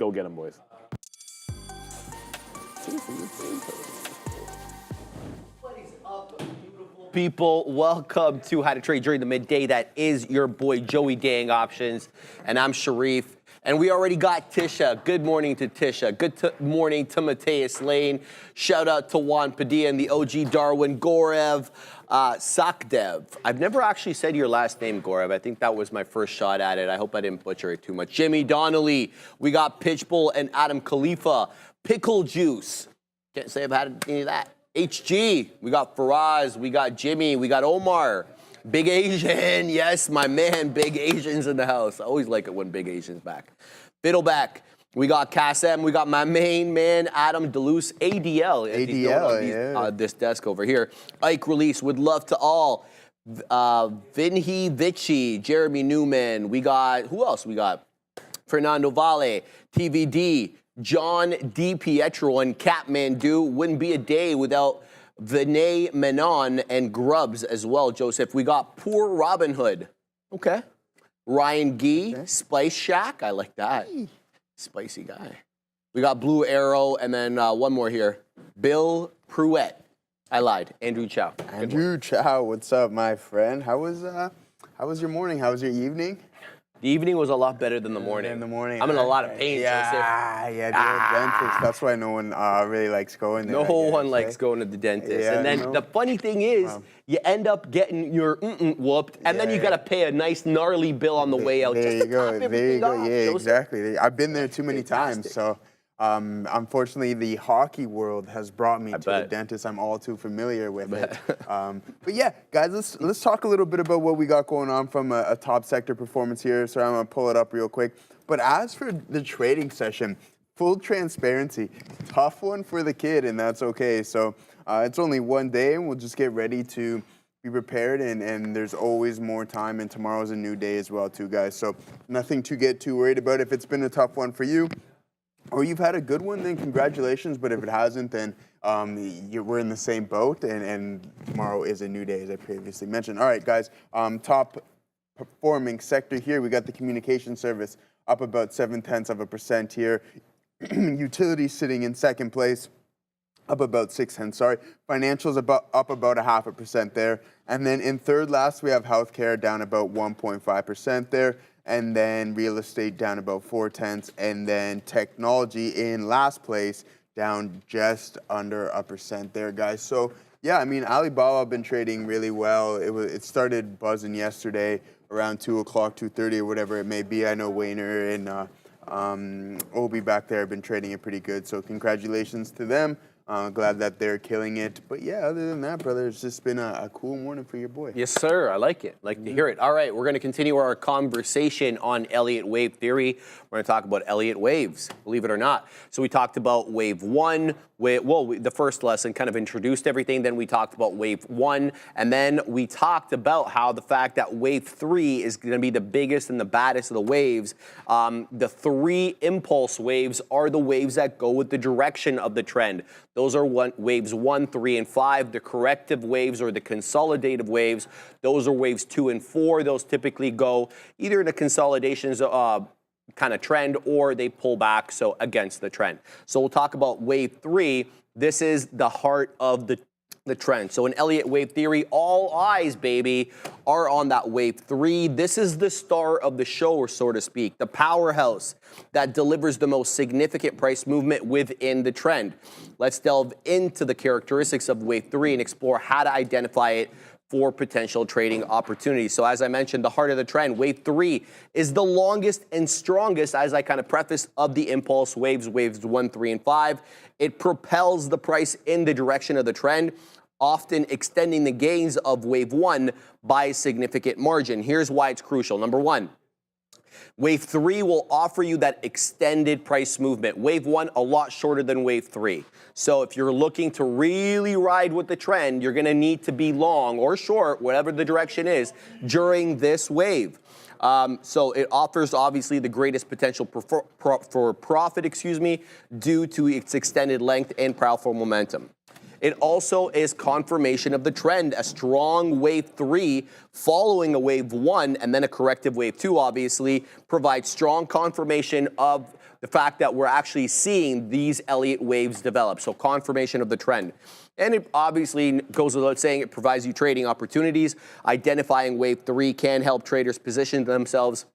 Go get them, boys. People, welcome to How to Trade During the Midday. That is your boy Joey Dang Options, and I'm Sharif. And we already got Tisha. Good morning to Tisha. Good morning to Mateus Lane. Shout out to Juan Padilla and the OG Darwin, Gorev, Sakdev. I've never actually said your last name, Gorev. I think that was my first shot at it. I hope I didn't butcher it too much. Jimmy Donnelly. We got Pitchbull and Adam Khalifa. Pickle Juice. Can't say I've had any of that. HG. We got Faraz. We got Jimmy. We got Omar. Big Asian, yes, my man, Big Asian's in the house. I always like it when Big Asian's back. Fiddleback, we got Cass M, we got my main man, Adam Deluce, ADL. ADL, this desk over here. Ike Release, would love to all. Vinhi Vici, Jeremy Newman. We got, who else? We got Fernando Valle, TVD, John D. Pietro, and Catmandu. Wouldn't be a day without Vinay Menon and Grubbs as well, Joseph. We got Poor Robin Hood. Okay. Ryan Gee, okay. Spice Shack. I like that. Spicy guy. We got Blue Arrow, and then one more here. Bill Pruitt. I lied. Andrew Chow. Andrew Chow, what's up, my friend? How was your morning? How was your evening? The evening was a lot better than the morning. In the morning. I'm in a lot of pain, Joseph. Dentist. That's why no one really likes going there. No one likes going to the dentist. Yeah, and then the funny thing is, you end up getting your whooped, and then you got to pay a nice gnarly bill on the way out. There you go. Yeah, exactly. I've been there too many times, so. Unfortunately, the hockey world has brought me to the dentist. I'm all too familiar with it. But yeah, guys, let's talk a little bit about what we got going on from a top sector performance here. So I'm going to pull it up real quick. But as for the trading session, full transparency, tough one for the kid, and that's okay. So it's only one day, and we'll just get ready to be prepared, and there's always more time, and tomorrow's a new day as well, too, guys. So nothing to get too worried about. If it's been a tough one for you, or you've had a good one, then congratulations. But if it hasn't, then we're in the same boat, and tomorrow is a new day, as I previously mentioned. All right, guys, top performing sector here. We got the communication service up about 0.7% here. Utilities sitting in second place, up about 0.6. Sorry. Financials up about 0.5% there. And then in third last, we have healthcare down about 1.5% there. And then real estate down about 0.4, and then technology in last place down just under 1% there, guys. So yeah, I mean, Alibaba been trading really well. It started buzzing yesterday around 2 o'clock, 2:30 or whatever it may be. I know Wayner and Obi back there have been trading it pretty good. So congratulations to them. Glad that they're killing it. But yeah, other than that, brother, it's just been a cool morning for your boy. Yes, sir. I like it. Like to hear it. All right, we're going to continue our conversation on Elliott wave theory. We're going to talk about Elliott waves, believe it or not. So we talked about wave one. The first lesson kind of introduced everything. Then we talked about wave one. And then we talked about how the fact that wave three is going to be the biggest and the baddest of the waves. The three impulse waves are the waves that go with the direction of the trend. Those are waves 1, 3, and 5. The corrective waves or the consolidative waves, those are waves 2 and 4. Those typically go either in a consolidations kind of trend, or they pull back, so against the trend. So we'll talk about wave 3. This is the heart of the trend. So in Elliott wave theory, all eyes, baby, are on that wave 3. This is the star of the show, so to speak, the powerhouse that delivers the most significant price movement within the trend. Let's delve into the characteristics of wave 3 and explore how to identify it for potential trading opportunities. So as I mentioned, the heart of the trend, wave 3 is the longest and strongest, as I kind of prefaced, of the impulse waves 1, 3, and 5. It propels the price in the direction of the trend, often extending the gains of wave 1 by a significant margin. Here's why it's crucial. Number 1, wave 3 will offer you that extended price movement. Wave 1, a lot shorter than wave 3. So if you're looking to really ride with the trend, you're going to need to be long or short, whatever the direction is, during this wave. So it offers obviously the greatest potential for profit, due to its extended length and powerful momentum. It also is confirmation of the trend. A strong wave 3 following a wave 1 and then a corrective wave 2 obviously provides strong confirmation of the fact that we're actually seeing these Elliott waves develop. So confirmation of the trend. And it obviously goes without saying, it provides you trading opportunities. Identifying wave 3 can help traders position themselves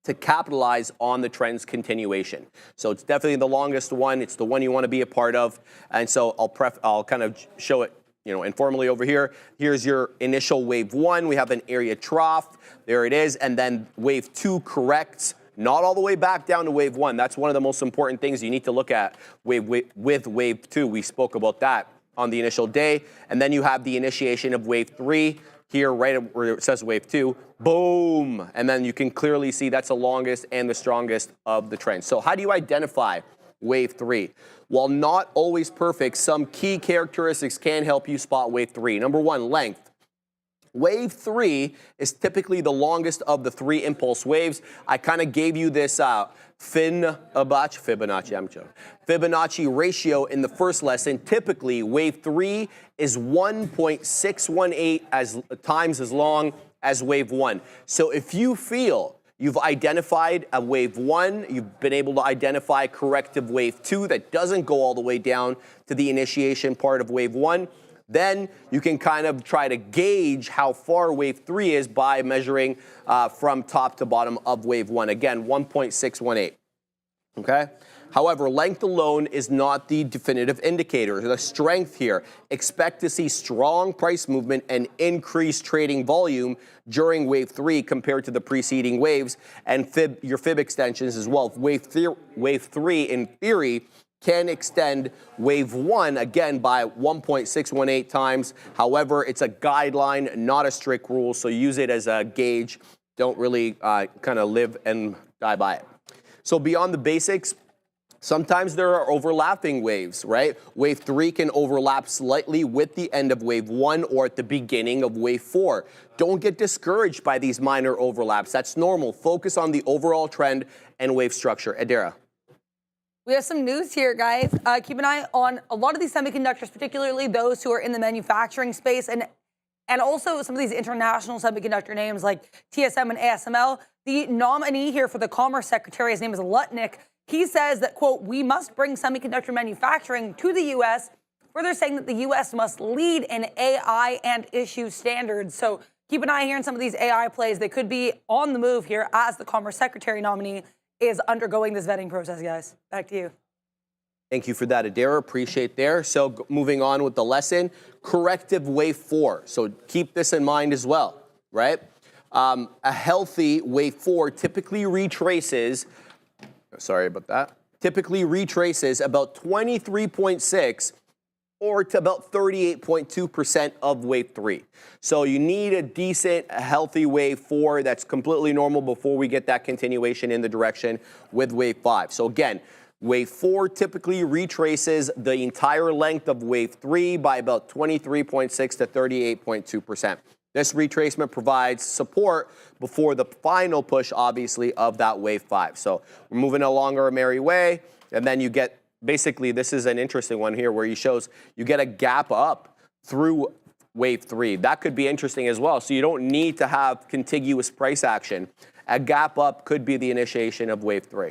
to capitalize on the trend's continuation. So it's definitely the longest one. It's the one you want to be a part of. And so I'll kind of show it, informally over here. Here's your initial wave 1. We have an area trough. There it is. And then wave 2 corrects, not all the way back down to wave 1. That's one of the most important things you need to look at with wave 2. We spoke about that on the initial day. And then you have the initiation of wave 3. Here, right where it says wave 2, boom. And then you can clearly see that's the longest and the strongest of the trend. So how do you identify wave 3? While not always perfect, some key characteristics can help you spot wave 3. Number 1, length. Wave 3 is typically the longest of the 3 impulse waves. I kind of gave you this Fibonacci ratio in the first lesson. Typically, wave 3 is 1.618 times as long as wave 1. So if you feel you've identified a wave 1, you've been able to identify corrective wave 2 that doesn't go all the way down to the initiation part of wave 1, then you can kind of try to gauge how far wave 3 is by measuring from top to bottom of wave 1. Again, 1.618. Okay? However, length alone is not the definitive indicator. The strength here, expect to see strong price movement and increased trading volume during wave 3 compared to the preceding waves, and your fib extensions as well. Wave 3 in theory can extend wave 1 again by 1.618 times. However, it's a guideline, not a strict rule, so use it as a gauge. Don't really kind of live and die by it. So beyond the basics, sometimes there are overlapping waves, right? Wave 3 can overlap slightly with the end of wave 1 or at the beginning of wave 4. Don't get discouraged by these minor overlaps. That's normal. Focus on the overall trend and wave structure. Adira. We have some news here, guys. Keep an eye on a lot of these semiconductors, particularly those who are in the manufacturing space, and also some of these international semiconductor names like TSM and ASML. The nominee here for the Commerce Secretary, his name is Lutnick. He says that, quote, we must bring semiconductor manufacturing to the U.S., further saying that the U.S. must lead in AI and issue standards. So keep an eye here on some of these AI plays. They could be on the move here as the Commerce Secretary nominee is undergoing this vetting process, guys. Back to you. Thank you for that, Adira. Appreciate there. So moving on with the lesson, corrective wave 4. So keep this in mind as well, right? A healthy wave 4 typically retraces, typically retraces about 23.6 or to about 38.2% of wave 3. So you need a decent, healthy wave 4 that's completely normal before we get that continuation in the direction with wave 5. So again, wave 4 typically retraces the entire length of wave 3 by about 23.6 to 38.2%. This retracement provides support before the final push, obviously, of that wave 5. So we're moving along our merry way, and then you get, basically, this is an interesting one here where he shows you get a gap up through wave 3. That could be interesting as well. So you don't need to have contiguous price action. A gap up could be the initiation of wave 3.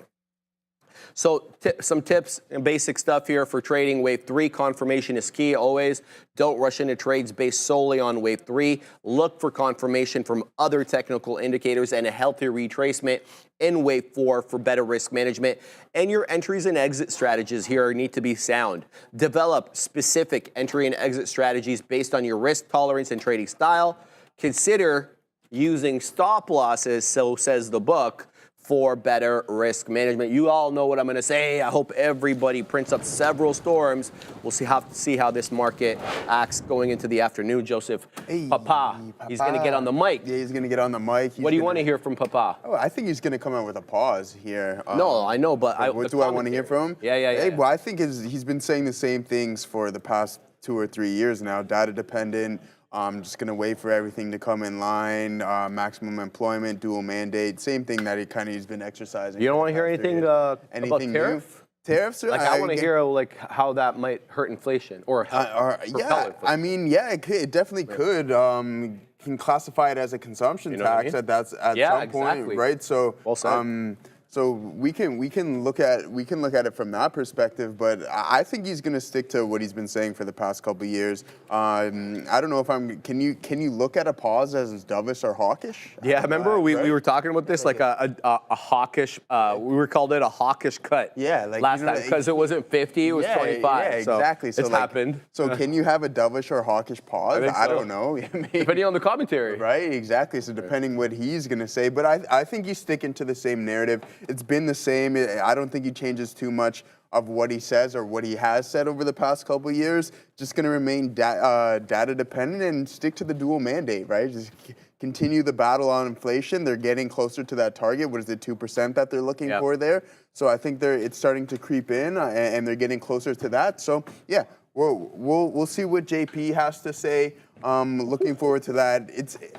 So some tips and basic stuff here for trading wave 3. Confirmation is key always. Don't rush into trades based solely on wave 3. Look for confirmation from other technical indicators and a healthy retracement in wave 4 for better risk management. And your entries and exit strategies here need to be sound. Develop specific entry and exit strategies based on your risk tolerance and trading style. Consider using stop losses, so says the book, for better risk management. You all know what I'm going to say. I hope everybody prints up several storms. We'll see how this market acts going into the afternoon. Joseph, hey, Papa, he's going to get on the mic. Yeah, he's going to get on the mic. What do you want to hear from Papa? Oh, I think he's going to come out with a pause here. No, I know, but what do I want to hear from him? Yeah. Well, I think he's been saying the same things for the past 2 or 3 years now. Data dependent. I'm just going to wait for everything to come in line, maximum employment, dual mandate, same thing that he's been exercising. You don't want to hear anything about tariff? Tariffs are like I want to hear like how that might hurt inflation or propel inflation. I mean, yeah, it definitely could. Can classify it as a consumption tax at some point, right? So, well said. So we can look at it from that perspective, but I think he's going to stick to what he's been saying for the past couple of years. I don't know if Can you look at a pause as dovish or hawkish? Yeah, remember we were talking about this like a hawkish. We were called it a hawkish cut. Yeah, like last time because it wasn't 50, it was 25. Yeah, exactly. So it's happened. So can you have a dovish or hawkish pause? I don't know. Depending on the commentary. Right, exactly. So depending what he's going to say, but I think he's sticking to the same narrative. It's been the same. I don't think he changes too much of what he says or what he has said over the past couple of years. Just going to remain data dependent and stick to the dual mandate, right? Just continue the battle on inflation. They're getting closer to that target. What is it, 2% that they're looking for there? So I think it's starting to creep in, and they're getting closer to that. So yeah, we'll see what JP has to say. Looking forward to that.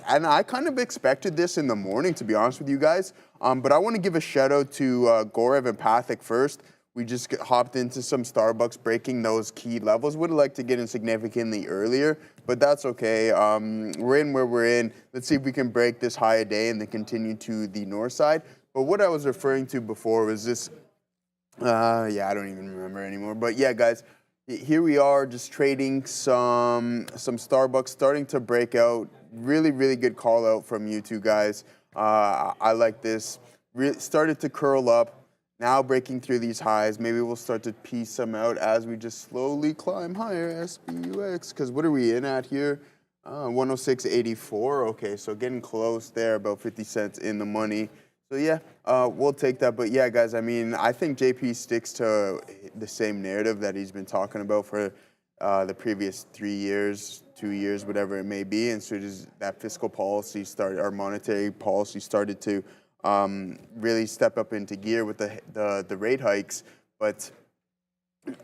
And I kind of expected this in the morning, to be honest with you guys. But I want to give a shout out to Gorev and Pathik first. We just hopped into some Starbucks, breaking those key levels. Would have liked to get in significantly earlier, but that's okay. We're in where we're in. Let's see if we can break this high a day and then continue to the north side. But what I was referring to before was this. Yeah, I don't even remember anymore. But yeah, guys. Here we are, just trading some Starbucks, starting to break out. Really, really good call out from you two guys. I like this. Started to curl up. Now breaking through these highs. Maybe we'll start to piece some out as we just slowly climb higher. SPUX. Because what are we in at here? 106.84. Okay, so getting close there, about 50 cents in the money. So yeah, we'll take that. But yeah, guys, I mean, I think JP sticks to the same narrative that he's been talking about for the previous 3 years, 2 years, whatever it may be. And so as that fiscal policy started, our monetary policy started to really step up into gear with the rate hikes. But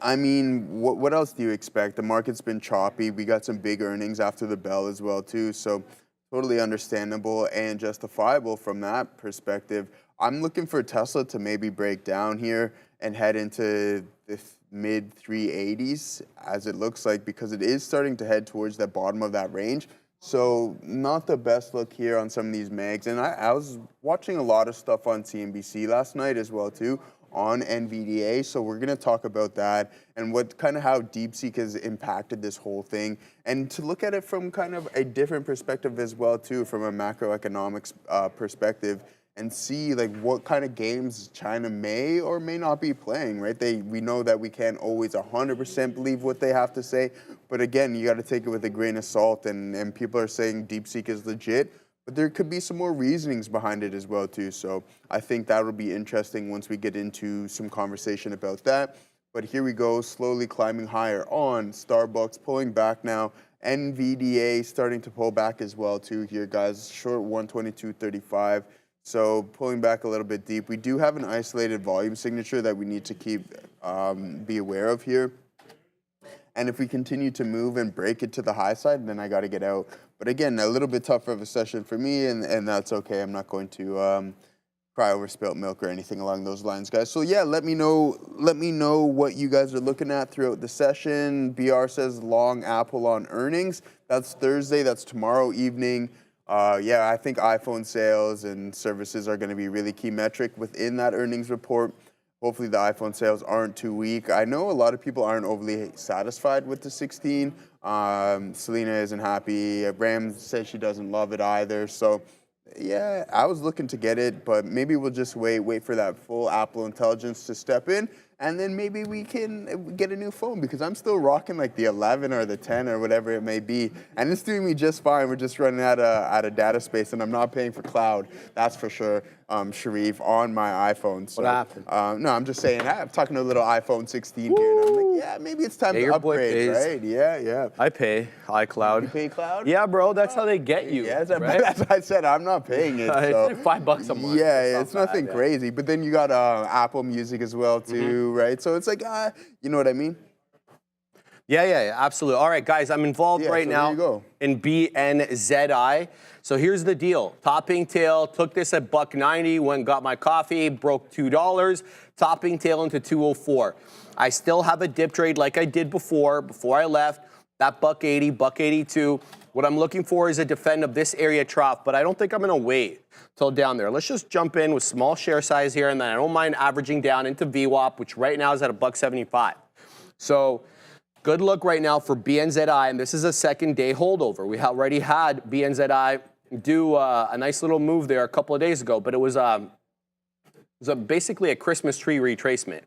I mean, what else do you expect? The market's been choppy. We got some big earnings after the bell as well too. So totally understandable and justifiable from that perspective. I'm looking for Tesla to maybe break down here and head into the mid 380s, as it looks like, because it is starting to head towards the bottom of that range. So not the best look here on some of these mags. And I was watching a lot of stuff on CNBC last night as well too, on NVDA. So we're going to talk about that and how DeepSeek has impacted this whole thing, and to look at it from kind of a different perspective as well too, from a macroeconomics perspective, and see like what kind of games China may or may not be playing, right? We know that we can't always 100% believe what they have to say, but again, you got to take it with a grain of salt, and people are saying DeepSeek is legit, but there could be some more reasonings behind it as well too. So I think that will be interesting once we get into some conversation about that. But here we go, slowly climbing higher on Starbucks, pulling back now. NVDA starting to pull back as well too here, guys. Short 122.35. So pulling back a little bit deep. We do have an isolated volume signature that we need to be aware of here. And if we continue to move and break it to the high side, then I got to get out. But again, a little bit tougher of a session for me, and that's okay. I'm not going to cry over spilt milk or anything along those lines, guys. So yeah, let me know what you guys are looking at throughout the session. BR says long Apple on earnings. That's Thursday. That's tomorrow evening. Yeah, I think iPhone sales and services are going to be really key metric within that earnings report. Hopefully the iPhone sales aren't too weak. I know a lot of people aren't overly satisfied with the 16. Selena isn't happy. Ram says she doesn't love it either. So yeah, I was looking to get it, but maybe we'll just wait for that full Apple intelligence to step in, and then maybe we can get a new phone, because I'm still rocking like the 11 or the 10 or whatever it may be, and it's doing me just fine. We're just running out of data space, and I'm not paying for cloud, that's for sure, Sharif, on my iPhone. So, what happened? No, I'm just saying, I'm talking to a little iPhone 16 here, and I'm like, yeah, maybe it's time to upgrade, right? Yeah. I pay iCloud. You pay cloud? Yeah, bro, that's how they get you. Yeah, right? That's what I said. I'm not paying it. So. It's like $5 a month. Yeah, it's nothing crazy. But then you got Apple Music as well too, right? So it's like, you know what I mean? Yeah, absolutely. All right, guys, I'm involved right now in BNZI. So here's the deal. Topping tail, took this at $1.90, went and got my coffee, broke $2. topping tail into 204. I still have a dip trade like I did before I left. That $1.80, $1.82. What I'm looking for is a defend of this area trough, but I don't think I'm going to wait till down there. Let's just jump in with small share size here, and then I don't mind averaging down into VWAP, which right now is at $1.75. So good look right now for BNZI, and this is a second day holdover. We already had BNZI do a nice little move there a couple of days ago, but it was basically a Christmas tree retracement.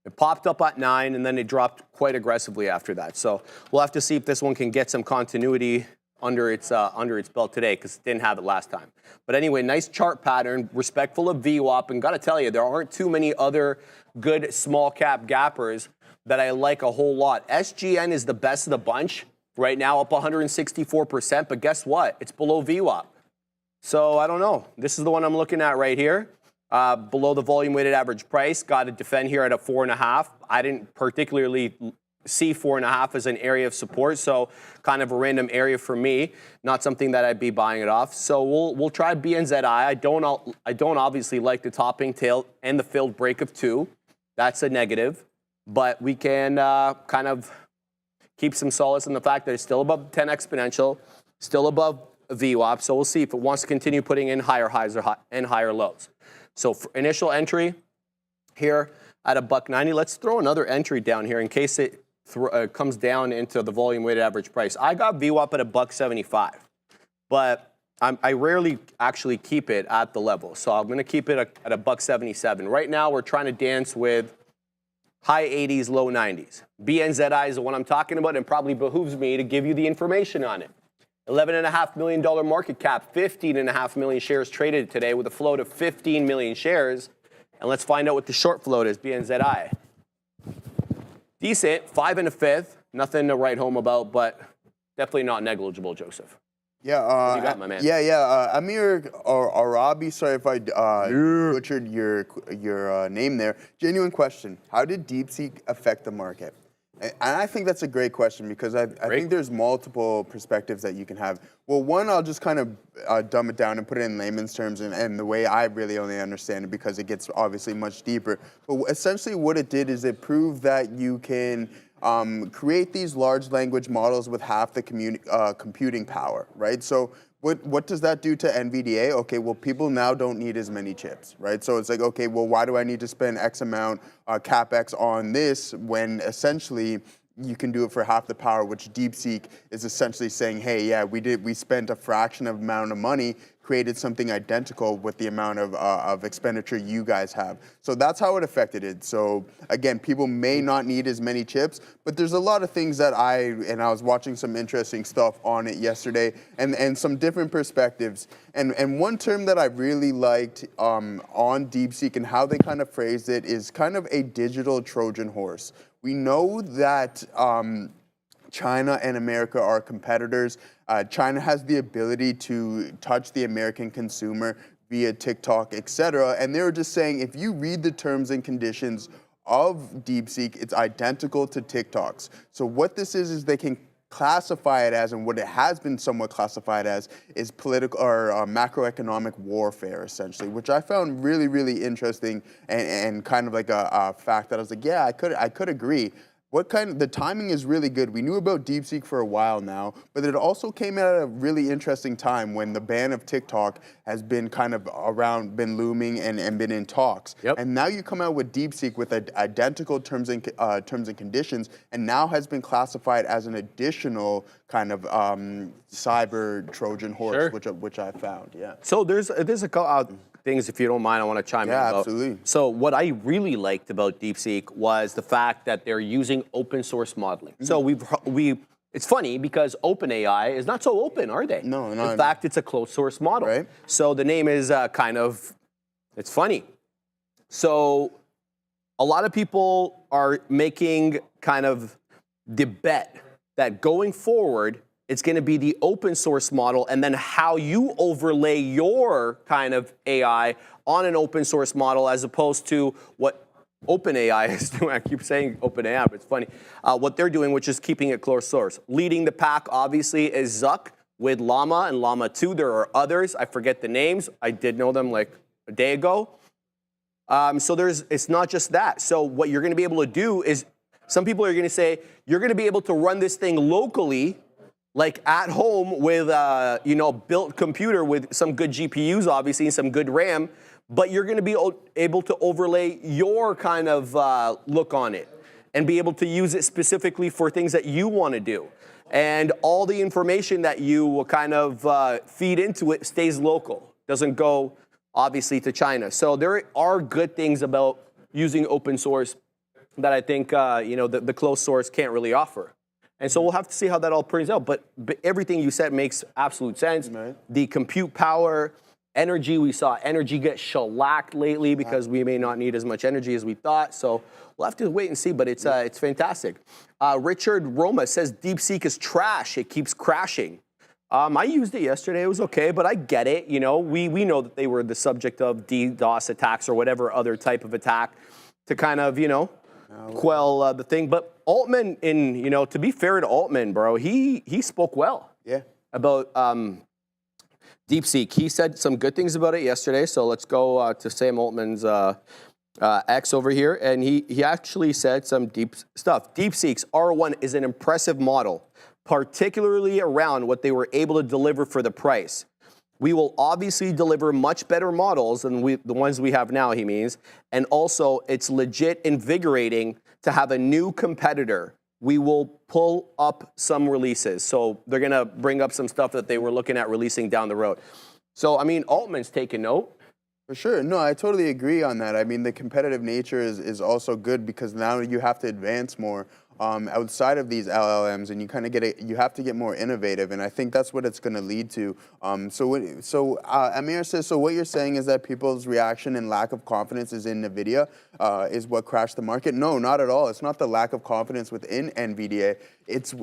It popped up at 9, and then it dropped quite aggressively after that. So we'll have to see if this one can get some continuity under its belt today, because it didn't have it last time. But anyway, nice chart pattern, respectful of VWAP, and got to tell you, there aren't too many other good small cap gappers that I like a whole lot. SGN is the best of the bunch right now, up 164%, but guess what? It's below VWAP. So I don't know. This is the one I'm looking at right here. Below the volume weighted average price, got to defend here at a 4.5. I didn't particularly see 4.5 as an area of support, so kind of a random area for me, not something that I'd be buying it off. So we'll try BNZI. I don't obviously like the topping tail and the filled break of 2. That's a negative, but we can kind of keep some solace in the fact that it's still above 10 exponential, still above VWAP. So we'll see if it wants to continue putting in higher highs and higher lows. So for initial entry here at a $1.90. Let's throw another entry down here in case it comes down into the volume weighted average price. I got VWAP at a $1.75, but I rarely actually keep it at the level. So I'm going to keep it at a $1.77. Right now, we're trying to dance with high 80s, low 90s. BNZI is the one I'm talking about, and probably behooves me to give you the information on it. $11.5 million market cap, 15.5 million shares traded today with a float of 15 million shares. And let's find out what the short float is, BNZI. Decent, 5 1/5. Nothing to write home about, but definitely not negligible, Joseph. Yeah, what do you got, my man? Amir Arabi, sorry if I butchered your name there. Genuine question. How did DeepSeek affect the market? And I think that's a great question because I think there's multiple perspectives that you can have. Well, one, I'll just kind of dumb it down and put it in layman's terms and the way I really only understand it because it gets obviously much deeper. But essentially what it did is it proved that you can create these large language models with half the computing power, right? So what does that do to NVDA? Okay, well, people now don't need as many chips, right? So it's like, okay, well, why do I need to spend X amount CapEx on this when essentially you can do it for half the power, which DeepSeek is essentially saying, hey, yeah, we spent a fraction of amount of money, created something identical with the amount of expenditure you guys have. So that's how it affected it. So again, people may not need as many chips, but there's a lot of things that I was watching some interesting stuff on it yesterday and some different perspectives. And one term that I really liked on DeepSeek and how they kind of phrased it is kind of a digital Trojan horse. We know that China and America are competitors. China has the ability to touch the American consumer via TikTok, et cetera. And they were just saying, if you read the terms and conditions of DeepSeek, it's identical to TikTok's. So what this is they can classify it as, and what it has been somewhat classified as, is political or macroeconomic warfare, essentially, which I found really, really interesting and kind of like a fact that I was like, yeah, I could agree. The timing is really good. We knew about DeepSeek for a while now, but it also came at a really interesting time when the ban of TikTok has been kind of around, been looming and been in talks. Yep. And now you come out with DeepSeek with identical terms and conditions, and now has been classified as an additional kind of cyber Trojan horse, sure. which I found. Yeah. So there's a couple things, if you don't mind, I want to chime in about. Yeah, absolutely. So what I really liked about DeepSeek was the fact that they're using open source modeling. Mm-hmm. So it's funny because OpenAI is not so open, are they? No, not. In fact, it's a closed source model. Right. So the name is it's funny. So a lot of people are making kind of the bet that going forward, it's going to be the open source model and then how you overlay your kind of AI on an open source model as opposed to what OpenAI is doing. I keep saying OpenAI, but it's funny. What they're doing, which is keeping it closed source. Leading the pack, obviously, is Zuck with Llama and Llama 2. There are others. I forget the names. I did know them like a day ago. So it's not just that. So what you're going to be able to do is, some people are going to say, you're going to be able to run this thing locally, like at home with built computer with some good GPUs, obviously, and some good RAM, but you're going to be able to overlay your kind of look on it and be able to use it specifically for things that you want to do. And all the information that you will kind of feed into it stays local, doesn't go, obviously, to China. So there are good things about using open source that I think the closed source can't really offer. And so we'll have to see how that all turns out. But everything you said makes absolute sense. Right. The compute power, energy, we saw energy get shellacked lately because we may not need as much energy as we thought. So we'll have to wait and see, but it's fantastic. Richard Roma says DeepSeek is trash. It keeps crashing. I used it yesterday. It was okay, but I get it. We know that they were the subject of DDoS attacks or whatever other type of attack to kind of, quell the thing. But Altman, to be fair to Altman, bro, he spoke well about DeepSeek. He said some good things about it yesterday. So let's go to Sam Altman's X over here. And he actually said some deep stuff. DeepSeek's R1 is an impressive model, particularly around what they were able to deliver for the price. We will obviously deliver much better models than the ones we have now, he means. And also, it's legit invigorating to have a new competitor. We will pull up some releases. So they're going to bring up some stuff that they were looking at releasing down the road. So, Altman's taking note. For sure. No, I totally agree on that. The competitive nature is also good because now you have to advance more outside of these LLMs, and you kind of you have to get more innovative, and I think that's what it's going to lead to. Amir says, so what you're saying is that people's reaction and lack of confidence is in NVIDIA is what crashed the market? No, not at all. It's not the lack of confidence within NVIDIA. It's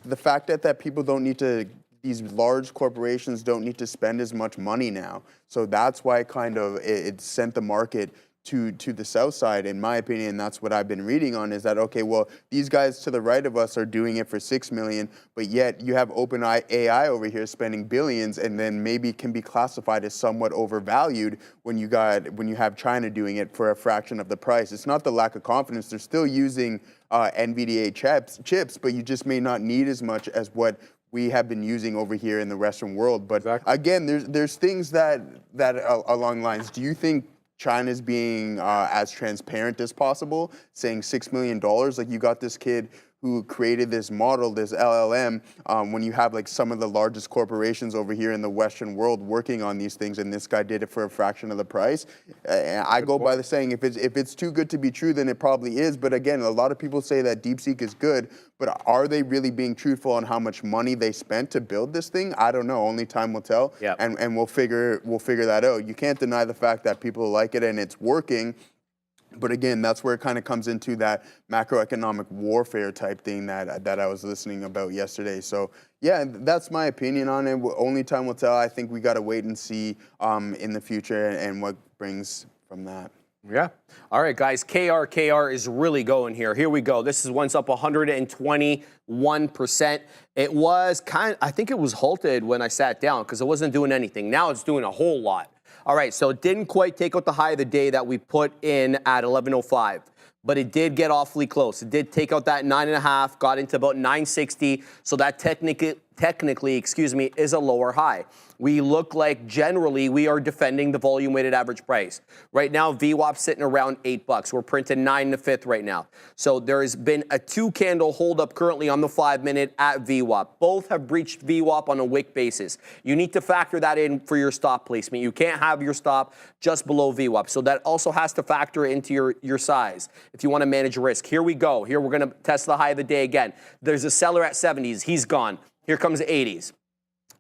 the fact that people don't need to, these large corporations don't need to spend as much money now. So that's why it sent the market to the south side, in my opinion. That's what I've been reading on, is that, okay, well, these guys to the right of us are doing it for $6 million, but yet you have OpenAI over here spending billions, and then maybe can be classified as somewhat overvalued when you have China doing it for a fraction of the price. It's not the lack of confidence. They're still using NVIDIA chips, but you just may not need as much as what we have been using over here in the Western world. But again, there's things that along lines. Do you think China's being as transparent as possible, saying $6 million? Like, you got this kid who created this model, this LLM, when you have like some of the largest corporations over here in the Western world working on these things, and this guy did it for a fraction of the price. I go by the saying, if it's too good to be true, then it probably is. But again, a lot of people say that DeepSeek is good, but are they really being truthful on how much money they spent to build this thing? I don't know. Only time will tell. Yep. And we'll figure that out. You can't deny the fact that people like it and it's working. But again, that's where it kind of comes into that macroeconomic warfare type thing that I was listening about yesterday. So yeah, that's my opinion on it. Only time will tell. I think we got to wait and see in the future and what brings from that. Yeah. All right, guys. KR is really going here. Here we go. This is once up 121%. It was I think it was halted when I sat down because it wasn't doing anything. Now it's doing a whole lot. All right, so it didn't quite take out the high of the day that we put in at 11:05, but it did get awfully close. It did take out that 9.5, got into about 960, so that technically, is a lower high. We look like generally we are defending the volume weighted average price. Right now, VWAP's sitting around $8. We're printing 9 in the fifth right now. So there has been a 2-candle holdup currently on the 5-minute at VWAP. Both have breached VWAP on a wick basis. You need to factor that in for your stop placement. You can't have your stop just below VWAP. So that also has to factor into your size if you want to manage risk. Here we go. Here we're going to test the high of the day again. There's a seller at 70s. He's gone. Here comes the 80s.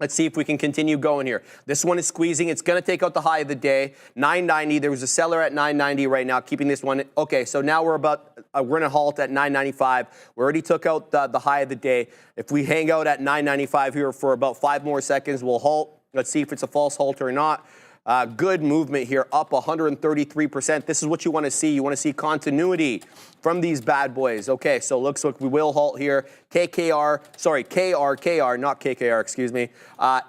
Let's see if we can continue going here. This one is squeezing. It's going to take out the high of the day, 990. There was a seller at 990 right now, keeping this one. Okay, so now we're going to halt at 995. We already took out the high of the day. If we hang out at 995 here for about 5 more seconds, we'll halt. Let's see if it's a false halt or not. Good movement here, up 133%. This is what you want to see. You want to see continuity from these bad boys. Okay, so looks like we will halt here. KKR, not KKR, excuse me.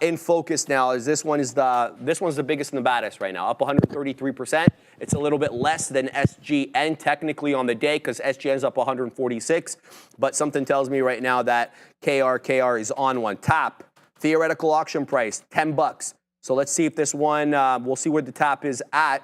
In focus now, is this one's the biggest and the baddest right now, up 133%. It's a little bit less than SGN technically on the day because SGN's up 146, but something tells me right now that KR is on one. Tap, theoretical auction price, $10. So let's see if this one, we'll see where the tap is at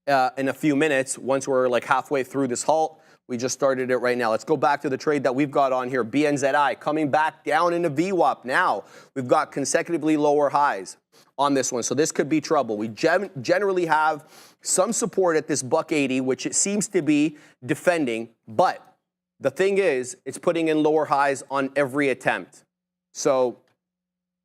in a few minutes once we're like halfway through this halt. We just started it right now. Let's go back to the trade that we've got on here. BNZI coming back down into VWAP now. We've got consecutively lower highs on this one. So this could be trouble. We generally have some support at this $1.80, which it seems to be defending. But the thing is, it's putting in lower highs on every attempt. So,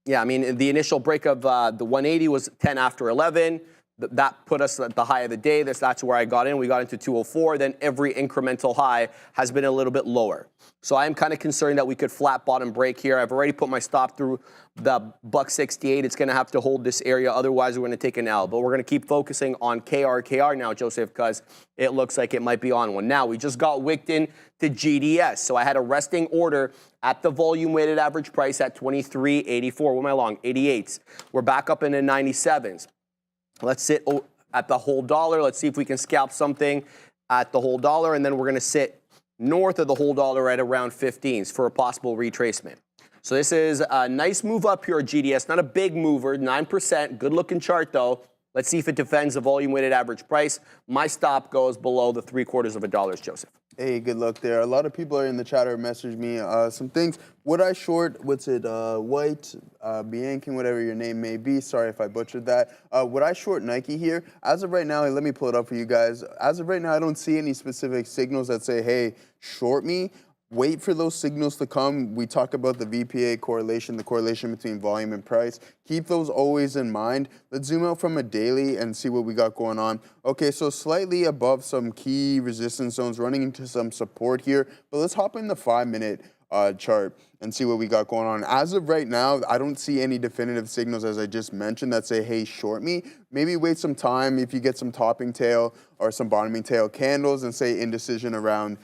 yeah, I mean, the initial break of the 180 was 10 after 11. That put us at the high of the day. That's where I got in. We got into 204. Then every incremental high has been a little bit lower. So I'm kind of concerned that we could flat bottom break here. I've already put my stop through the $1.68. It's going to have to hold this area. Otherwise, we're going to take an L. But we're going to keep focusing on KR now, Joseph, because it looks like it might be on one. Now, we just got wicked in to GDS. So I had a resting order at the volume weighted average price at 23.84. What am I long? 88s. We're back up into 97s. Let's sit at the whole dollar. Let's see if we can scalp something at the whole dollar. And then we're going to sit north of the whole dollar at around 15s for a possible retracement. So this is a nice move up here at GDS. Not a big mover, 9%. Good looking chart though. Let's see if it defends the volume weighted average price. My stop goes below the $0.75, Joseph. Hey, good luck there. A lot of people are in the chat or message me some things. Would I short, what's it, White, Bianking, whatever your name may be. Sorry if I butchered that. Would I short Nike here? As of right now, let me pull it up for you guys. As of right now, I don't see any specific signals that say, hey, short me. Wait for those signals to come. We talk about the VPA correlation, the correlation between volume and price. Keep those always in mind. Let's zoom out from a daily and see what we got going on. Okay, so slightly above some key resistance zones, running into some support here. But let's hop in the 5-minute chart and see what we got going on. As of right now, I don't see any definitive signals, as I just mentioned, that say, hey, short me. Maybe wait some time if you get some topping tail or some bottoming tail candles and say indecision around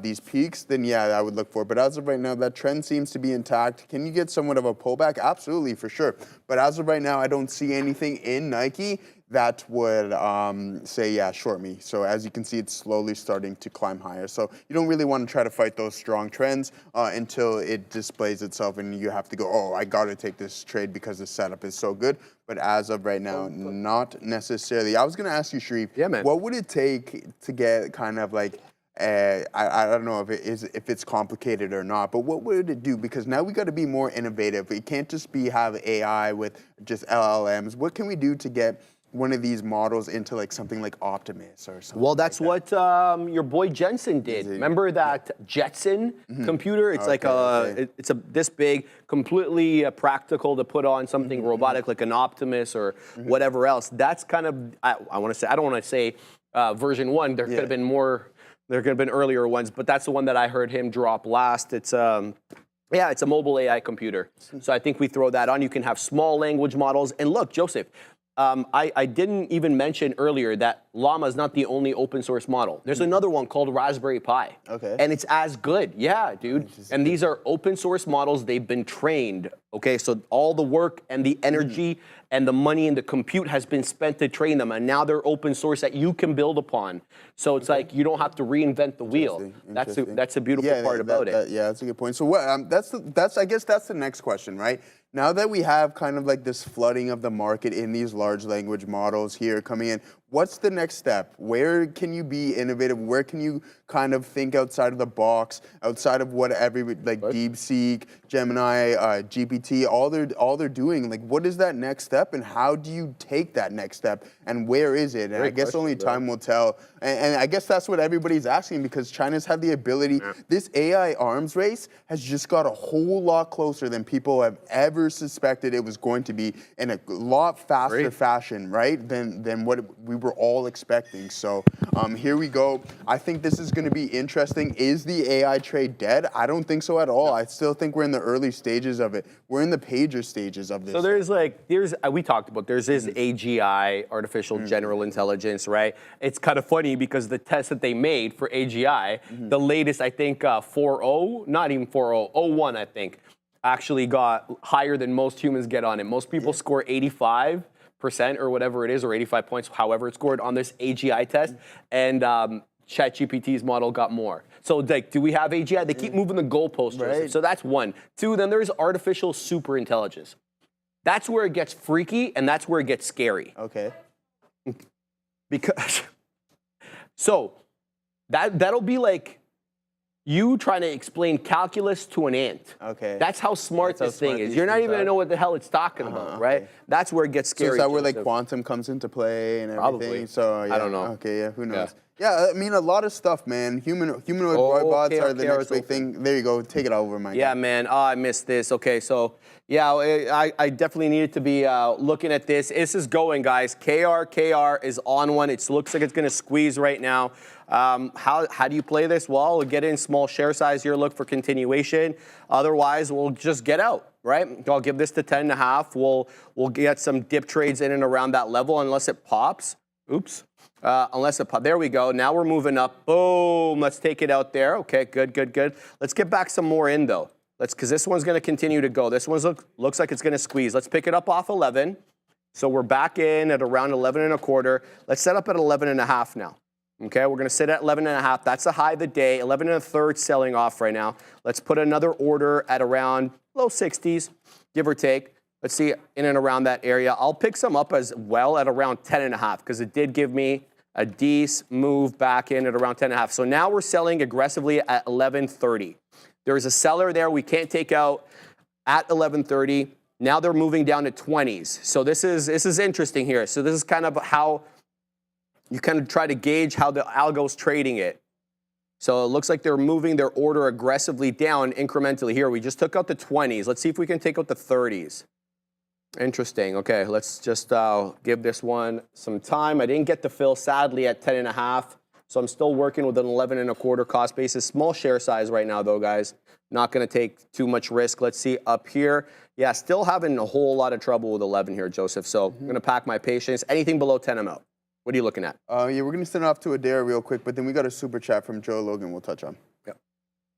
these peaks, then yeah, I would look for it. But as of right now, that trend seems to be intact. Can you get somewhat of a pullback? Absolutely, for sure. But as of right now, I don't see anything in Nike that would say, yeah, short me. So as you can see, it's slowly starting to climb higher. So you don't really want to try to fight those strong trends until it displays itself and you have to go, oh, I got to take this trade because the setup is so good. But as of right now, not necessarily. I was going to ask you, Sharif, yeah, man, what would it take to get kind of like, I don't know if it's complicated or not, but what would it do? Because now we got to be more innovative. We can't just have AI with just LLMs. What can we do to get one of these models into like something like Optimus or something? Well, that's what your boy Jensen did. Remember that Jetson computer? It's it's this big, completely practical to put on something robotic like an Optimus or whatever else. That's kind of I don't want to say version 1. There could have been more. There could have been earlier ones, but that's the one that I heard him drop last. It's it's a mobile AI computer. So I think we throw that on. You can have small language models. And look, Joseph, I didn't even mention earlier that Llama is not the only open source model. There's another one called Raspberry Pi. Okay. And it's as good. Yeah, dude. And these are open source models. They've been trained. Okay, so all the work and the energy and the money and the compute has been spent to train them. And now they're open source that you can build upon. So it's like you don't have to reinvent the wheel. That's a beautiful part about it. Yeah, that's a good point. So what? I guess that's the next question, right? Now that we have kind of like this flooding of the market in these large language models here coming in, what's the next step? Where can you be innovative? Where can you kind of think outside of the box, outside of what DeepSeek, Gemini, GPT, all they're doing? Like, what is that next step, and how do you take that next step, and where is it? And I guess only time will tell. And I guess that's what everybody's asking, because China's had the ability. This AI arms race has just got a whole lot closer than people have ever suspected it was going to be, in a lot faster fashion, right? Than what we we're all expecting. So here we go. I think this is going to be interesting. Is the AI trade dead? I don't think so at all. I still think we're in the early stages of it. We're in the pager stages of this. So we talked about, there's this AGI, artificial general intelligence, right? It's kind of funny because the test that they made for AGI, the latest, I think 4.0, not even 4.0, 0.1, I think, actually got higher than most humans get on it. Most people score 85% or whatever it is, or 85 points, however it's scored on this AGI test, and ChatGPT's model got more. So like, do we have AGI? They keep moving the goalposts, Joseph. So that's one. Two, then there's artificial superintelligence. That's where it gets freaky, and that's where it gets scary. Okay. Because, so that'll be like you trying to explain calculus to an ant. Okay. That's how smart this thing is. You're not even gonna know what the hell it's talking about, right? Okay. That's where it gets scary. So is that where like quantum comes into play and everything? Probably. So yeah. I don't know. Okay, yeah, who knows? Yeah, I mean a lot of stuff, man. Humanoid robots are the next big thing. There you go. Take it over, Mike. Yeah, man. Oh, I missed this. Okay, so yeah, I definitely needed to be looking at this. This is going, guys. KR is on one. It looks like it's gonna squeeze right now. How do you play this? Well, we'll get in small share size here, look for continuation. Otherwise, we'll just get out, right? I'll give this to 10.5. We'll get some dip trades in and around that level unless it pops. Oops. Unless it pops. There we go. Now we're moving up. Boom. Let's take it out there. Okay, good. Let's get back some more in though. Because this one's going to continue to go. This one looks like it's going to squeeze. Let's pick it up off 11. So we're back in at around 11.25. Let's set up at 11.5 now. Okay, we're going to sit at 11.5. That's the high of the day. 11.25 selling off right now. Let's put another order at around low 60s, give or take. Let's see, in and around that area. I'll pick some up as well at around 10.5 because it did give me a decent move back in at around 10.5. So now we're selling aggressively at 11.30. There's a seller there we can't take out at 11.30. Now they're moving down to 20s. So this is interesting here. So this is kind of how you kind of try to gauge how the algo's trading it. So it looks like they're moving their order aggressively down incrementally here. We just took out the 20s. Let's see if we can take out the 30s. Interesting. Okay, let's just give this one some time. I didn't get to fill, sadly, at 10.5. So I'm still working with an 11.25 cost basis. Small share size right now, though, guys. Not going to take too much risk. Let's see up here. Yeah, still having a whole lot of trouble with 11 here, Joseph. So I'm going to pack my patience. Anything below 10, I'm out. What are you looking at? Yeah, we're going to send it off to Adair real quick, but then we got a super chat from Joe Logan we'll touch on. Yep.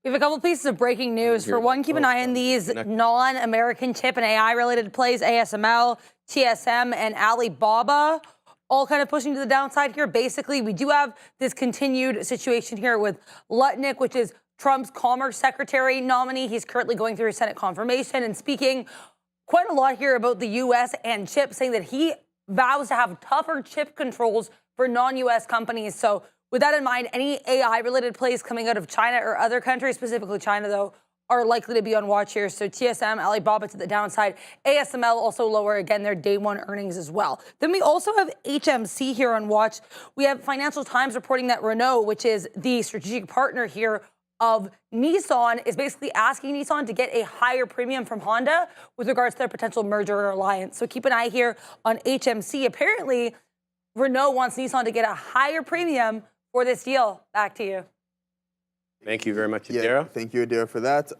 We have a couple pieces of breaking news. For one, keep an eye on these non-American chip and AI-related plays, ASML, TSM, and Alibaba, all kind of pushing to the downside here. Basically, we do have this continued situation here with Lutnick, which is Trump's Commerce Secretary nominee. He's currently going through Senate confirmation and speaking quite a lot here about the U.S. and chips, saying that he vows to have tougher chip controls for non-U.S. companies. So with that in mind, any AI-related plays coming out of China or other countries, specifically China, though, are likely to be on watch here. So TSM, Alibaba to the downside. ASML also lower, again, their day one earnings as well. Then we also have HMC here on watch. We have Financial Times reporting that Renault, which is the strategic partner here of Nissan, is basically asking Nissan to get a higher premium from Honda with regards to their potential merger or alliance. So keep an eye here on HMC. Apparently, Renault wants Nissan to get a higher premium for this deal. Back to you. Thank you very much, Adira. Yeah, thank you, Adira, for that.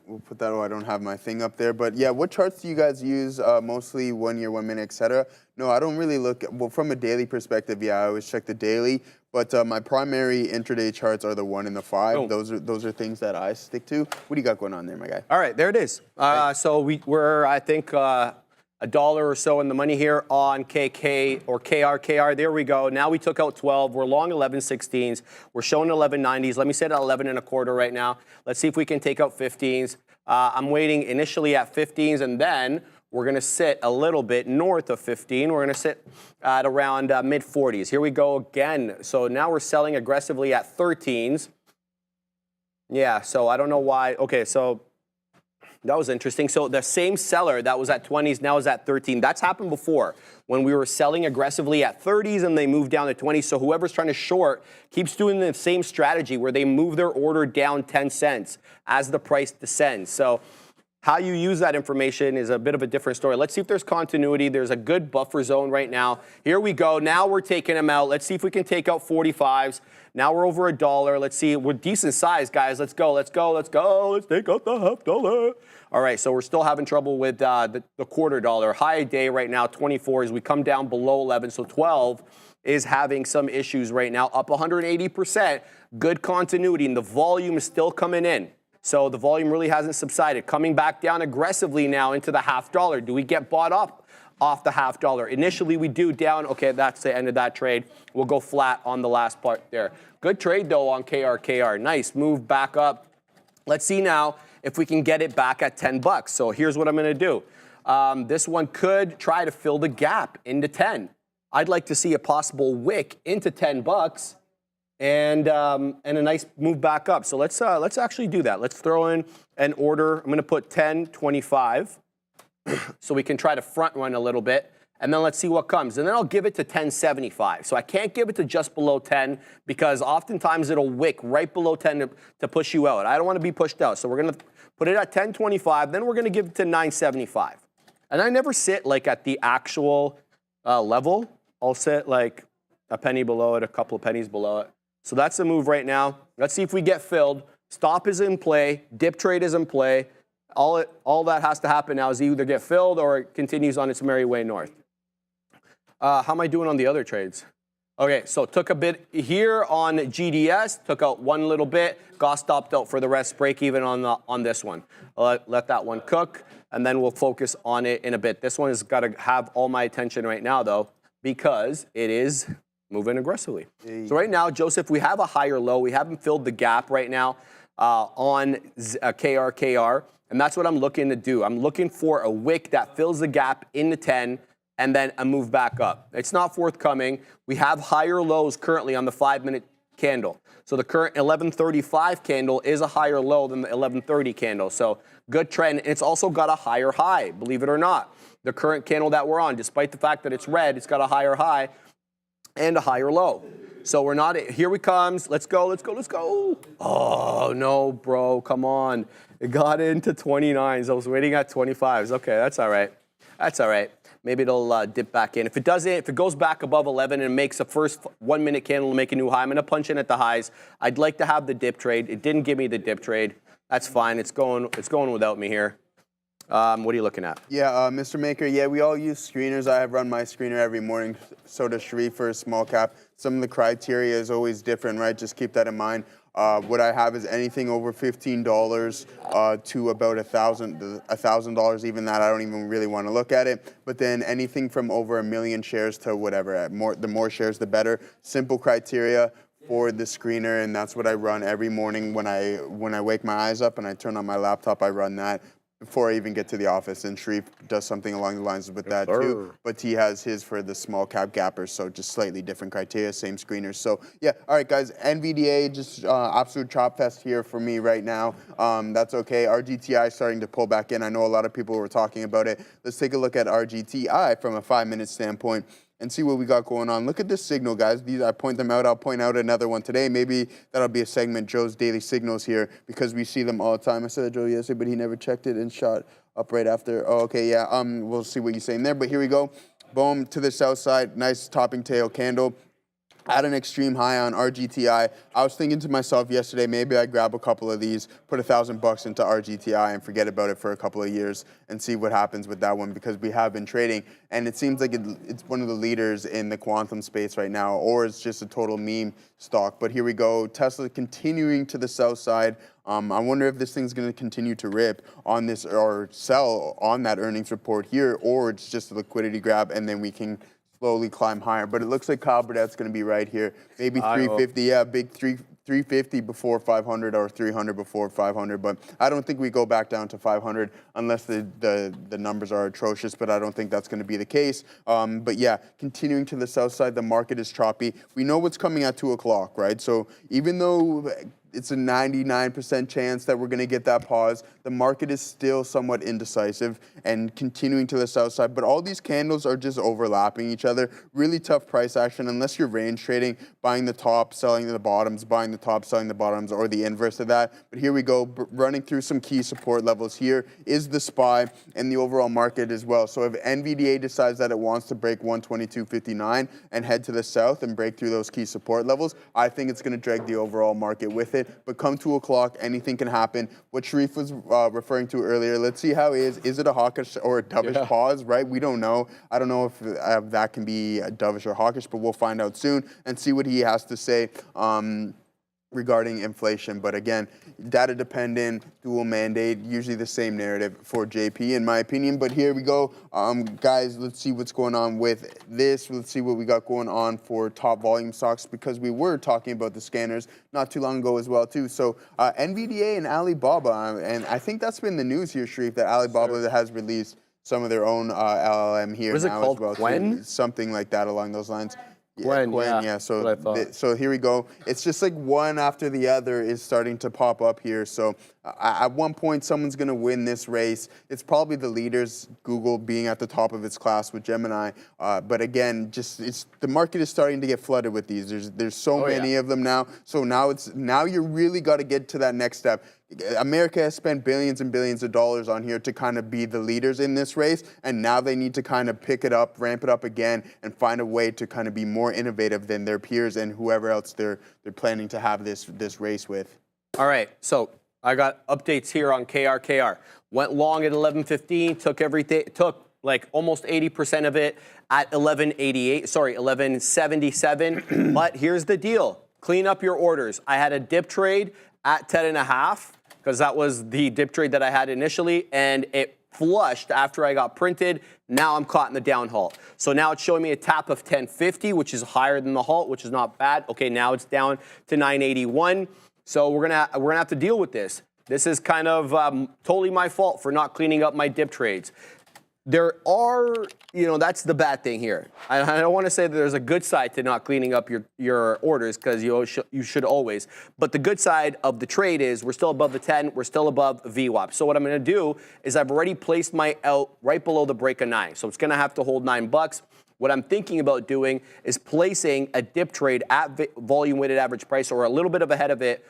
We'll put that. Oh, I don't have my thing up there, but yeah, what charts do you guys use? Mostly 1 year, 1 minute, etc. No, I don't really look. Well, from a daily perspective, yeah, I always check the daily. But my primary intraday charts are the 1 and the 5. Oh. Those are things that I stick to. What do you got going on there, my guy? All right, there it is. So we're I think $1 or so in the money here on KK or KR. There we go. Now we took out 12. We're long 11.16s. We're showing 11.90s. Let me sit at 11.25 right now. Let's see if we can take out 15s. I'm waiting initially at 15s, and then we're going to sit a little bit north of 15. We're going to sit at around mid-40s. Here we go again. So now we're selling aggressively at 13s. Yeah, so I don't know why. Okay, so that was interesting. So the same seller that was at 20s now is at 13. That's happened before when we were selling aggressively at 30s and they moved down to 20s. So whoever's trying to short keeps doing the same strategy where they move their order down 10 cents as the price descends. So How you use that information is a bit of a different story. Let's see if there's continuity. There's a good buffer zone right now. Here we go. Now we're taking them out. Let's see if we can take out 45s. Now we're over $1. Let's see. We're decent size, guys. Let's go. Let's go. Let's go. Let's take out the half dollar. All right, so we're still having trouble with the quarter dollar. High day right now, 24, as we come down below 11. So 12 is having some issues right now, up 180%. Good continuity, and the volume is still coming in. So the volume really hasn't subsided. Coming back down aggressively now into the half dollar. Do we get bought up off the half dollar? Initially, we do down. Okay, that's the end of that trade. We'll go flat on the last part there. Good trade, though, on KRKR. Nice move back up. Let's see now if we can get it back at 10 bucks. So here's what I'm going to do. This one could try to fill the gap into 10. I'd like to see a possible wick into 10 bucks. And a nice move back up. So let's actually do that. Let's throw in an order. I'm going to put 10.25 so we can try to front run a little bit. And then let's see what comes. And then I'll give it to 10.75. So I can't give it to just below 10 because oftentimes it'll wick right below 10 to push you out. I don't want to be pushed out. So we're going to put it at 10.25. Then we're going to give it to 9.75. And I never sit like at the actual level. I'll sit like a penny below it, a couple of pennies below it. So that's the move right now. Let's see if we get filled. Stop is in play. Dip trade is in play. All that has to happen now is either get filled or it continues on its merry way north. How am I doing on the other trades? Okay, so took a bit here on GDS, took out one little bit, got stopped out for the rest, break even on this one. Let that one cook, and then we'll focus on it in a bit. This one has got to have all my attention right now, though, because it is moving aggressively. So right now, Joseph, we have a higher low. We haven't filled the gap right now on KRKR, and that's what I'm looking to do. I'm looking for a wick that fills the gap into 10 and then a move back up. It's not forthcoming. We have higher lows currently on the 5-minute candle. So the current 11:35 candle is a higher low than the 11:30 candle. So good trend. It's also got a higher high, believe it or not. The current candle that we're on, despite the fact that it's red, it's got a higher high and a higher low. So we're not, here we comes. Let's go, let's go, let's go. Oh, no, bro, come on. It got into 29s. I was waiting at 25s. Okay, that's all right. That's all right. Maybe it'll dip back in. If it doesn't, if it goes back above 11 and makes a first 1-minute candle to make a new high, I'm going to punch in at the highs. I'd like to have the dip trade. It didn't give me the dip trade. That's fine. It's going without me here. What are you looking at? Yeah, Mr. Maker, yeah, we all use screeners. I have run my screener every morning. So does Sharif for a small cap. Some of the criteria is always different, right? Just keep that in mind. What I have is anything over $15 to about $1,000. Even that, I don't even really want to look at it. But then anything from over 1 million shares to whatever. The more shares, the better. Simple criteria for the screener, and that's what I run every morning when I wake my eyes up and I turn on my laptop. I run that before I even get to the office, and Sharif does something along the lines with that too. But he has his for the small cap gappers, so just slightly different criteria, same screeners. So yeah, all right, guys, NVDA, just absolute chop fest here for me right now. That's okay. RGTI starting to pull back in. I know a lot of people were talking about it. Let's take a look at RGTI from a 5-minute standpoint and see what we got going on. Look at this signal, guys. These, I point them out. I'll point out another one today. Maybe that'll be a segment, Joe's Daily Signals here, because we see them all the time. I said Joe yesterday, but he never checked it and shot up right after. Oh, okay, yeah. We'll see what you're saying there. But here we go. Boom, to the south side. Nice topping tail candle. At an extreme high on RGTI. I was thinking to myself yesterday, maybe I'd grab a couple of these, put $1,000 into RGTI and forget about it for a couple of years and see what happens with that one, because we have been trading and it seems like it's one of the leaders in the quantum space right now, or it's just a total meme stock. But here we go. Tesla continuing to the south side. I wonder if this thing's going to continue to rip on this or sell on that earnings report here, or it's just a liquidity grab and then we can slowly climb higher. But it looks like Kyle Burdett's going to be right here. Maybe 350, yeah, big 350 before 500 or 300 before 500. But I don't think we go back down to 500 unless the numbers are atrocious, but I don't think that's going to be the case. But yeah, continuing to the south side, the market is choppy. We know what's coming at 2 o'clock, right? So even though it's a 99% chance that we're going to get that pause. The market is still somewhat indecisive and continuing to the south side, but all these candles are just overlapping each other. Really tough price action unless you're range trading, buying the top, selling the bottoms, buying the top, selling the bottoms, or the inverse of that. But here we go, running through some key support levels. Here is the SPY and the overall market as well. So if NVDA decides that it wants to break 122.59 and head to the south and break through those key support levels, I think it's going to drag the overall market with it. But come 2 o'clock, anything can happen. What Sharif was referring to earlier, let's see how is it a hawkish or a dovish pause, right? We don't know. I don't know if that can be a dovish or hawkish, but we'll find out soon and see what he has to say regarding inflation. But again, data dependent, dual mandate, usually the same narrative for JP in my opinion. But here we go. Guys, let's see what's going on with this. Let's see what we got going on for top volume stocks, because we were talking about the scanners not too long ago as well too. So NVDA and Alibaba, and I think that's been the news here, Sharif, that Alibaba has released some of their own LLM here now as well too. Something like that along those lines. Yeah. So here we go. It's just like one after the other is starting to pop up here. So at one point, someone's going to win this race. It's probably the leaders, Google being at the top of its class with Gemini. But again, the market is starting to get flooded with these. There's so many of them now. So now you really got to get to that next step. America has spent billions and billions of dollars on here to kind of be the leaders in this race, and now they need to kind of pick it up, ramp it up again, and find a way to kind of be more innovative than their peers and whoever else they're planning to have this race with. All right, so I got updates here on KRKR. Went long at 11.15, took like almost 80% of it at 11.77. But here's the deal: clean up your orders. I had a dip trade at 10.5. because that was the dip trade that I had initially, and it flushed after I got printed. Now I'm caught in the down halt. So now it's showing me a tap of 1050, which is higher than the halt, which is not bad. Okay, now it's down to 981. So we're gonna have to deal with this. This is kind of totally my fault for not cleaning up my dip trades. There are, that's the bad thing here. I don't want to say that there's a good side to not cleaning up your orders, because you should always. But the good side of the trade is we're still above the 10, we're still above VWAP. So what I'm going to do is I've already placed my out right below the break of 9. So it's going to have to hold $9. What I'm thinking about doing is placing a dip trade at volume weighted average price, or a little bit of ahead of it,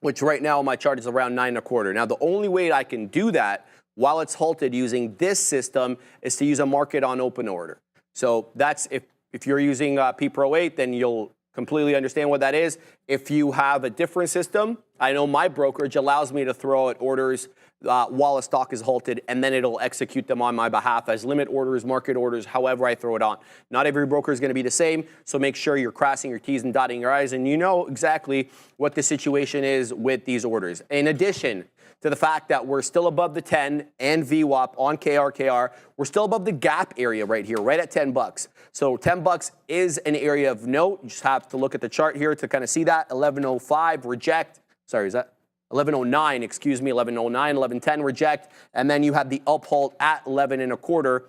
which right now on my chart is around 9.25. Now the only way I can do that while it's halted using this system is to use a market on open order. So that's, if you're using P-Pro 8, then you'll completely understand what that is. If you have a different system, I know my brokerage allows me to throw out orders while a stock is halted, and then it'll execute them on my behalf as limit orders, market orders, however I throw it on. Not every broker is going to be the same, so make sure you're crossing your T's and dotting your I's, and you know exactly what the situation is with these orders. In addition to the fact that we're still above the 10 and VWAP on KRKR, we're still above the gap area right here, right at $10. So $10 is an area of note. You just have to look at the chart here to kind of see that. 1105 reject. Sorry, is that 1109? Excuse me, 1109, 1110 reject, and then you have the up halt at 11.25,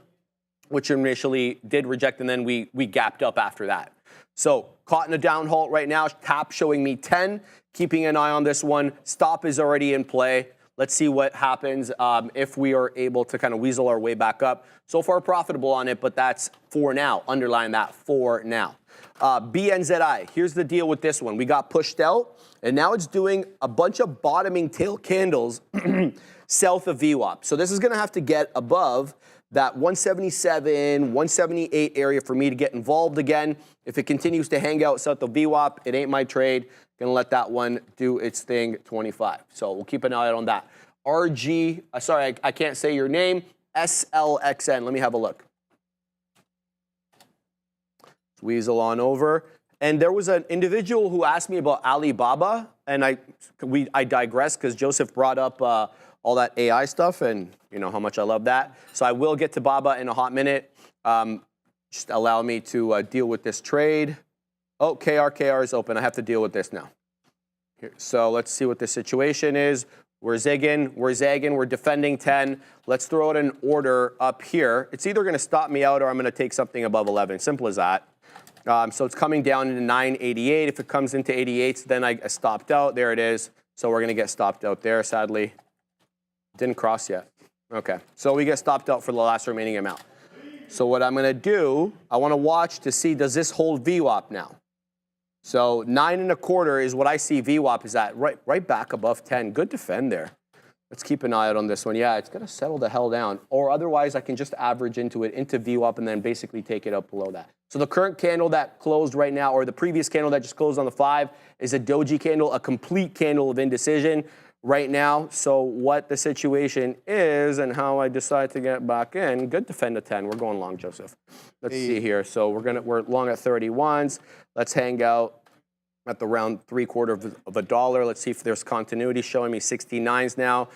which initially did reject, and then we gapped up after that. So caught in a down halt right now. Tap showing me 10. Keeping an eye on this one. Stop is already in play. Let's see what happens if we are able to kind of weasel our way back up. So far profitable on it, but that's for now. Underline that, for now. BNZI, here's the deal with this one. We got pushed out, and now it's doing a bunch of bottoming tail candles south of VWAP. So this is going to have to get above that 177, 178 area for me to get involved again. If it continues to hang out south of VWAP, it ain't my trade. Gonna let that one do its thing, 25. So we'll keep an eye out on that. RG, sorry, I can't say your name. SLXN, let me have a look. Weasel on over. And there was an individual who asked me about Alibaba, and I digress because Joseph brought up all that AI stuff, and you know how much I love that. So I will get to Baba in a hot minute. Just allow me to deal with this trade. Oh, KRKR is open. I have to deal with this now. Here. So let's see what the situation is. We're zigging, we're zagging, we're defending 10. Let's throw out an order up here. It's either going to stop me out or I'm going to take something above 11. Simple as that. So it's coming down into 988. If it comes into 88, then I stopped out. There it is. So we're going to get stopped out there, sadly. Didn't cross yet. Okay, so we get stopped out for the last remaining amount. So what I'm going to do, I want to watch to see, does this hold VWAP now? So 9.25 is what I see VWAP is at, right back above 10. Good defend there. Let's keep an eye out on this one. Yeah, it's going to settle the hell down. Or otherwise, I can just average into it, into VWAP, and then basically take it up below that. So the current candle that closed right now, or the previous candle that just closed on the 5, is a doji candle, a complete candle of indecision right now. So what the situation is and how I decide to get back in, good defend at 10. We're going long, Joseph. Let's see here. So we're long at 31s. Let's hang out at the round $0.75 Let's see if there's continuity, showing me 69s now.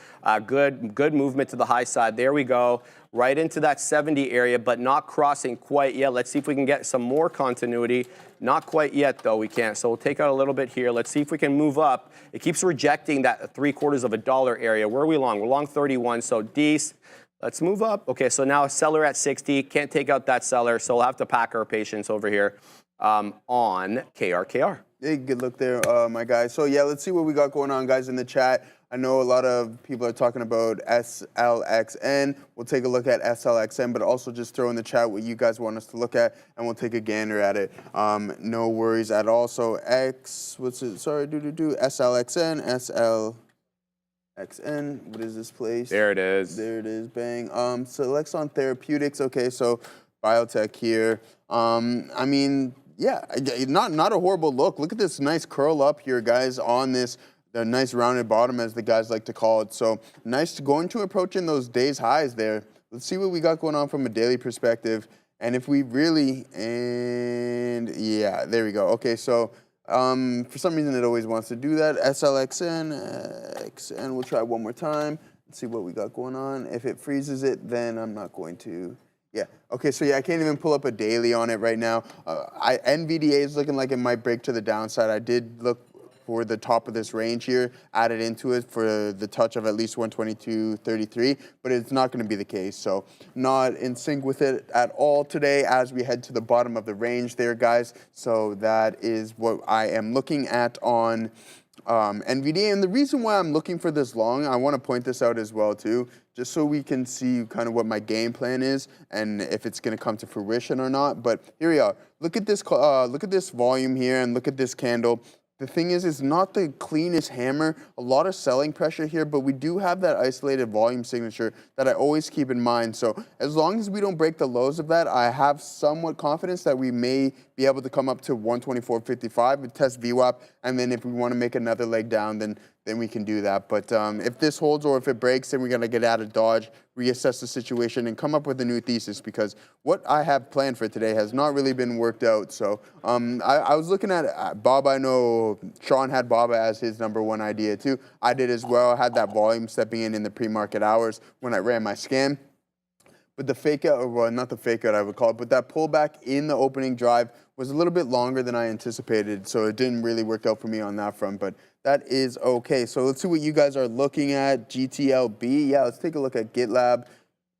Good movement to the high side. There we go. Right into that 70 area, but not crossing quite yet. Let's see if we can get some more continuity. Not quite yet, though, we can't. So we'll take out a little bit here. Let's see if we can move up. It keeps rejecting that $0.75 area. Where are we long? We're long 31, so D's. Let's move up. Okay, so now a seller at 60. Can't take out that seller, so we'll have to pack our patience over here on KRKR. Hey, good look there, my guys. So, yeah, let's see what we got going on, guys, in the chat. I know a lot of people are talking about SLXN. We'll take a look at SLXN, but also just throw in the chat what you guys want us to look at, and we'll take a gander at it. No worries at all. So, SLXN, SLXN. What is this place? There it is. There it is, bang. Selects on therapeutics. Okay, so biotech here. I mean, yeah, not a horrible look. Look at this nice curl up here, guys, on this the nice rounded bottom, as the guys like to call it. So nice to going to approaching those days highs there. Let's see what we got going on from a daily perspective. And if we really, and yeah, there we go. Okay, so for some reason it always wants to do that. SLXN, XN, we'll try one more time. Let's see what we got going on. If it freezes it, then I'm not going to. Yeah, okay, so yeah, I can't even pull up a daily on it right now. NVDA is looking like it might break to the downside. I did look for the top of this range here, added into it for the touch of at least 122.33, but it's not going to be the case. So not in sync with it at all today as we head to the bottom of the range there, guys. So that is what I am looking at on NVDA. And the reason why I'm looking for this long, I want to point this out as well too, just so we can see kind of what my game plan is and if it's going to come to fruition or not. But here we are. Look at this volume here and look at this candle. The thing is, it's not the cleanest hammer, a lot of selling pressure here, but we do have that isolated volume signature that I always keep in mind. So as long as we don't break the lows of that, I have somewhat confidence that we may be able to come up to 124.55 and test VWAP. And then if we want to make another leg down, then we can do that. But if this holds or if it breaks, then we're going to get out of Dodge, reassess the situation, and come up with a new thesis, because what I have planned for today has not really been worked out. So I was looking at Baba. I know Sean had Baba as his #1 idea too. I did as well. I had that volume stepping in the pre-market hours when I ran my scan. But the fake out, or well, not the fake out I would call it, but that pullback in the opening drive was a little bit longer than I anticipated. So it didn't really work out for me on that front. But that is okay. So let's see what you guys are looking at. GTLB. Yeah, let's take a look at GitLab.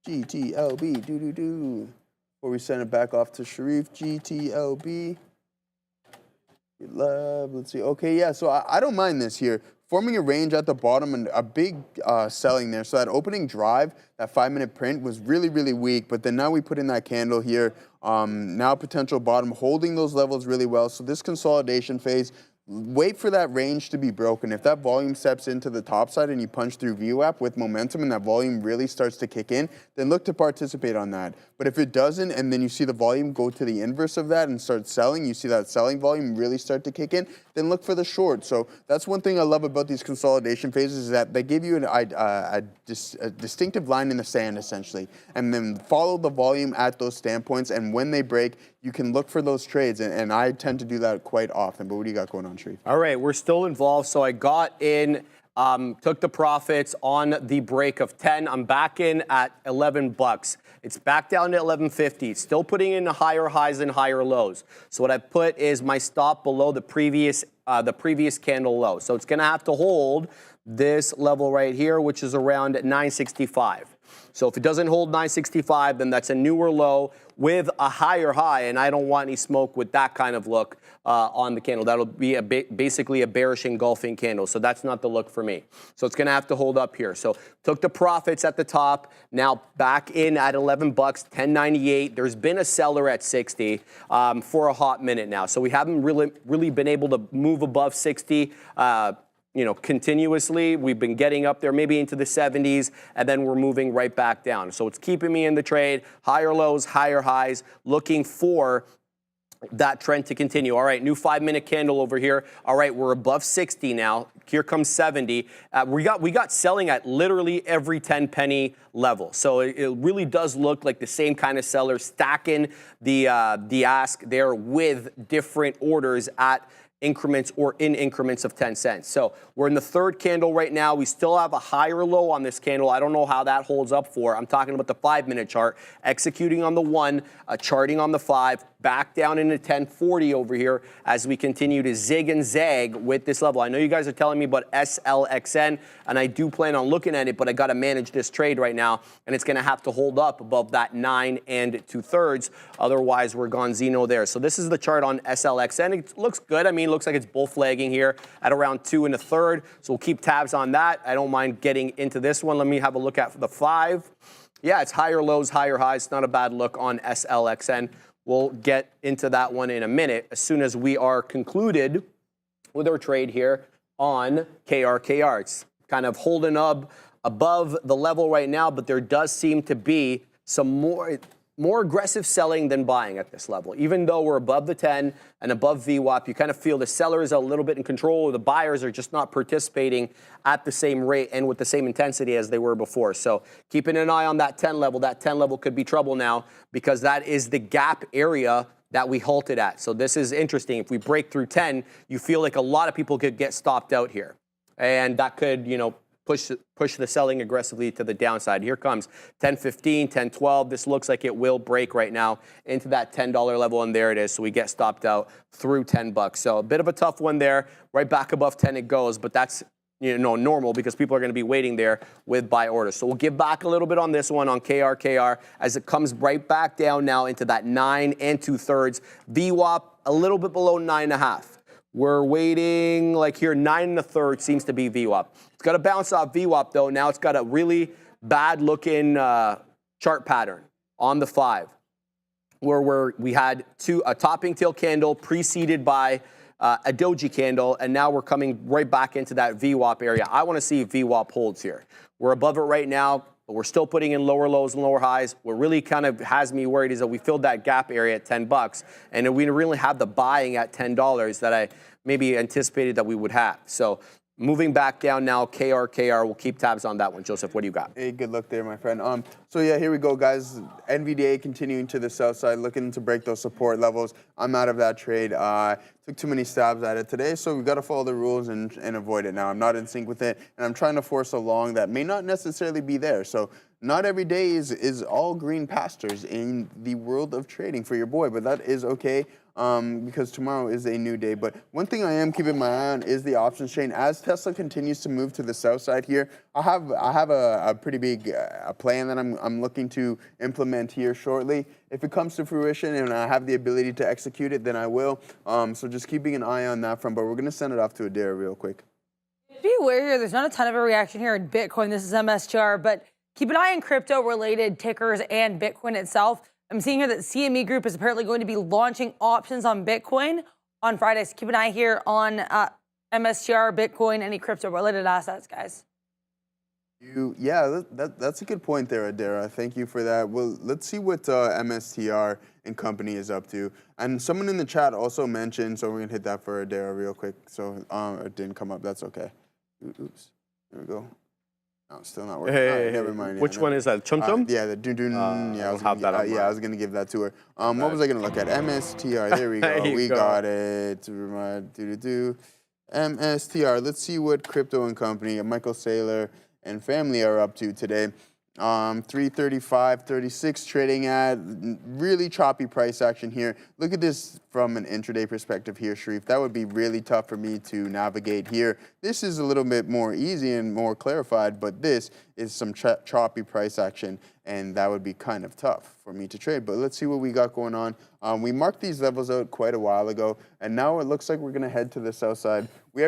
GTLB. Before we send it back off to Sharif. GTLB. GitLab. Let's see. Okay, yeah. So I don't mind this here. Forming a range at the bottom and a big selling there. So that opening drive, that 5-minute print was really, really weak. But then now we put in that candle here. Now potential bottom, holding those levels really well. So this consolidation phase, wait for that range to be broken. If that volume steps into the top side and you punch through VWAP with momentum and that volume really starts to kick in, then look to participate on that. But if it doesn't, and then you see the volume go to the inverse of that and start selling, you see that selling volume really start to kick in, then look for the short. So that's one thing I love about these consolidation phases, is that they give you a distinctive line in the sand, essentially, and then follow the volume at those standpoints. And when they break, you can look for those trades, and I tend to do that quite often. But what do you got going on, Sharif? All right, we're still involved. So I got in, took the profits on the break of 10. I'm back in at $11. It's back down to 11.50. It's still putting in the higher highs and higher lows. So what I put is my stop below the previous candle low. So it's going to have to hold this level right here, which is around 965. So if it doesn't hold 965, then that's a newer low with a higher high, and I don't want any smoke with that kind of look on the candle. That'll be basically a bearish engulfing candle, so that's not the look for me. So it's going to have to hold up here. So took the profits at the top, now back in at 11 bucks, 10.98. There's been a seller at 60 for a hot minute now, so we haven't really been able to move above 60. Continuously. We've been getting up there maybe into the 70s, and then we're moving right back down. So it's keeping me in the trade, higher lows, higher highs, looking for that trend to continue. All right, new 5-minute candle over here. All right, we're above 60 now. Here comes 70. We got selling at literally every 10 penny level. So it really does look like the same kind of seller stacking the ask there with different orders at increments or in increments of 10 cents. So we're in the third candle right now. We still have a higher low on this candle. I don't know how that holds up for. I'm talking about the 5-minute chart, executing on the 1, charting on the 5, back down into 1040 over here as we continue to zig and zag with this level. I know you guys are telling me about SLXN, and I do plan on looking at it, but I got to manage this trade right now, and it's going to have to hold up above that 9 2/3. Otherwise, we're gonzino there. So this is the chart on SLXN. It looks good. I mean, it looks like it's bull flagging here at around 2 1/3. So we'll keep tabs on that. I don't mind getting into this one. Let me have a look at the 5. Yeah, it's higher lows, higher highs. Not a bad look on SLXN. We'll get into that one in a minute as soon as we are concluded with our trade here on KRKR. It's kind of holding up above the level right now, but there does seem to be some more aggressive selling than buying at this level. Even though we're above the 10 and above VWAP, you kind of feel the seller is a little bit in control, or the buyers are just not participating at the same rate and with the same intensity as they were before. So keeping an eye on that 10 level. That 10 level could be trouble now because that is the gap area that we halted at. So this is interesting. If we break through 10, you feel like a lot of people could get stopped out here. And that could, push the selling aggressively to the downside. Here comes 10.15, 10.12. This looks like it will break right now into that $10 level, and there it is. So we get stopped out through 10 bucks. So a bit of a tough one there. Right back above 10 it goes, but that's normal because people are going to be waiting there with buy orders. So we'll give back a little bit on this one on KRKR as it comes right back down now into that 9 2/3. VWAP a little bit below 9.5. We're waiting like here, 9 1/3 seems to be VWAP. It's got to bounce off VWAP though. Now it's got a really bad looking chart pattern on the 5 where we had a topping tail candle preceded by a doji candle, and now we're coming right back into that VWAP area. I want to see if VWAP holds here. We're above it right now, but we're still putting in lower lows and lower highs. What really kind of has me worried is that we filled that gap area at 10 bucks, and we really have the buying at $10 that I maybe anticipated that we would have. So moving back down now, KRKR, we'll keep tabs on that one. Joseph, what do you got? Hey, good luck there, my friend. So yeah, here we go, guys. NVDA continuing to the south side, looking to break those support levels. I'm out of that trade. Took too many stabs at it today, so we've got to follow the rules and avoid it now. I'm not in sync with it, and I'm trying to force a long that may not necessarily be there. So not every day is all green pastures in the world of trading for your boy, but that is okay. Because tomorrow is a new day. But one thing I am keeping my eye on is the options chain. As Tesla continues to move to the south side here, I have a pretty big plan that I'm looking to implement here shortly. If it comes to fruition and I have the ability to execute it, then I will. So just keeping an eye on that front. But we're going to send it off to Adair real quick. Be aware here, there's not a ton of a reaction here in Bitcoin. This is MSTR, but keep an eye on crypto-related tickers and Bitcoin itself. I'm seeing here that CME Group is apparently going to be launching options on Bitcoin on Friday. So keep an eye here on MSTR, Bitcoin, any crypto-related assets, guys. That's a good point there, Adara. Thank you for that. Well, let's see what MSTR and company is up to. And someone in the chat also mentioned, so we're going to hit that for Adara real quick. So it didn't come up. That's okay. Oops. There we go. No, still not working. Hey, right, never mind. Which one is that? Chum Chum? Yeah, the dun dun. I was gonna give that to her. What was I gonna look at? MSTR. There we go. We got it. MSTR. Let's see what crypto and company, Michael Saylor and family are up to today. 335, 36 trading at. Really choppy price action here. Look at this from an intraday perspective here, Sharif. That would be really tough for me to navigate here. This is a little bit more easy and more clarified, but this is some choppy price action, and that would be kind of tough for me to trade. But let's see what we got going on. We marked these levels out quite a while ago, and now it looks like we're going to head to the south side. We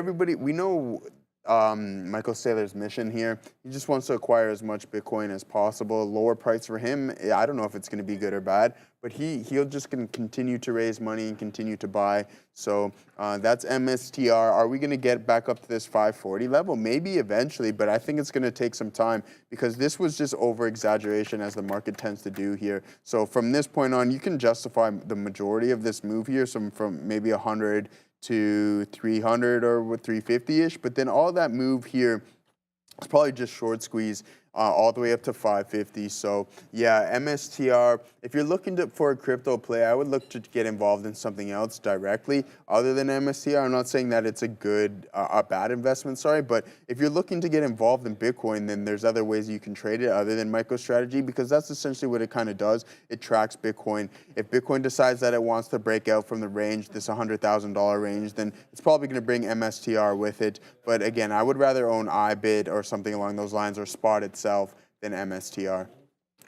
know Michael Saylor's mission here. He just wants to acquire as much Bitcoin as possible. Lower price for him, I don't know if it's going to be good or bad, but he'll just going to continue to raise money and continue to buy. So that's MSTR. Are we going to get back up to this 540 level? Maybe eventually, but I think it's going to take some time because this was just over-exaggeration as the market tends to do here. So from this point on, you can justify the majority of this move here, from maybe 100 to 300 or 350-ish, but then all that move here is probably just short squeeze all the way up to 550. So yeah, MSTR, if you're looking for a crypto play, I would look to get involved in something else directly other than MSTR. I'm not saying that it's a bad investment, but if you're looking to get involved in Bitcoin, then there's other ways you can trade it other than MicroStrategy, because that's essentially what it kind of does. It tracks Bitcoin. If Bitcoin decides that it wants to break out from the range, this $100,000 range, then it's probably going to bring MSTR with it. But again, I would rather own iBit or something along those lines, or Spot itself, than MSTR.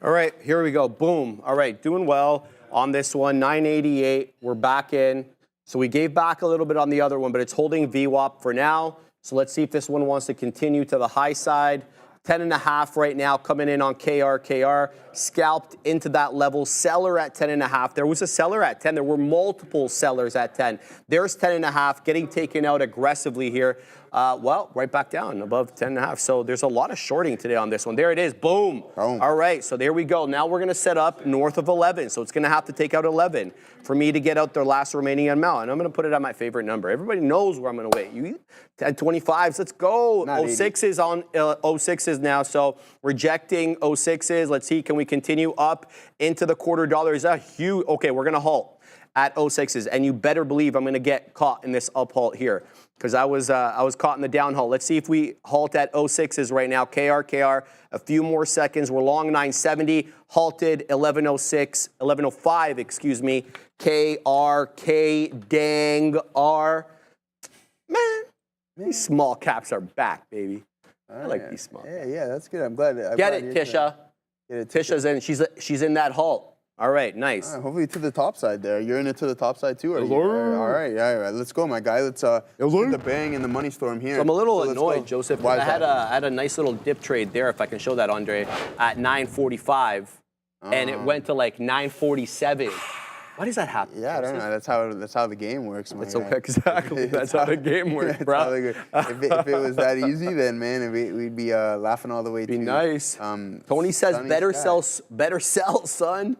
All right, here we go. Boom. All right, doing well on this one. 988. We're back in. So we gave back a little bit on the other one, but it's holding VWAP for now. So let's see if this one wants to continue to the high side. 10.5 right now, coming in on KR, scalped into that level. Seller at 10.5. There was a seller at 10. There were multiple sellers at 10. There's 10.5, getting taken out aggressively here. Well, right back down above 10.5. So there's a lot of shorting today on this one. There it is. Boom. All right. So there we go. Now we're going to set up north of 11. So it's going to have to take out 11 for me to get out their last remaining amount. And I'm going to put it at my favorite number. Everybody knows where I'm going to wait. You 10.25s. Let's go. 06s on 06s now. So rejecting 06s. Let's see. Can we continue up into the $quarter dollar? Is that huge? Okay, we're going to halt at 06s. And you better believe I'm going to get caught in this up halt here, because I was caught in the down halt. Let's see if we halt at 06s right now. KR, a few more seconds. We're long 970, halted 1106, 1105, excuse me. KRK, dang R. Man, these small caps are back, baby. I like these small caps. Yeah, that's good. I'm glad. Get it, Tisha. Tisha's in. She's in that halt. All right, nice. Hopefully to the top side there. You're in it to the top side too, are you? All right, let's go, my guy. Let's get the bang and the money storm here. So I'm a little annoyed, Joseph. I had a nice little dip trade there, if I can show that, Andre, at 945, and it went to like 947. Why does that happen? Yeah, I don't know. That's how the game works, man. Exactly. That's how the game works, bro. If it was that easy, then man, we'd be laughing all the way. Be nice. Tony says, "Better sell, son."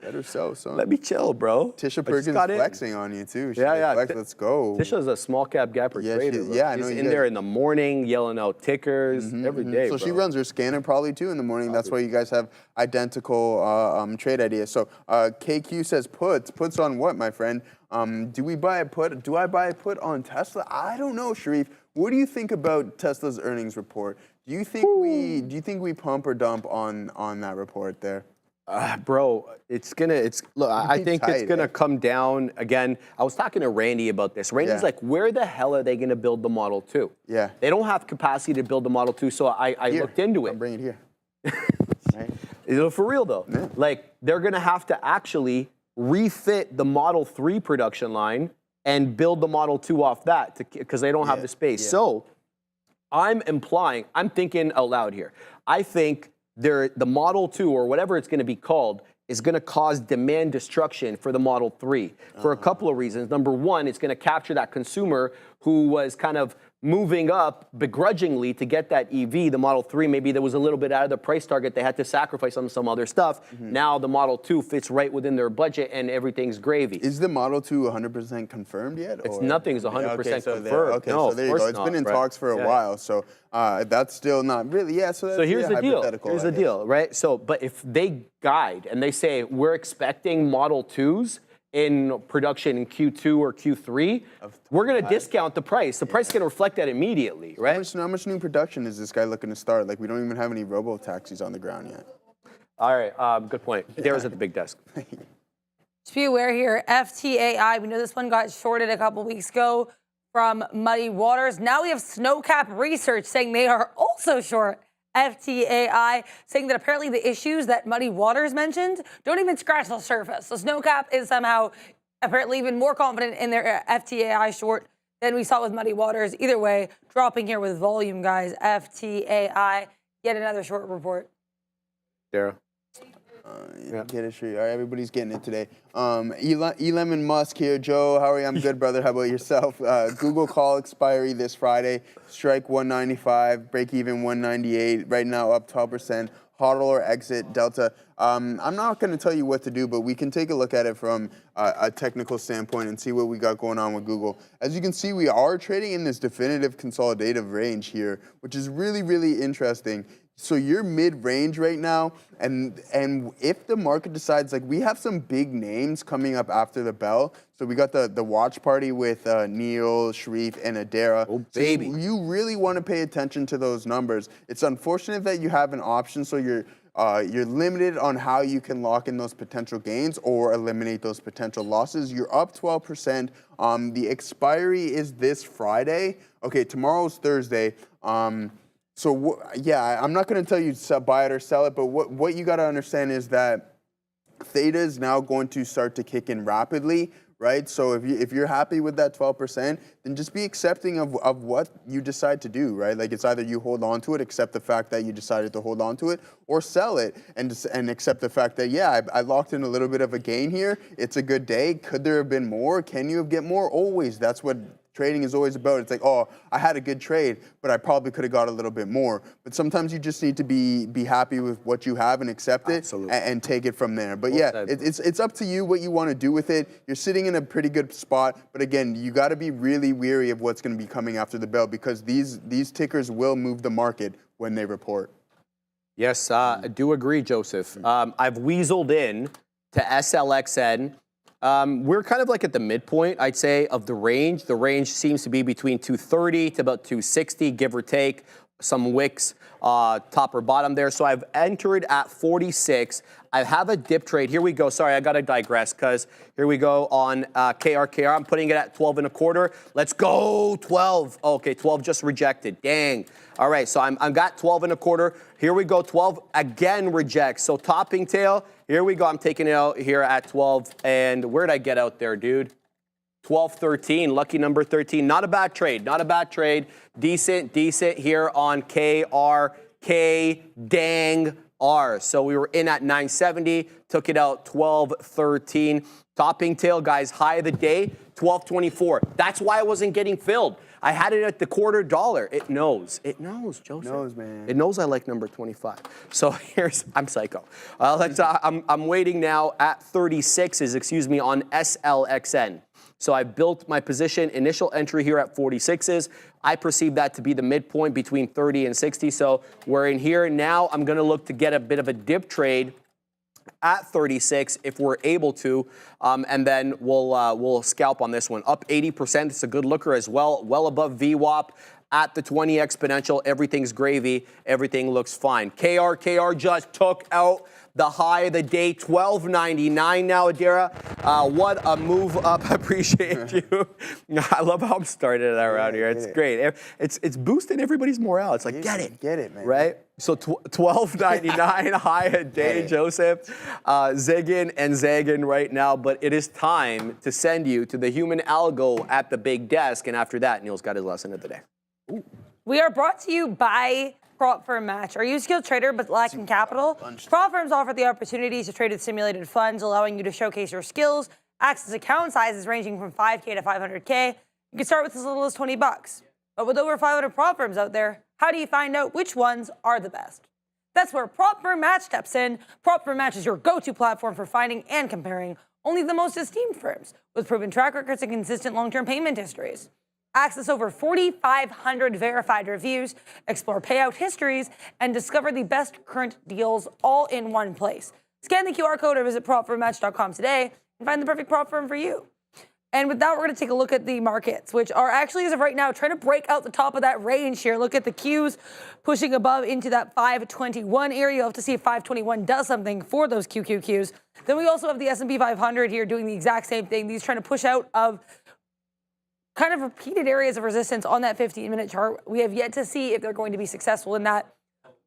Better sell, son. Let me chill, bro. Tisha Perkins flexing on you too. Yeah. Let's go. Tisha's a small cap gapper trader. She's in there in the morning, yelling out tickers every day. So she runs her scanner probably too in the morning. That's why you guys have identical trade ideas. So KQ says puts on what, my friend? Do we buy a put? Do I buy a put on Tesla? I don't know, Sharif. What do you think about Tesla's earnings report? Do you think we pump or dump on that report there? Bro, I think it's gonna come down again. I was talking to Randy about this. Randy's like, where the hell are they gonna build the Model 2? Yeah. They don't have capacity to build the Model 2, so I looked into it. I'll bring it here. Right. For real though, like they're gonna have to actually refit the Model 3 production line and build the Model 2 off that because they don't have the space. Yeah. So I'm thinking out loud here. I think the Model 2 or whatever it's going to be called is going to cause demand destruction for the Model 3 for a couple of reasons. Number one, it's going to capture that consumer who was kind of moving up begrudgingly to get that EV, the Model 3, maybe there was a little bit out of the price target. They had to sacrifice on some other stuff. Now the Model 2 fits right within their budget and everything's gravy. Is the Model 2 100% confirmed yet? Nothing's 100% confirmed. Okay, so there you go. It's been in talks for a while, so that's still not really, So here's the deal. Here's the deal, right? So, but if they guide and they say, we're expecting Model 2s in production in Q2 or Q3, we're going to discount the price. The price is going to reflect that immediately, right? How much new production is this guy looking to start? Like, we don't even have any robo-taxis on the ground yet. All right, good point. Dara's at the big desk. Just be aware here, FTAI, we know this one got shorted a couple weeks ago from Muddy Waters. Now we have Snowcap Research saying they are also short FTAI, saying that apparently the issues that Muddy Waters mentioned don't even scratch the surface. So Snowcap is somehow apparently even more confident in their FTAI short than we saw with Muddy Waters. Either way, dropping here with volume, guys. FTAI, yet another short report. Dara. Get it straight. All right, everybody's getting it today. Elon Musk here. Joe, how are you? I'm good, brother. How about yourself? Google call expiry this Friday. Strike 195, break even 198. Right now up 12%. HODL or exit Delta. I'm not going to tell you what to do, but we can take a look at it from a technical standpoint and see what we got going on with Google. As you can see, we are trading in this definitive consolidative range here, which is really, really interesting. So you're mid-range right now, and if the market decides, like, we have some big names coming up after the bell. So we got the watch party with Neil, Sharif, and Adara. Oh, baby. So you really want to pay attention to those numbers. It's unfortunate that you have an option, so you're limited on how you can lock in those potential gains or eliminate those potential losses. You're up 12%. The expiry is this Friday. Okay, tomorrow's Thursday. So yeah, I'm not going to tell you to buy it or sell it, but what you got to understand is that theta is now going to start to kick in rapidly, right? So if you're happy with that 12%, then just be accepting of what you decide to do, right? Like, it's either you hold on to it, accept the fact that you decided to hold on to it, or sell it and accept the fact that, yeah, I locked in a little bit of a gain here. It's a good day. Could there have been more? Can you get more? Always. That's what trading is always about. It's like, oh, I had a good trade, but I probably could have got a little bit more. But sometimes you just need to be happy with what you have and accept it and take it from there. But yeah, it's up to you what you want to do with it. You're sitting in a pretty good spot, but again, you got to be really weary of what's going to be coming after the bell, because these tickers will move the market when they report. Yes, I do agree, Joseph. I've weaseled in to SLXN. We're kind of like at the midpoint, I'd say, of the range. The range seems to be between 230 to about 260, give or take. Some wicks, top or bottom there. So I've entered at 46. I have a dip trade. Here we go. Sorry, I got to digress, because here we go on KRKR. I'm putting it at 12 and a quarter. Let's go, 12. Okay, 12 just rejected. Dang. All right, so I'm got 12 and a quarter. Here we go, 12 again rejects. So topping tail, here we go. I'm taking it out here at 12. And where'd I get out there, dude? 12, 13, lucky number 13. Not a bad trade, not a bad trade. Decent here on KRK, dang R. So we were in at 970, took it out 12, 13. Topping tail, guys, high of the day, 12.24. That's why I wasn't getting filled. I had it at the $0.25. It knows, Joseph. It knows, man. It knows I like number 25. So I'm psycho. I'm waiting now at 36s, excuse me, on SLXN. So I built my position, initial entry here at 46s. I perceive that to be the midpoint between 30 and 60. So we're in here. Now I'm going to look to get a bit of a dip trade at 36 if we're able to, and then we'll scalp on this one. Up 80%, it's a good looker as well, well above VWAP. At the 20 exponential, everything's gravy, everything looks fine. KR just took out the high of the day, $12.99 now, Adara. What a move up. I appreciate you. I love how I'm starting it around here. It's great. It's boosting everybody's morale. It's like, get it, man. Right? So $12.99 high a day, Joseph. Zigging and zagging right now, but it is time to send you to the human algo at the big desk. And after that, Neil's got his lesson of the day. Ooh. We are brought to you by Prop Firm Match. Are you a skilled trader but lacking capital? Prop Firms offer the opportunity to trade with simulated funds, allowing you to showcase your skills, access account sizes ranging from 5K to 500K. You can start with as little as 20 bucks. But with over 500 prop firms out there, how do you find out which ones are the best? That's where Prop Firm Match steps in. Prop Firm Match is your go-to platform for finding and comparing only the most esteemed firms with proven track records and consistent long-term payment histories. Access over 4,500 verified reviews, explore payout histories, and discover the best current deals all in one place. Scan the QR code or visit propfirmmatch.com today and find the perfect prop firm for you. And with that, we're going to take a look at the markets, which are actually, as of right now, trying to break out the top of that range here. Look at the Qs pushing above into that 521 area. You'll have to see if 521 does something for those QQQs. Then we also have the S&P 500 here doing the exact same thing. These trying to push out of kind of repeated areas of resistance on that 15-minute chart. We have yet to see if they're going to be successful in that.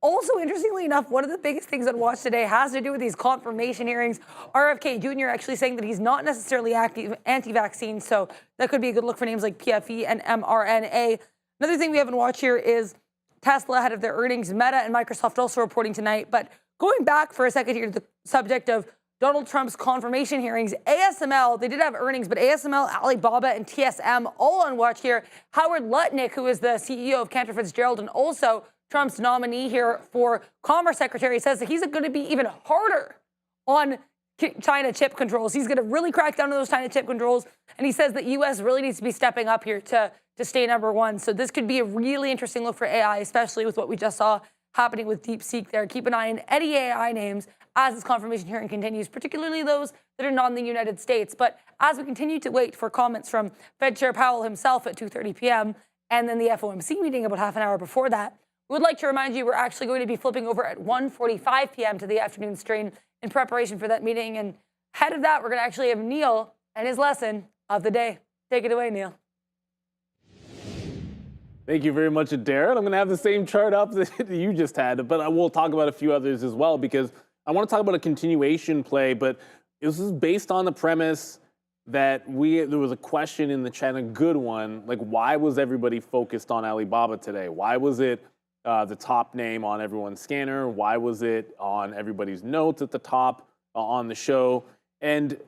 Also, interestingly enough, one of the biggest things on watch today has to do with these confirmation hearings. RFK Jr. actually saying that he's not necessarily anti-vaccine, so that could be a good look for names like PFE and mRNA. Another thing we haven't watched here is Tesla ahead of their earnings, Meta and Microsoft also reporting tonight. But going back for a second here to the subject of Donald Trump's confirmation hearings, ASML, they did have earnings, but ASML, Alibaba, and TSM all on watch here. Howard Lutnick, who is the CEO of Cantor Fitzgerald and also Trump's nominee here for Commerce Secretary, says that he's going to be even harder on China chip controls. He's going to really crack down on those China chip controls. And he says that U.S. really needs to be stepping up here to stay number one. So this could be a really interesting look for AI, especially with what we just saw happening with DeepSeek there. Keep an eye on any AI names as this confirmation hearing continues, particularly those that are not in the United States. But as we continue to wait for comments from Fed Chair Powell himself at 2:30 p.m. and then the FOMC meeting about half an hour before that, we would like to remind you we're actually going to be flipping over at 1:45 p.m. to the afternoon stream in preparation for that meeting. And ahead of that, we're going to actually have Neil and his lesson of the day. Take it away, Neil. Thank you very much, Darren. I'm going to have the same chart up that you just had, but I will talk about a few others as well because I want to talk about a continuation play, but this is based on the premise that there was a question in the chat, a good one, like why was everybody focused on Alibaba today? Why was it the top name on everyone's scanner? Why was it on everybody's notes at the top on the show? And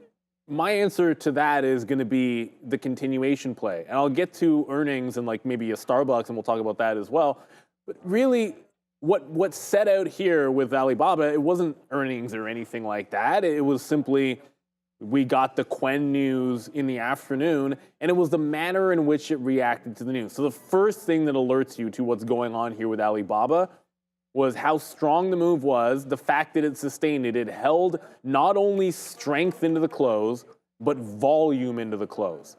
my answer to that is going to be the continuation play. And I'll get to earnings and like maybe a Starbucks, and we'll talk about that as well. But really, what set out here with Alibaba, it wasn't earnings or anything like that. It was simply we got the Quen news in the afternoon, and it was the manner in which it reacted to the news. So the first thing that alerts you to what's going on here with Alibaba was how strong the move was, the fact that it sustained it. It held not only strength into the close, but volume into the close.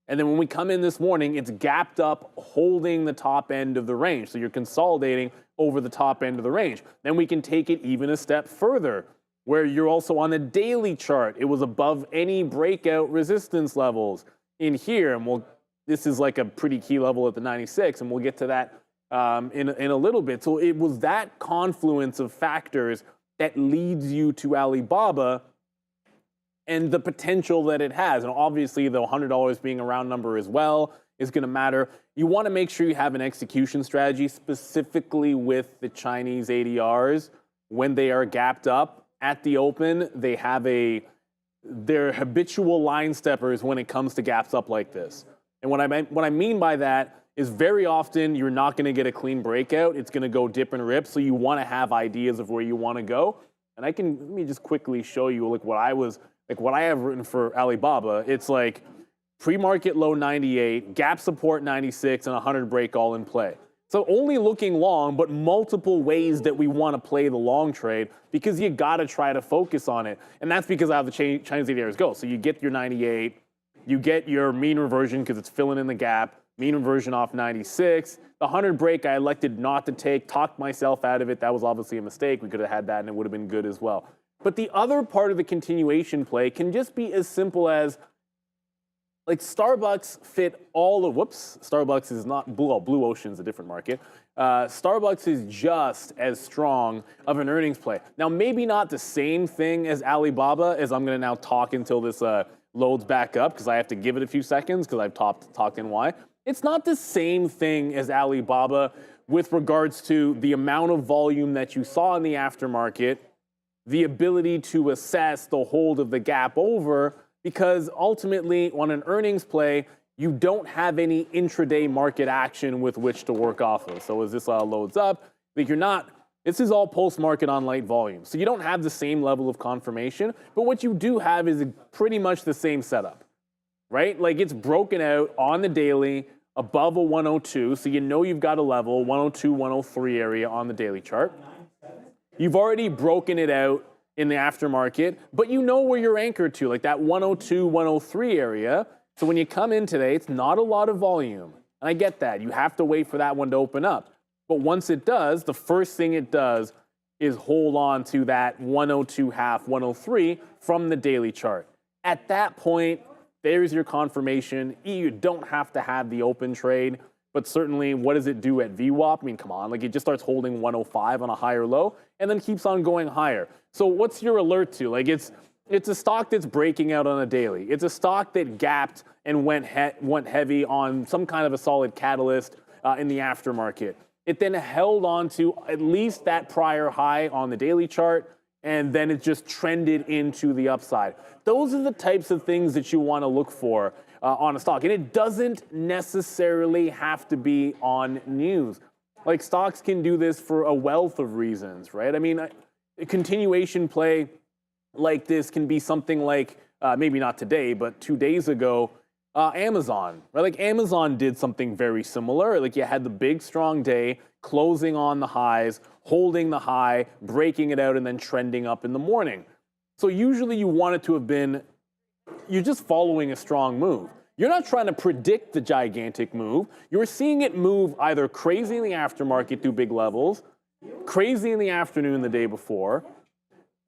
And then when we come in this morning, it's gapped up, holding the top end of the range. So you're consolidating over the top end of the range. Then we can take it even a step further, where you're also on the daily chart. It was above any breakout resistance levels in here. And this is like a pretty key level at the 96, and we'll get to that in a little bit. So it was that confluence of factors that leads you to Alibaba and the potential that it has. And obviously the $100 being a round number as well is going to matter. You want to make sure you have an execution strategy specifically with the Chinese ADRs. When they are gapped up at the open, they have they're habitual line steppers when it comes to gaps up like this. And what I mean by that is very often you're not going to get a clean breakout. It's going to go dip and rip. So you want to have ideas of where you want to go. And let me just quickly show you what I have written for Alibaba. It's like pre-market low 98, gap support 96, and 100 break all in play. So only looking long, but multiple ways that we want to play the long trade because you got to try to focus on it. And that's because how the Chinese ADRs go. So you get your 98, you get your mean reversion because it's filling in the gap, mean reversion off 96. The 100 break I elected not to take, talked myself out of it. That was obviously a mistake. We could have had that and it would have been good as well. But the other part of the continuation play can just be as simple as like Starbucks fit all of, Starbucks is not, Blue Ocean's a different market. Starbucks is just as strong of an earnings play. Now, maybe not the same thing as Alibaba, as I'm gonna now talk until this loads back up, because I have to give it a few seconds, because I've talked in why. It's not the same thing as Alibaba with regards to the amount of volume that you saw in the aftermarket, the ability to assess the hold of the gap over, because ultimately on an earnings play, you don't have any intraday market action with which to work off of. So as this loads up, like this is all post-market on light volume. So you don't have the same level of confirmation, but what you do have is pretty much the same setup, right? Like it's broken out on the daily above a 102. So you know you've got a level, 102, 103 area on the daily chart. You've already broken it out in the aftermarket, but you know where you're anchored to, like that 102, 103 area. So when you come in today, it's not a lot of volume. And I get that. You have to wait for that one to open up. But once it does, the first thing it does is hold on to that 102.5, 103 from the daily chart. At that point, there's your confirmation. You don't have to have the open trade, but certainly what does it do at VWAP? I mean, come on, like it just starts holding 105 on a higher low and then keeps on going higher. So what's your alert to? Like it's a stock that's breaking out on a daily. It's a stock that gapped and went heavy on some kind of a solid catalyst in the aftermarket. It then held on to at least that prior high on the daily chart, and then it just trended into the upside. Those are the types of things that you want to look for on a stock. And it doesn't necessarily have to be on news. Like stocks can do this for a wealth of reasons, right? I mean, a continuation play like this can be something like, maybe not today, but 2 days ago, Amazon, right? Like Amazon did something very similar. Like you had the big strong day, closing on the highs, holding the high, breaking it out, and then trending up in the morning. So usually you want it to have been, you're just following a strong move. You're not trying to predict the gigantic move. You're seeing it move either crazy in the aftermarket through big levels, crazy in the afternoon the day before,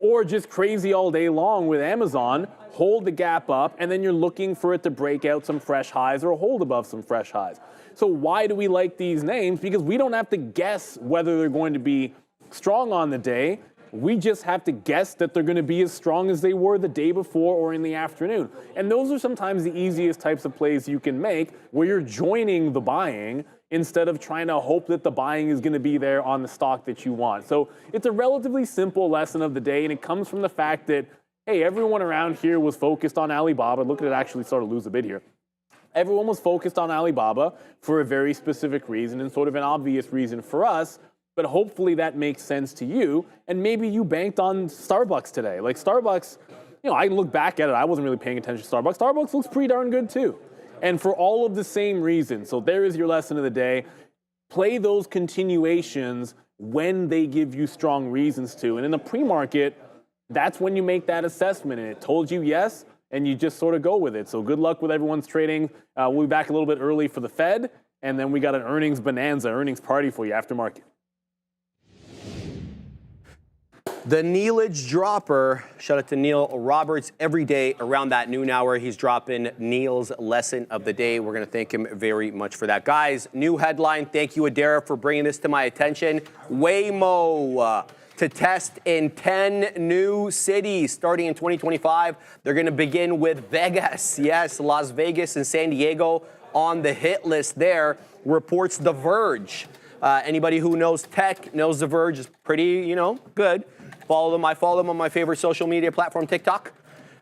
or just crazy all day long with Amazon, hold the gap up, and then you're looking for it to break out some fresh highs or hold above some fresh highs. So why do we like these names? Because we don't have to guess whether they're going to be strong on the day. We just have to guess that they're going to be as strong as they were the day before or in the afternoon. And those are sometimes the easiest types of plays you can make, where you're joining the buying instead of trying to hope that the buying is going to be there on the stock that you want. So it's a relatively simple lesson of the day, and it comes from the fact that, hey, everyone around here was focused on Alibaba. Look at it actually sort of lose a bit here. Everyone was focused on Alibaba for a very specific reason and sort of an obvious reason for us, but hopefully that makes sense to you, and maybe you banked on Starbucks today. Like Starbucks, you know, I look back at it, I wasn't really paying attention to Starbucks. Starbucks looks pretty darn good too. And for all of the same reasons. So there is your lesson of the day. Play those continuations when they give you strong reasons to. And in the pre-market, that's when you make that assessment. And it told you yes, and you just sort of go with it. So good luck with everyone's trading. We'll be back a little bit early for the Fed. And then we got an earnings bonanza, earnings party for you after market. The Neilage Dropper. Shout out to Neil Roberts. Every day around that noon hour, he's dropping Neil's lesson of the day. We're going to thank him very much for that. Guys, new headline. Thank you, Adara, for bringing this to my attention. Waymo to test in 10 new cities starting in 2025. They're going to begin with Vegas. Yes, Las Vegas and San Diego on the hit list there, reports The Verge. Anybody who knows tech knows The Verge is pretty, good. Follow them. I follow them on my favorite social media platform, TikTok.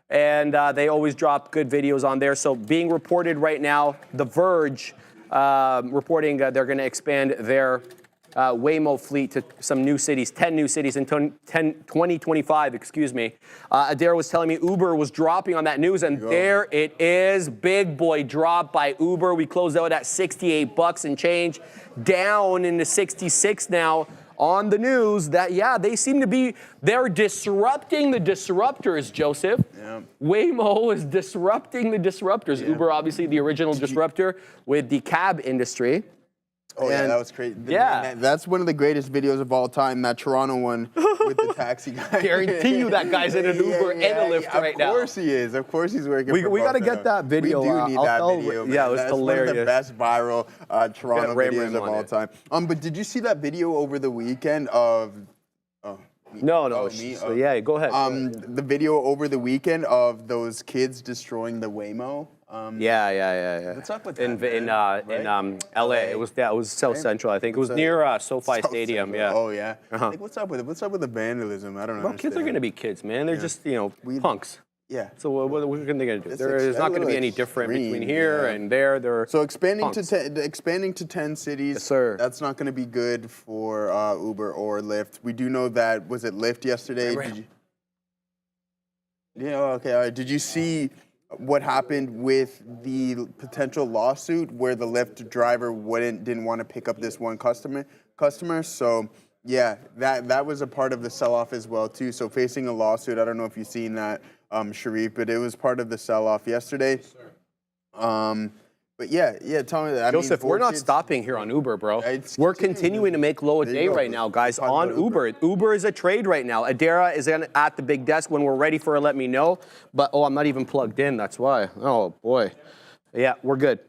And they always drop good videos on there. So being reported right now, The Verge reporting they're going to expand their Waymo fleet to some new cities, 10 new cities in 2025, excuse me. Adair was telling me Uber was dropping on that news, and there it is. Big boy drop by Uber. We closed out at $68 and change, down into 66 now. On the news that, they seem to be, they're disrupting the disruptors, Joseph. Yeah. Waymo is disrupting the disruptors. Yeah. Uber, obviously, the original disruptor with the cab industry. Oh, yeah, that was crazy. That's one of the greatest videos of all time, that Toronto one with the taxi guy. Guarantee you that guy's in an Uber and a Lyft right now. Of course he is. Of course he's working for We got to get that video. We do need that video, man. Yeah, it was hilarious. One of the best viral Toronto videos of all time. But did you see that video over the weekend of... No. Yeah, go ahead. The video over the weekend of those kids destroying the Waymo. Yeah. What's up with that? In LA. It was South Central. I think it was near SoFi Stadium. Central. Yeah. Oh yeah. Like, what's up with it? What's up with the vandalism? I don't know. Well, kids are gonna be kids, man. They're just punks. Yeah. So what are they gonna do? There's not gonna be any different between here and there. They're so expanding to 10 cities. Yes, sir. That's not gonna be good for Uber or Lyft. We do know that. Was it Lyft yesterday? Okay. All right. Did you see what happened with the potential lawsuit where the Lyft driver didn't want to pick up this one customer? So Yeah, that was a part of the sell-off as well too. So facing a lawsuit, I don't know if you've seen that, Sharif, but it was part of the sell-off yesterday. But yeah, tell me that. Joseph, we're not stopping here on Uber, bro. We're continuing to make low a day right now, guys, on Uber. Uber is a trade right now. Adara is at the big desk. When we're ready for her, let me know. But, I'm not even plugged in. That's why. Oh, boy. Yeah, we're good.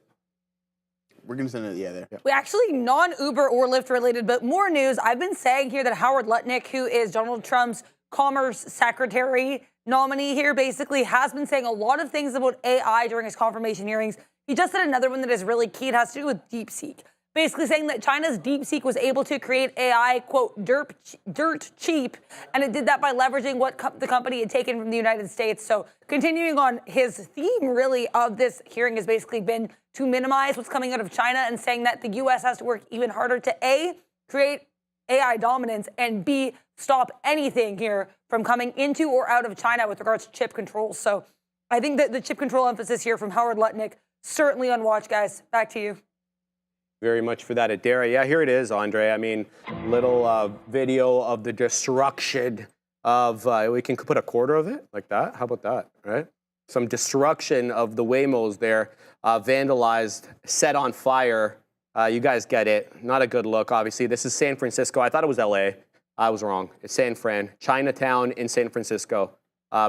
We're going to send it, there. Yeah. We actually non-Uber or Lyft related, but more news. I've been saying here that Howard Lutnick, who is Donald Trump's Commerce Secretary nominee here, basically has been saying a lot of things about AI during his confirmation hearings. He just said another one that is really key. It has to do with DeepSeek. Basically saying that China's DeepSeek was able to create AI, quote, dirt cheap, and it did that by leveraging what the company had taken from the United States. So continuing on, his theme really of this hearing has basically been to minimize what's coming out of China and saying that the U.S. has to work even harder to A, create AI dominance, and B, stop anything here from coming into or out of China with regards to chip control. So I think that the chip control emphasis here from Howard Lutnick certainly on watch, guys. Back to you. Very much for that, Adara. Yeah, here it is, Andre. I mean, little video of the destruction of, we can put a quarter of it like that. How about that, right? Some destruction of the Waymos there, vandalized, set on fire. You guys get it. Not a good look, obviously. This is San Francisco. I thought it was LA. I was wrong. It's San Fran. Chinatown in San Francisco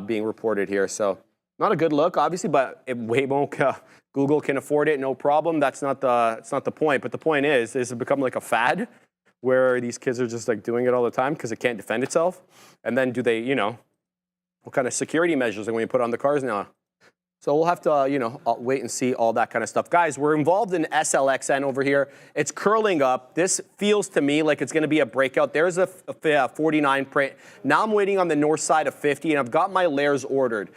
being reported here. So not a good look, obviously, but Waymo, Google can afford it, no problem. That's not the point. But the point is it become like a fad where these kids are just like doing it all the time because it can't defend itself. And then do they, what kind of security measures are going to put on the cars now? So we'll have to, wait and see all that kind of stuff. Guys, we're involved in SLXN over here. It's curling up. This feels to me like it's going to be a breakout. There's a 49 print. Now I'm waiting on the north side of 50, and I've got my layers ordered.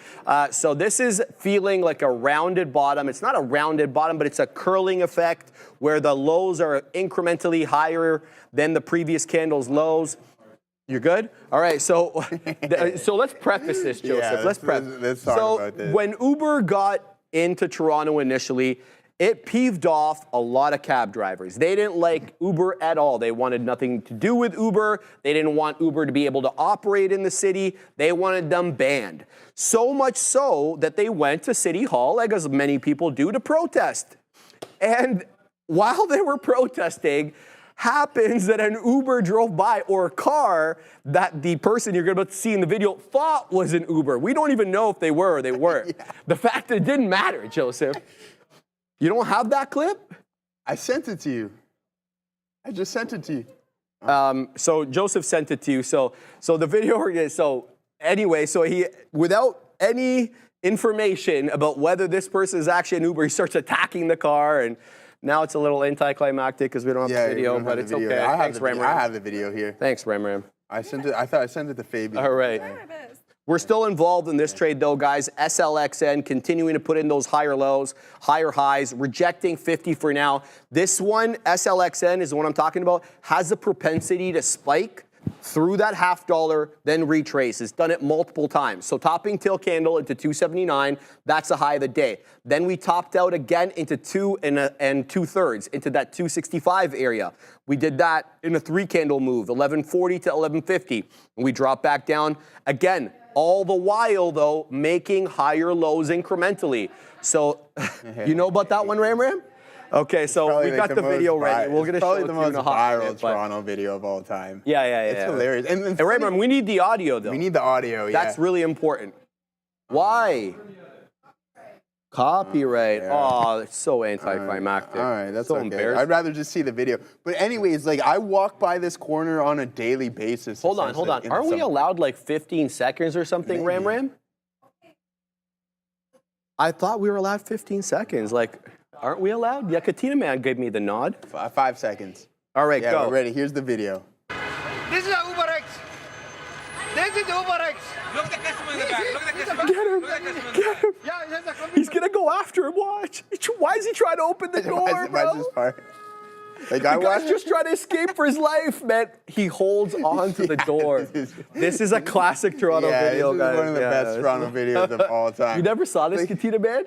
So this is feeling like a rounded bottom. It's not a rounded bottom, but it's a curling effect where the lows are incrementally higher than the previous candle's lows. You're good? All right, so let's preface this, Joseph. Yeah, let's talk about this. When Uber got into Toronto initially, it peeved off a lot of cab drivers. They didn't like Uber at all. They wanted nothing to do with Uber. They didn't want Uber to be able to operate in the city. They wanted them banned. So much so that they went to City Hall, like as many people do, to protest. And while they were protesting, happens that an Uber drove by, or a car that the person you're about to see in the video thought was an Uber. We don't even know if they were or they weren't. Yeah. The fact that it didn't matter, Joseph. You don't have that clip? I sent it to you. I just sent it to you. So Joseph sent it to you. So the video, so he, without any information about whether this person is actually an Uber, he starts attacking the car, and now it's a little anticlimactic because we don't have the video, but it's okay. Thanks, Ram. I have the video here. Thanks, Ram. I thought I sent it to Fabi. All right. We're still involved in this trade, though, guys. SLXN continuing to put in those higher lows, higher highs, rejecting 50 for now. This one, SLXN, is the one I'm talking about, has a propensity to spike through that $0.50, then retrace. It's done it multiple times. So topping tail candle into 279, that's the high of the day. Then we topped out again into 2 2/3, into that 265 area. We did that in a 3-candle move, 1140 to 1150. And we dropped back down again, all the while, though, making higher lows incrementally. So you know about that one, Ram? Okay, so we got the video ready. We're going to show it to you in a hot minute. Probably the most viral Toronto video of all time. Yeah. It's hilarious. And Raymond, we need the audio, though. We need the audio, That's really important. Why? Copyright. Oh, it's so anticlimactic. All right, that's so okay. embarrassing. I'd rather just see the video. But anyways, like, I walk by this corner on a daily basis. Hold on. Aren't we allowed like 15 seconds or something, Maybe. Ram? I thought we were allowed 15 seconds. Like, aren't we allowed? Yeah, Katina Man gave me the nod. 5 seconds. All right, go. We're ready. Here's the video. This is UberX. This is UberX. Look at the customer in the back. Look at the customer. Get him. Yeah, He's going to go after him. Watch. Why is he trying to open the door, bro? Like, the guy's just trying to escape for his life, man. He holds on to the door. This is a classic Toronto video, guys. This is one of the best Toronto videos of all time. You never saw this, Katina Man?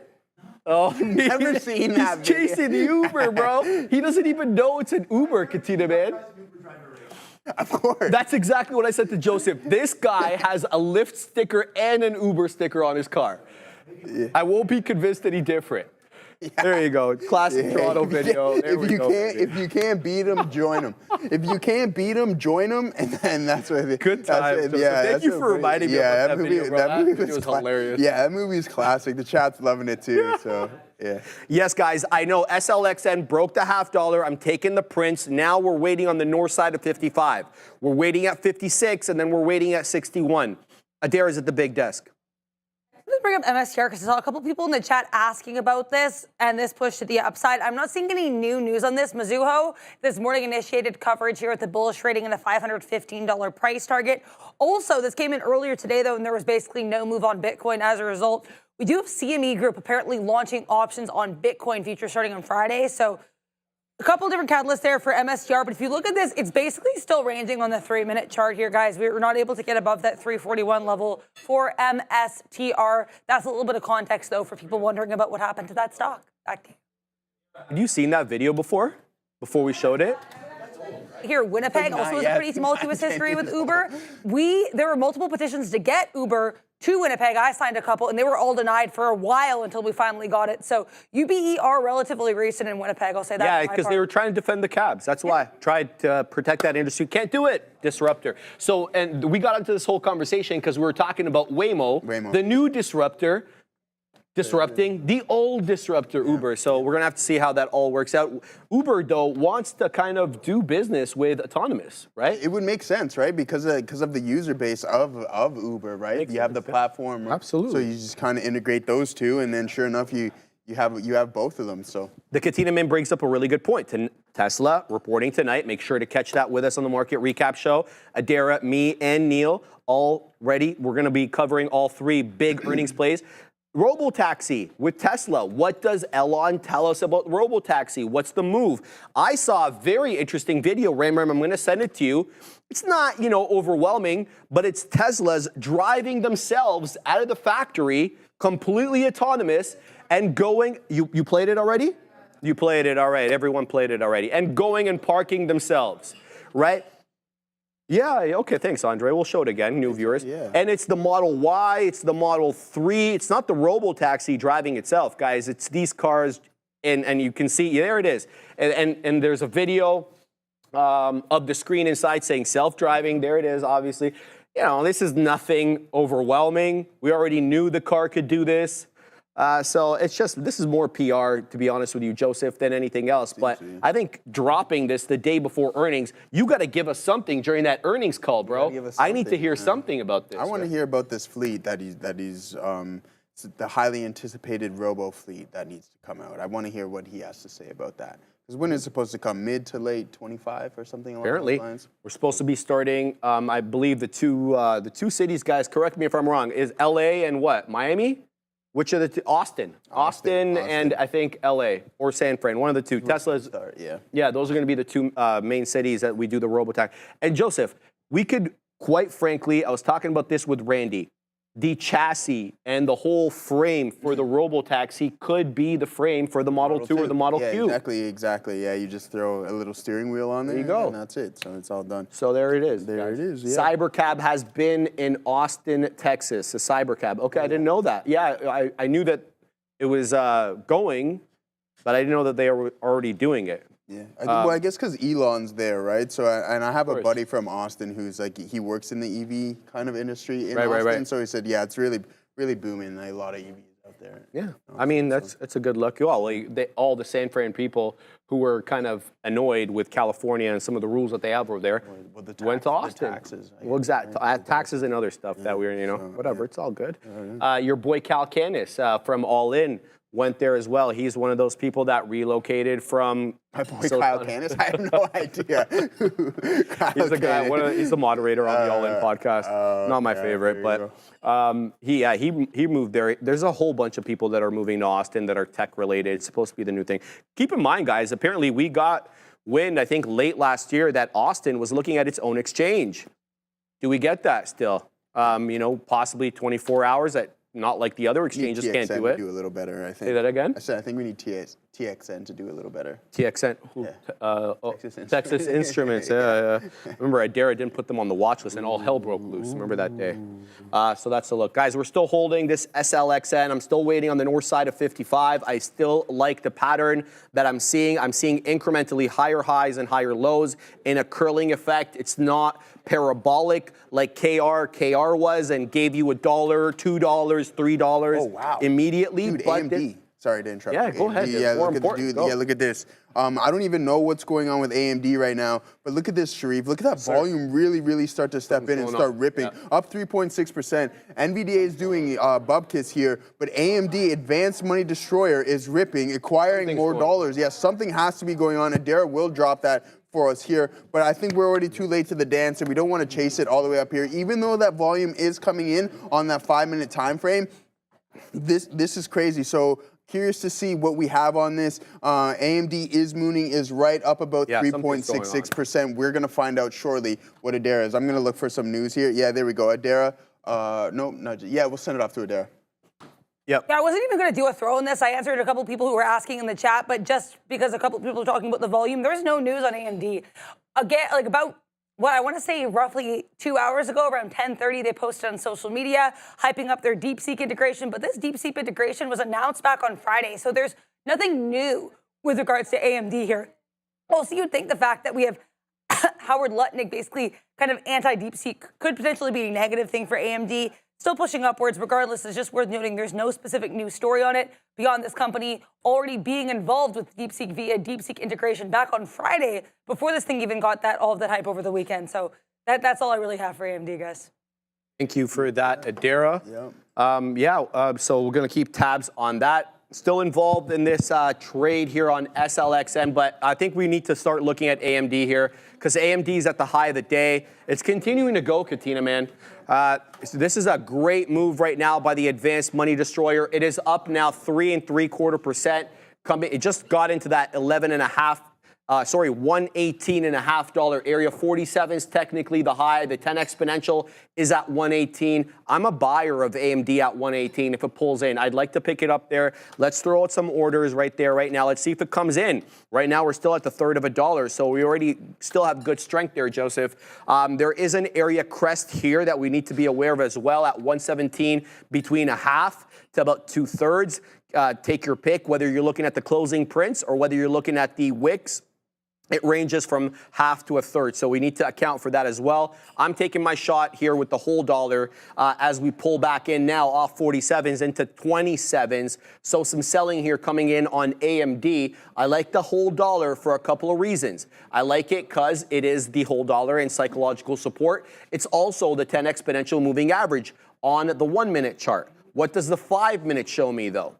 Oh, never seen that. He's chasing the Uber, bro. He doesn't even know it's an Uber, Katina Man. Of course. That's exactly what I said to Joseph. This guy has a Lyft sticker and an Uber sticker on his car. Yeah. I won't be convinced any different. Yeah. There you go. Classic Toronto video. There we go. If you can't beat them, join them. If you can't beat them, join them, and that's what it. Good time. Yeah, thank you for reminding me about that video, bro. That movie was hilarious. Yeah, that movie's classic. The chat's loving it too. So yeah. Yes, guys. I know SLXN broke the $50. I'm taking the prints. Now we're waiting on the north side of 55. We're waiting at 56, and then we're waiting at 61. Adair is at the big desk. Let's bring up MSTR because I saw a couple people in the chat asking about this and this push to the upside. I'm not seeing any new news on this. Mizuho this morning initiated coverage here at the bullish trading in a $515 price target. Also, this came in earlier today, though, and there was basically no move on Bitcoin as a result. We do have CME Group apparently launching options on Bitcoin futures starting on Friday. So a couple different catalysts there for MSTR, but if you look at this, it's basically still ranging on the 3-minute chart here, guys. We were not able to get above that 341 level for MSTR. That's a little bit of context, though, for people wondering about what happened to that stock. Back to you. Have you seen that video before we showed it? Here, Winnipeg also has a pretty tumultuous history with Uber. There were multiple petitions to get Uber to Winnipeg. I signed a couple, and they were all denied for a while until we finally got it. So UBE are relatively recent in Winnipeg, I'll say that. Yeah, because they were trying to defend the cabs. That's why. Tried to protect that industry. Can't do it. Disruptor. So, and we got into this whole conversation because we were talking about Waymo. The new disruptor. Disrupting the old disruptor, Uber. So we're going to have to see how that all works out. Uber, though, wants to kind of do business with autonomous, right? It would make sense, right? Because of the user base of Uber, right? You have the platform. Absolutely. So you just kind of integrate those two, and then sure enough, you have both of them. So the Katina Min brings up a really good point. Tesla reporting tonight. Make sure to catch that with us on the Market Recap Show. Adara, me, and Neil all ready. We're going to be covering all three big earnings plays. Robotaxi with Tesla. What does Elon tell us about Robotaxi? What's the move? I saw a very interesting video, Ram, I'm going to send it to you. It's not, overwhelming, but it's Tesla's driving themselves out of the factory, completely autonomous, and going, you played it already? You played it, all right. Everyone played it already. And going and parking themselves, right? Yeah, okay, thanks, Andre. We'll show it again, new viewers. Yeah. And it's the Model Y, it's the Model 3. It's not the Robotaxi driving itself, guys. It's these cars, and you can see, there it is. And there's a video of the screen inside saying self-driving. There it is, obviously. This is nothing overwhelming. We already knew the car could do this. So it's just, this is more PR, to be honest with you, Joseph, than anything else. But I think dropping this the day before earnings, you got to give us something during that earnings call, bro. I need to hear something about this. I want to hear about this fleet that he's the highly anticipated robo fleet that needs to come out. I want to hear what he has to say about that. Because when is it supposed to come? Mid to late 25 or something along those lines? We're supposed to be starting, I believe the two cities, guys, correct me if I'm wrong, is LA and what? Miami? Which are the two? Austin, and I think LA or San Fran, one of the two. Tesla's, yeah, those are going to be the two main cities that we do the Robotaxi. And Joseph, we could, quite frankly, I was talking about this with Randy, the chassis and the whole frame for the Robotaxi could be the frame for the Model 2 or the Model Q. Exactly. Yeah, you just throw a little steering wheel on there, there you go. And that's it. So it's all done. So there it is. There it is, yeah. Cybercab has been in Austin, Texas, a Cybercab. Okay, I didn't know that. Yeah, I knew that it was going, but I didn't know that they were already doing it. Yeah, I guess because Elon's there, right? So, and I have a buddy from Austin who's like, he works in the EV kind of industry in Austin. Right. So he said, yeah, it's really, really booming. A lot of EVs out there. Yeah, I mean, that's a good look. All the San Fran people who were kind of annoyed with California and some of the rules that they have over there went to Austin. Taxes. Well, exactly. Taxes and other stuff that we're, whatever. It's all good. Your boy Cal Canis from All In went there as well. He's one of those people that relocated from... My boy Kyle Canis? I have no idea. He's the guy. He's the moderator on the All In podcast. Not my favorite, but he moved there. There's a whole bunch of people that are moving to Austin that are tech related. It's supposed to be the new thing. Keep in mind, guys, apparently we got wind, I think late last year, that Austin was looking at its own exchange. Do we get that still? Possibly 24 hours at... Not like the other exchanges can't do it. Do a little better, I think. Say that again? I said I think we need TSLA TXN to do a little better. TXN, Texas Instruments. Yeah. Remember, Adara didn't put them on the watch list, and all hell broke loose. Remember that day. So that's a look. Guys, we're still holding this SLXN. I'm still waiting on the north side of 55. I still like the pattern that I'm seeing. I'm seeing incrementally higher highs and higher lows in a curling effect. It's not parabolic like KR was and gave you $1, $2, $3 immediately. Dude, but AMD. Sorry to interrupt. Yeah, go ahead. Yeah, More look at, important. yeah, look at this. I don't even know what's going on with AMD right now, but look at this, Sharif. Look at that volume really start to step in and start ripping. Yeah. Up 3.6%. NVDA is doing bubkiss here, but AMD, Advanced Money Destroyer, is ripping, acquiring more dollars. Yeah, something has to be going on. Adara will drop that for us here, but I think we're already too late to the dance, and we don't want to chase it all the way up here. Even though that volume is coming in on that 5-minute time frame, this is crazy. So curious to see what we have on this. AMD is mooning, is right up about 3.66%. We're going to find out shortly what Adara is. I'm going to look for some news here. Yeah, there we go. Adara. No, not yeah, we'll send it off to Adara. Yep. Yeah, I wasn't even going to do a throw in this. I answered a couple people who were asking in the chat, but just because a couple people were talking about the volume, there's no news on AMD. Again, like about what I want to say roughly 2 hours ago, around 10:30, they posted on social media hyping up their DeepSeek integration. But this DeepSeek integration was announced back on Friday, so there's nothing new with regards to AMD here. Also, you'd think the fact that we have Howard Lutnick basically kind of anti-DeepSeek could potentially be a negative thing for AMD. Still pushing upwards. Regardless, it's just worth noting there's no specific news story on it beyond this company already being involved with DeepSeek via DeepSeek integration back on Friday before this thing even got all of that hype over the weekend. So that's all I really have for AMD, guys. Thank you for that, Adara. Yep. So we're going to keep tabs on that. Still involved in this trade here on SLXN, but I think we need to start looking at AMD here because AMD is at the high of the day. It's continuing to go, Katina, man. So this is a great move right now by the Advanced Money Destroyer. It is up now 3 3/4%. It just got into that $118.50 area. 47 is technically the high. The 10 exponential is at 118. I'm a buyer of AMD at 118 if it pulls in. I'd like to pick it up there. Let's throw out some orders right there right now. Let's see if it comes in. Right now we're still at the third of $1, so we already still have good strength there, Joseph. There is an area crest here that we need to be aware of as well at 117 between 1/2 to about 2/3. Take your pick, whether you're looking at the closing prints or whether you're looking at the wicks. It ranges from 1/2 to 1/3, so we need to account for that as well. I'm taking my shot here with the whole dollar as we pull back in now off 47s into 27s. So some selling here coming in on AMD. I like the whole dollar for a couple of reasons. I like it because it is the whole dollar and psychological support. It's also the 10 exponential moving average on the 1-minute chart. What does the 5-minute show me, though?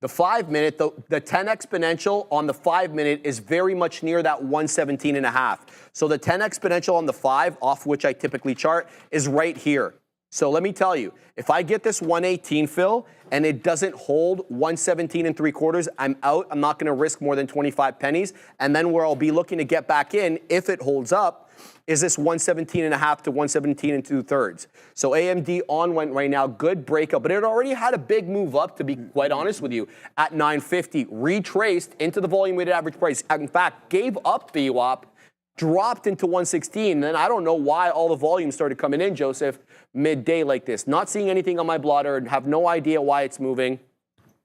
The 5-minute, the 10 exponential on the 5-minute is very much near that 117.5. So the 10 exponential on the 5, off which I typically chart, is right here. So let me tell you, if I get this 118 fill and it doesn't hold 117 3/4, I'm out. I'm not going to risk more than 25 pennies. And then where I'll be looking to get back in, if it holds up, is this 117.5 to 117 2/3. So AMD on went right now, good breakup, but it already had a big move up, to be quite honest with you, at 950, retraced into the volume weighted average price. In fact, gave up VWAP, dropped into 116, and then I don't know why all the volume started coming in, Joseph, midday like this. Not seeing anything on my blotter and have no idea why it's moving.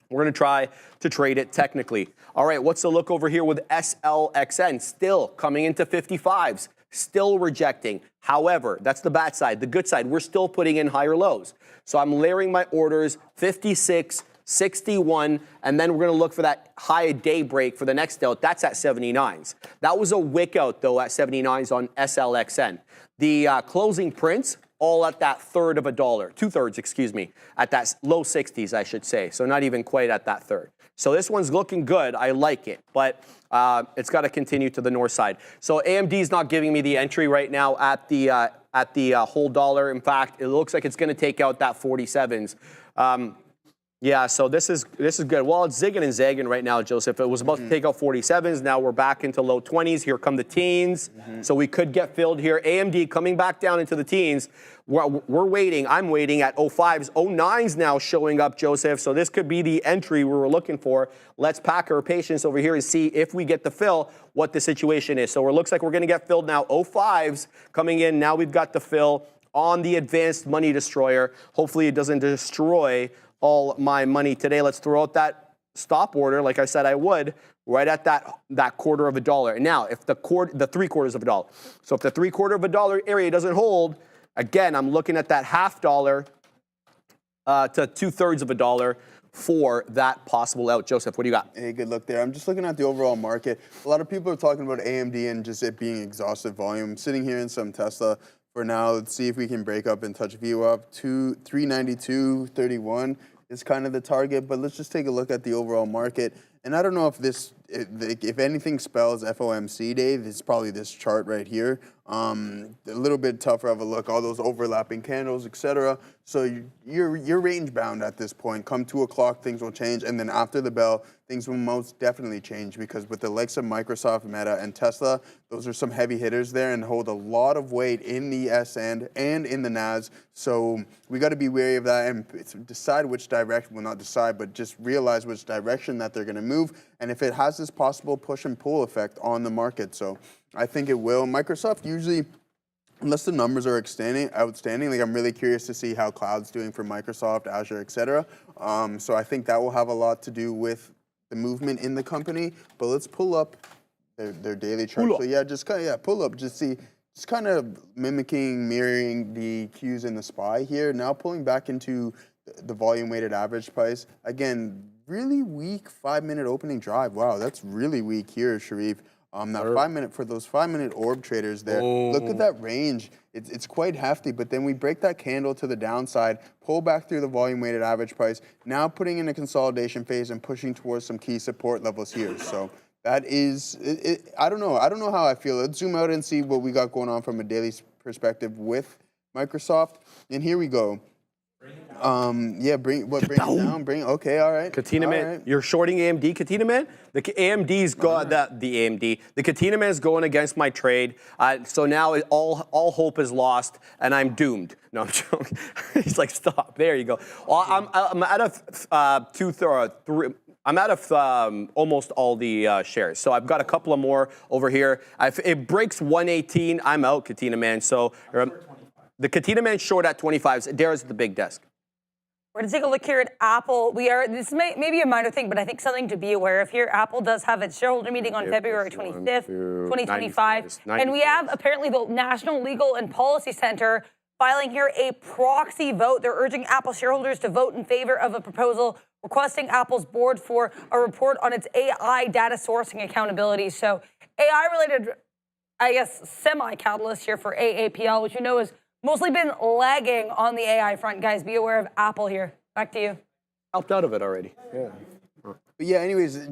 We're going to try to trade it technically. All right, what's the look over here with SLXN? Still coming into 55s. Still rejecting. However, that's the bad side. The good side, we're still putting in higher lows. So I'm layering my orders 56, 61, and then we're going to look for that high day break for the next out. That's at 79s. That was a wick out, though, at 79s on SLXN. The closing prints, all at that third of $1, 2/3, excuse me, at that low 60s, I should say. So not even quite at that third. So this one's looking good. I like it, but it's got to continue to the north side. So AMD is not giving me the entry right now at the whole dollar. In fact, it looks like it's going to take out that 47s. Yeah, so this is good. Well, it's zigging and zagging right now, Joseph. It was about to take out 47s. Now we're back into low 20s. Here come the teens. So we could get filled here. AMD coming back down into the teens. We're waiting. I'm waiting at 05s. 09s now showing up, Joseph. So this could be the entry we were looking for. Let's pack our patience over here and see if we get the fill, what the situation is. So it looks like we're going to get filled now. 05s coming in. Now we've got the fill on the advanced money destroyer. Hopefully it doesn't destroy all my money today. Let's throw out that stop order, like I said I would, right at that quarter of a dollar. And now, if the 3/4 of a dollar. So if the 3/4 of a dollar area doesn't hold, again, I'm looking at that $0.50 to 2/3 of a dollar for that possible out. Joseph, what do you got? Hey, good look there. I'm just looking at the overall market. A lot of people are talking about AMD and just it being exhaustive volume. Sitting here in some Tesla for now. Let's see if we can break up and touch view up to 392.31 is kind of the target. But let's just take a look at the overall market. And I don't know if this, if anything spells FOMC day, it's probably this chart right here. A little bit tougher of a look, all those overlapping candles, etc. So you're range bound at this point. Come 2 o'clock, things will change, and then after the bell, things will most definitely change because with the likes of Microsoft, Meta, and Tesla, those are some heavy hitters there and hold a lot of weight in the S&P and in the NAS. So we got to be wary of that and decide which direction. Well, not decide, but just realize which direction that they're going to move, and if it has this possible push and pull effect on the market. So I think it will. Microsoft usually, unless the numbers are outstanding, like I'm really curious to see how cloud's doing for Microsoft, Azure, etc. So I think that will have a lot to do with the movement in the company. But let's pull up their daily chart. So yeah, just kind of pull up, just see, just kind of mimicking, mirroring the cues in the SPY here. Now pulling back into the volume weighted average price. Again, really weak 5-minute opening drive. Wow, that's really weak here, Sharif. That 5-minute, for those 5-minute orb traders there, look at that range. It's quite hefty, but then we break that candle to the downside, pull back through the volume weighted average price, now putting in a consolidation phase and pushing towards some key support levels here. So that is, I don't know how I feel. Let's zoom out and see what we got going on from a daily perspective with Microsoft. And here we go. Yeah, bring it down. Okay, all right. Katina man, right. You're shorting AMD, Katina man. The AMD's got the Katina man's going against my trade. So now all hope is lost, and I'm doomed. No, I'm joking. He's like, stop. There you go. Well, I'm out of three. I'm out of almost all the shares. So I've got a couple of more over here. If it breaks 118, I'm out, Katina man. So the Katina man short at 25s. Dara's at the big desk. We're going to take a look here at Apple. This may be a minor thing, but I think something to be aware of here. Apple does have its shareholder meeting on February 25th, 2025. And we have apparently the National Legal and Policy Center filing here a proxy vote. They're urging Apple shareholders to vote in favor of a proposal requesting Apple's board for a report on its AI data sourcing accountability. So AI-related, I guess, semi-catalyst here for AAPL, which you know is mostly been lagging on the AI front. Guys, be aware of Apple here. Back to you. Helped out of it already. Yeah. But yeah, anyways,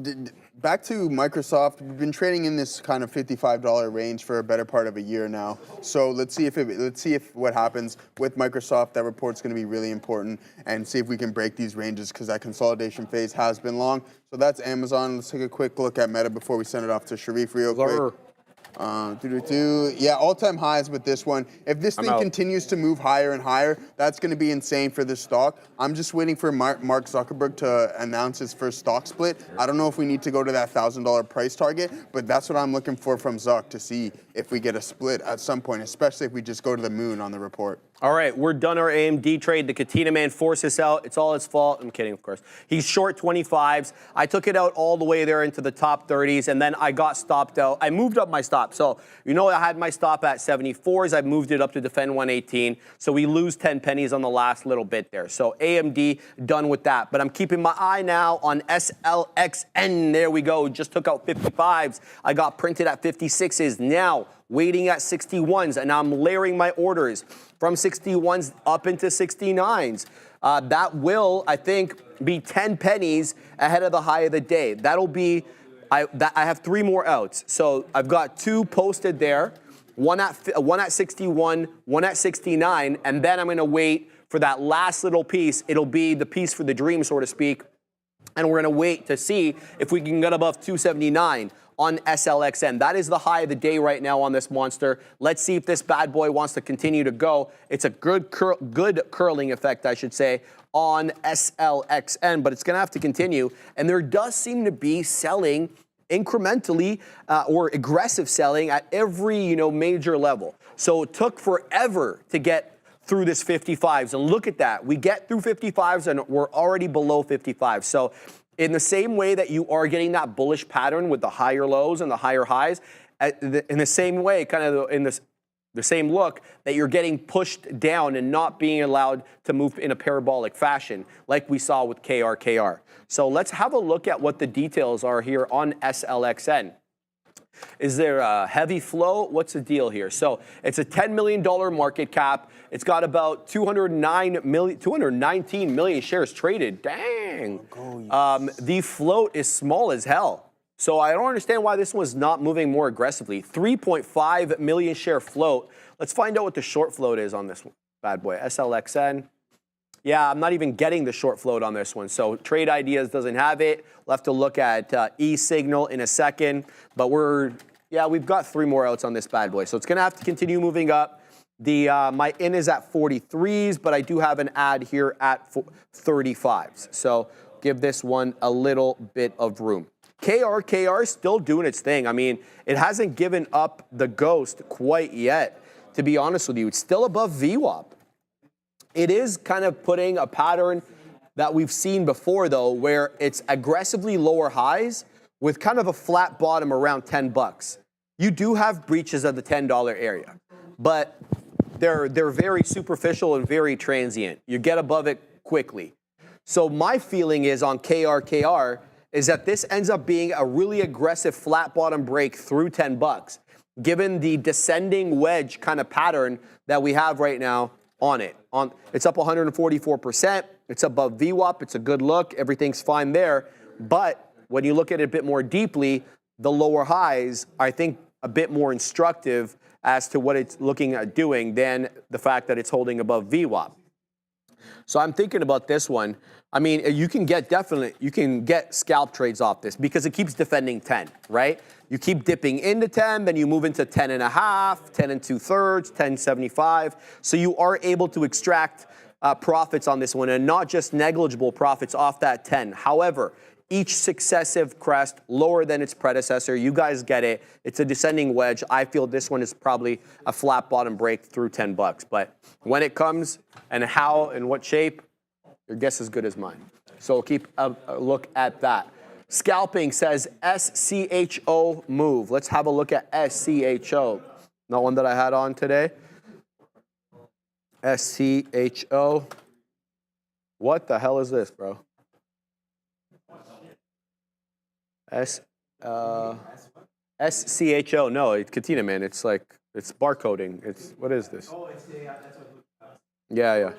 back to Microsoft. We've been trading in this kind of $55 range for a better part of a year now. So let's see if what happens with Microsoft. That report's going to be really important, and see if we can break these ranges because that consolidation phase has been long. So that's Amazon. Let's take a quick look at Meta before we send it off to Sharif real quick. Yeah, all-time highs with this one. If this thing continues to move higher and higher, that's going to be insane for this stock. I'm just waiting for Mark Zuckerberg to announce his first stock split. I don't know if we need to go to that $1,000 price target, but that's what I'm looking for from Zuck, to see if we get a split at some point, especially if we just go to the moon on the report. All right, we're done our AMD trade. The Katina man forced us out. It's all his fault. I'm kidding, of course. He's short 25s. I took it out all the way there into the top 30s, and then I got stopped out. I moved up my stop. So, you know, I had my stop at 74s. I moved it up to defend 118. So we lose 10 pennies on the last little bit there. So AMD, done with that. But I'm keeping my eye now on SLXN. There we go. Just took out 55s. I got printed at 56s. Now, waiting at 61s, and I'm layering my orders from 61s up into 69s. That will, I think, be 10 pennies ahead of the high of the day. That'll be, I have 3 more outs. So I've got 2 posted there, one at 61, one at 69, and then I'm going to wait for that last little piece. It'll be the piece for the dream, so to speak. And we're going to wait to see if we can get above 279 on SLXN. That is the high of the day right now on this monster. Let's see if this bad boy wants to continue to go. It's a good curling effect, I should say, on SLXN, but it's going to have to continue. And there does seem to be selling incrementally or aggressive selling at every major level. So it took forever to get through this 55s, and look at that. We get through 55s and we're already below 55. So in the same way that you are getting that bullish pattern with the higher lows and the higher highs, in the same way, kind of in the same look, that you're getting pushed down and not being allowed to move in a parabolic fashion like we saw with KRKR. So let's have a look at what the details are here on SLXN. Is there a heavy flow? What's the deal here? So it's a $10 million market cap. It's got about 219 million shares traded. Dang. The float is small as hell. So I don't understand why this one's not moving more aggressively. 3.5 million share float. Let's find out what the short float is on this one. Bad boy. SLXN. Yeah, I'm not even getting the short float on this one. So Trade Ideas doesn't have it. We'll have to look at E-Signal in a second. But we've got 3 more outs on this bad boy. So it's going to have to continue moving up. My in is at 43s, but I do have an ad here at 35s. So give this one a little bit of room. KRKR is still doing its thing. I mean, it hasn't given up the ghost quite yet, to be honest with you. It's still above VWAP. It is kind of putting a pattern that we've seen before, though, where it's aggressively lower highs with kind of a flat bottom around 10 bucks. You do have breaches of the $10 area, but they're very superficial and very transient. You get above it quickly. So my feeling is on KRKR is that this ends up being a really aggressive flat bottom break through 10 bucks, given the descending wedge kind of pattern that we have right now on it. It's up 144%. It's above VWAP. It's a good look. Everything's fine there. But when you look at it a bit more deeply, the lower highs, I think, a bit more instructive as to what it's looking at doing than the fact that it's holding above VWAP. So I'm thinking about this one. I mean, you can get scalp trades off this because it keeps defending 10, right? You keep dipping into 10, then you move into 10 and a half, 10 and 2/3, 10.75. So you are able to extract profits on this one, and not just negligible profits off that 10. However, each successive crest lower than its predecessor. You guys get it. It's a descending wedge. I feel this one is probably a flat bottom break through 10 bucks. But when it comes and how and what shape, your guess is as good as mine. So keep a look at that. Scalping says SCHO move. Let's have a look at SCHO. Not one that I had on today. SCHO. What the hell is this, bro? SCHO. No, Katina, man. It's barcoding. What is this? Oh, it's that's what. Yeah.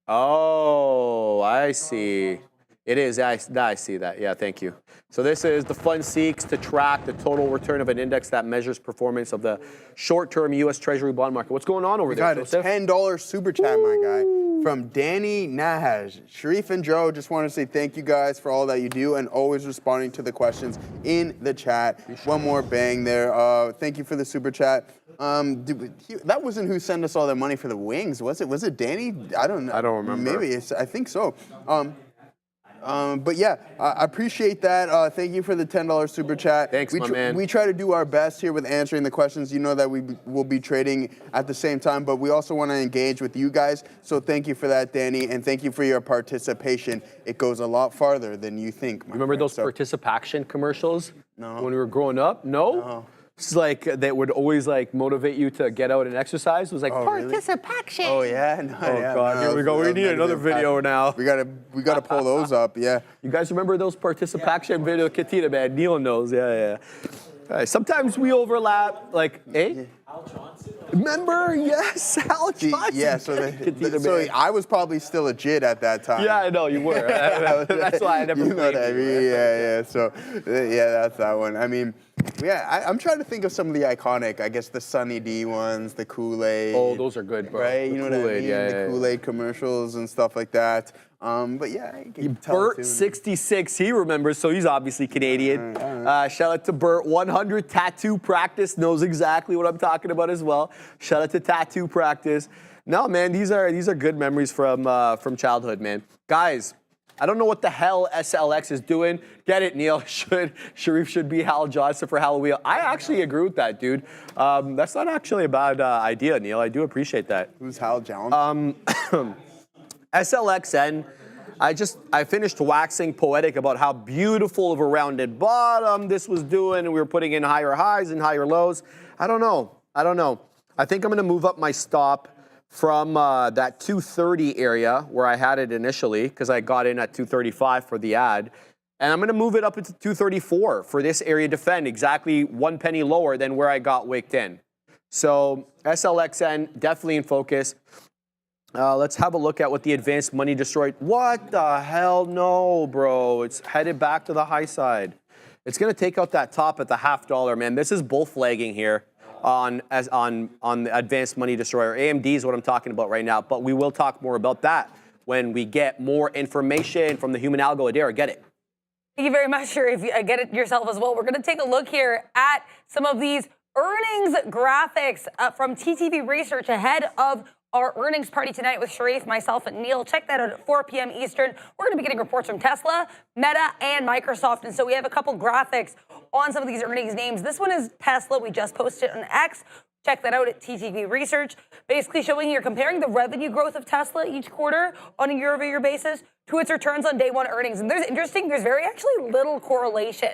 Oh, I see. It is. I see that. Yeah, thank you. So this is the fund seeks to track the total return of an index that measures performance of the short-term U.S. Treasury bond market. What's going on over there, Joseph? We got a $10 super chat, my guy, from Danny Nahaj. Sharif and Joe, just want to say thank you guys for all that you do and always responding to the questions in the chat. One more bang there. Thank you for the super chat. That wasn't who sent us all the money for the wings, was it? Was it Danny? I don't know. I don't remember. Maybe I think so. But yeah, I appreciate that. Thank you for the $10 super chat. Thanks, my man. We try to do our best here with answering the questions. You know that we will be trading at the same time, but we also want to engage with you guys. So thank you for that, Danny, and thank you for your participation. It goes a lot farther than you think. Remember those participation commercials? No. When we were growing up? No. It's like that would always motivate you to get out and exercise. It was like participation. Oh yeah. No, God, here we go. We need another video now. We gotta pull those up. Yeah. You guys remember those participation video? Katina, man, Neil knows. Yeah. Sometimes we overlap. Al Johnson. Remember? Yes, Hal Johnson. Yeah, so I was probably still a jit at that time. Yeah, I know you were. That's why I never You know played what I mean? Yeah. So, yeah, that's that one. I mean, yeah, I'm trying to think of some of the iconic, I guess the Sunny D ones, the Kool-Aid. Oh, those are good, bro. Right? The You know what I Kool-Aid, mean? yeah, The yeah. Kool-Aid commercials and stuff like that. But yeah, you can tell Bert too. 66, he remembers, so he's obviously Canadian. Shout out to Bert. 100 tattoo practice, knows exactly what I'm talking about as well. Shout out to tattoo practice. No, man, these are good memories from childhood, man. Guys, I don't know what the hell SLX is doing. Get it, Neil? Sharif should be Hal Johnson for Halloween. I actually agree with that, dude. That's not actually a bad idea, Neil. I do appreciate that. Who's Hal Johnson? SLXN, I finished waxing poetic about how beautiful of a rounded bottom this was doing, and we were putting in higher highs and higher lows. I don't know. I think I'm going to move up my stop from that 230 area where I had it initially, because I got in at 235 for the ad. And I'm going to move it up into 234 for this area defend, exactly 1 penny lower than where I got wicked in. So SLXN, definitely in focus. Let's have a look at what the advanced money destroyed. What the hell? No, bro. It's headed back to the high side. It's going to take out that top at the $0.50, man. This is bull flagging here on the advanced money destroyer. AMD is what I'm talking about right now, but we will talk more about that when we get more information from the human algo. Adara, get it. Thank you very much, Sharif. Get it yourself as well. We're going to take a look here at some of these earnings graphics from TTV Research ahead of our earnings party tonight with Sharif, myself, and Neil. Check that out at 4 p.m. Eastern. We're going to be getting reports from Tesla, Meta, and Microsoft. And so we have a couple graphics on some of these earnings names. This one is Tesla. We just posted it on X. Check that out at TTV Research. Basically showing you're comparing the revenue growth of Tesla each quarter on a year-over-year basis to its returns on day one earnings. And there's very actually little correlation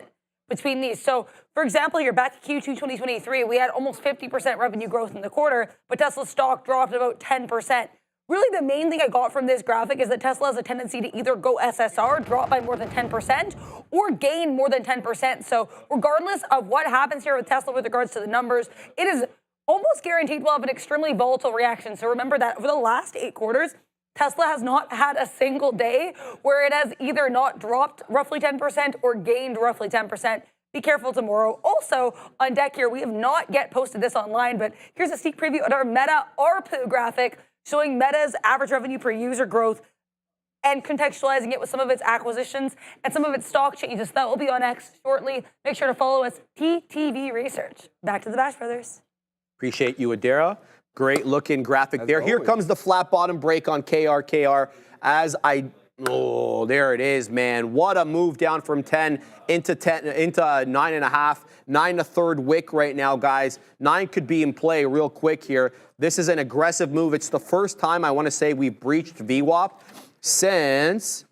between these. So, for example, you're back to Q2 2023, we had almost 50% revenue growth in the quarter, but Tesla's stock dropped about 10%. Really, the main thing I got from this graphic is that Tesla has a tendency to either go SSR, drop by more than 10%, or gain more than 10%. So regardless of what happens here with Tesla with regards to the numbers, it is almost guaranteed we'll have an extremely volatile reaction. So remember that over the last 8 quarters, Tesla has not had a single day where it has either not dropped roughly 10% or gained roughly 10%. Be careful tomorrow. Also, on deck here, we have not yet posted this online, but here's a sneak preview at our Meta ARPU graphic showing Meta's average revenue per user growth and contextualizing it with some of its acquisitions and some of its stock changes. That will be on X shortly. Make sure to follow us, TTV Research. Back to the Bash Brothers. Appreciate you, Adara. Great looking graphic there. Here comes the flat bottom break on KR. Oh, there it is, man. What a move down from 10 into 9.5. 9 1/3 wick right now, guys. 9 could be in play real quick here. This is an aggressive move. It's the first time I want to say we've breached VWAP since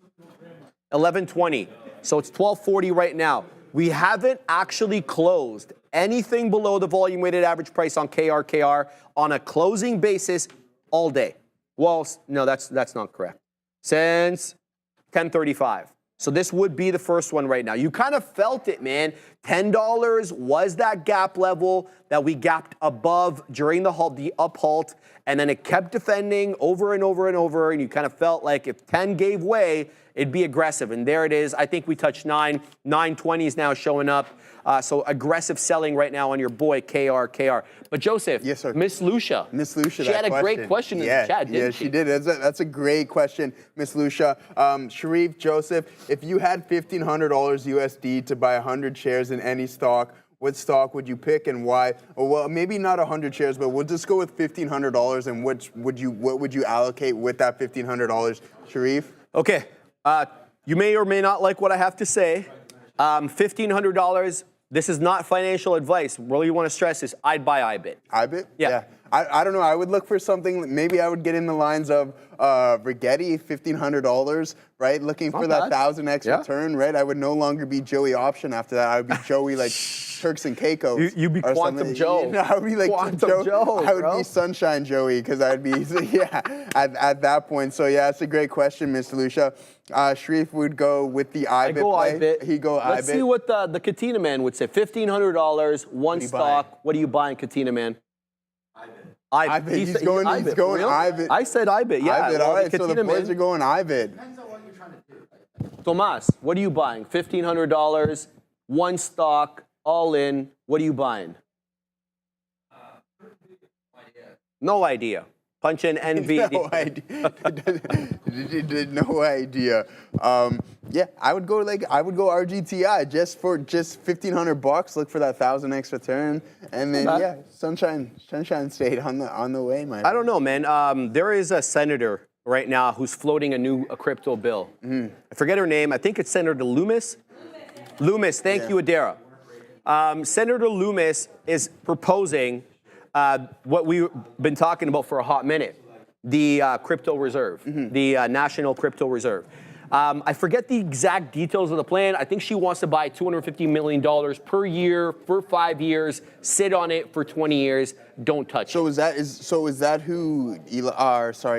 11:20. So it's 12:40 right now. We haven't actually closed anything below the volume weighted average price on KR on a closing basis all day. Well, no, that's not correct. Since 10:35. So this would be the first one right now. You kind of felt it, man. $10 was that gap level that we gapped above during the up halt, and then it kept defending over and over and over, and you kind of felt like if 10 gave way, it'd be aggressive. And there it is. I think we touched 9. 920 is now showing up. So aggressive selling right now on your boy KR. But Joseph, yes, sir. Miss Lucia, she had a great question in the chat, didn't she? Yeah, she did. That's a great question, Miss Lucia. Sharif, Joseph, if you had $1,500 USD to buy 100 shares in any stock, what stock would you pick and why? Or, well, maybe not 100 shares, but we'll just go with $1,500. And what would you allocate with that $1,500, Sharif? Okay. You may or may not like what I have to say. $1,500. This is not financial advice. Really want to stress this. I'd buy IBIT. IBIT? Yeah. I don't know. I would look for something. Maybe I would get in the lines of Rigetti, $1,500, right? Looking for that 1,000x return, right? I would no longer be Joey Option after that. I would be Joey like Turks and Caicos. You'd be Quantum Joe. You know, I would be like Quantum Joe. I would be Sunshine Joey because I'd be at that point. So yeah, it's a great question, Miss Lucia. Sharif would go with the IBIT. I go play. IBIT. He go IBIT. Let's see what the Katina man would say. $1,500, one stock. What are you buying, Katina man? IBIT. He's going IBIT. I said IBIT, yeah. IBIT, all right, so the boys are going IBIT. Tomas, what are you buying? $1,500, one stock, all in. What are you buying? No idea. Punch in NVD. No idea. No idea. Yeah, I would go RGTI just for $1,500. Look for that 1,000 extra turn, and then yeah, Sunshine State on the way, my. I don't know, man. There is a senator right now who's floating a crypto bill. I forget her name. I think it's Senator Loomis. Loomis, thank you, Adara. Senator Loomis is proposing what we've been talking about for a hot minute, the crypto reserve, the National Crypto Reserve. I forget the exact details of the plan. I think she wants to buy $250 million per year for 5 years, sit on it for 20 years, don't touch it. Is that who